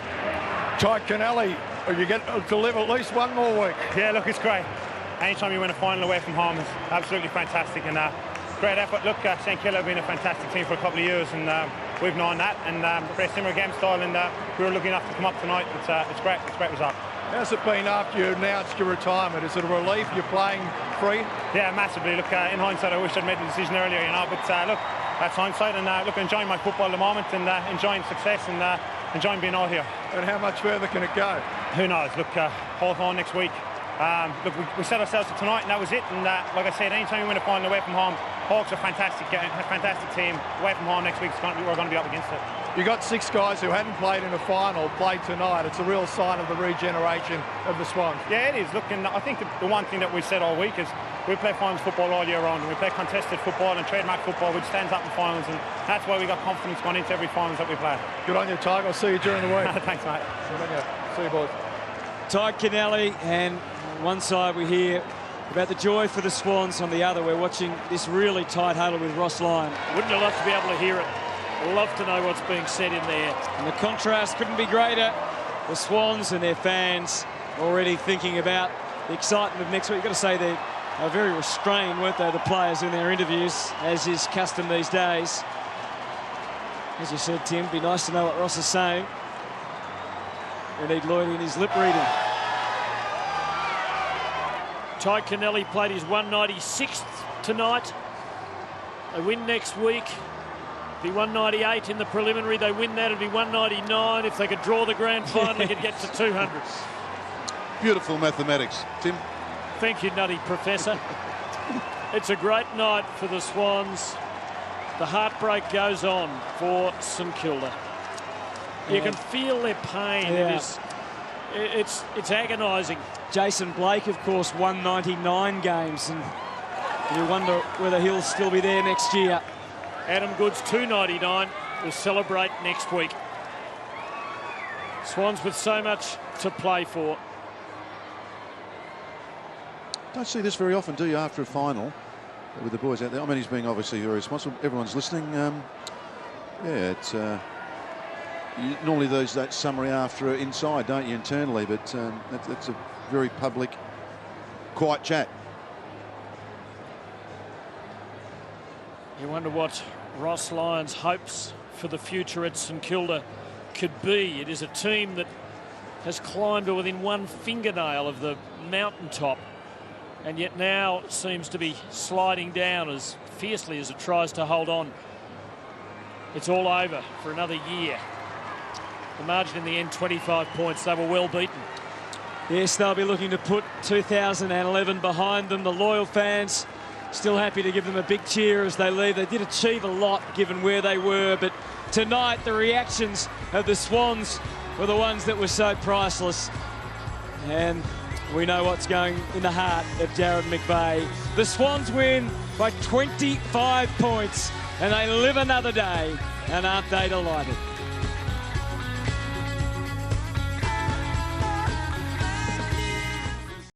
H: Ty Kennelly, you get to live at least one more week.
J: Yeah, look, it's great. Anytime you win a final away from home is absolutely fantastic, and great effort. Look, St Kilda have been a fantastic team for a couple of years, and we've known that, and we're a similar game style, and we were lucky enough to come up tonight. It's great. It's a great result.
H: How's it been after you announced your retirement? Is it a relief you're playing free?
J: Yeah, massively. Look, in hindsight, I wish I'd made the decision earlier, you know. But look, that's hindsight, and look, enjoying my football at the moment, and enjoying success, and enjoying being out here.
H: And how much further can it go?
J: Who knows? Look, Hawthorn next week. Look, we set ourselves for tonight, and that was it. And like I said, anytime we win a final away from home, Hawks are a fantastic team. Away from home next week, we're going to be up against it.
H: You got 6 guys who hadn't played in a final played tonight. It's a real sign of the regeneration of the Swans.
J: Yeah, it is. Look, and I think the one thing that we've said all week is we play finals football all year round, and we play contested football and trademark football, which stands up in finals, and that's why we got confidence going into every finals that we play.
H: Good on you, Tiger. I'll see you during the week.
J: Thanks, mate.
H: Good on you. See you, boys.
B: Ty Kennelly, and on one side we hear about the joy for the Swans, on the other we're watching this really tight huddle with Ross Lyon.
A: Wouldn't you love to be able to hear it? Love to know what's being said in there.
B: And the contrast couldn't be greater. The Swans and their fans already thinking about the excitement of next week. You've got to say they are very restrained, weren't they, the players in their interviews, as is custom these days. As you said, Tim, it'd be nice to know what Ross is saying. We need Lloyd in his lip reading.
A: Ty Kennelly played his 196th tonight. They win next week. Be 198 in the preliminary. They win that, it'd be 199. If they could draw the grand final, they could get to 200.
C: Beautiful mathematics, Tim.
A: Thank you, Nutty Professor. It's a great night for the Swans. The heartbreak goes on for St Kilda. You can feel their pain.
B: Yeah.
A: It's agonising.
B: Jason Blake, of course, 199 games, and you wonder whether he'll still be there next year.
A: Adam Goods, 299, will celebrate next week. Swans with so much to play for.
C: Don't see this very often, do you, after a final with the boys out there? I mean, he's being obviously very responsible. Everyone's listening. Yeah, it's normally that summary after inside, don't you, internally? But that's a very public, quiet chat.
A: You wonder what Ross Lyon's hopes for the future at St Kilda could be. It is a team that has climbed to within one fingernail of the mountaintop, and yet now seems to be sliding down as fiercely as it tries to hold on. It's all over for another year. The margin in the end, 25 points. They were well beaten.
B: Yes, they'll be looking to put 2011 behind them. The loyal fans still happy to give them a big cheer as they leave. They did achieve a lot given where they were, but tonight the reactions of the Swans were the ones that were so priceless. And we know what's going in the heart of Jared McVeigh. The Swans win by 25 points, and they live another day, and aren't they delighted?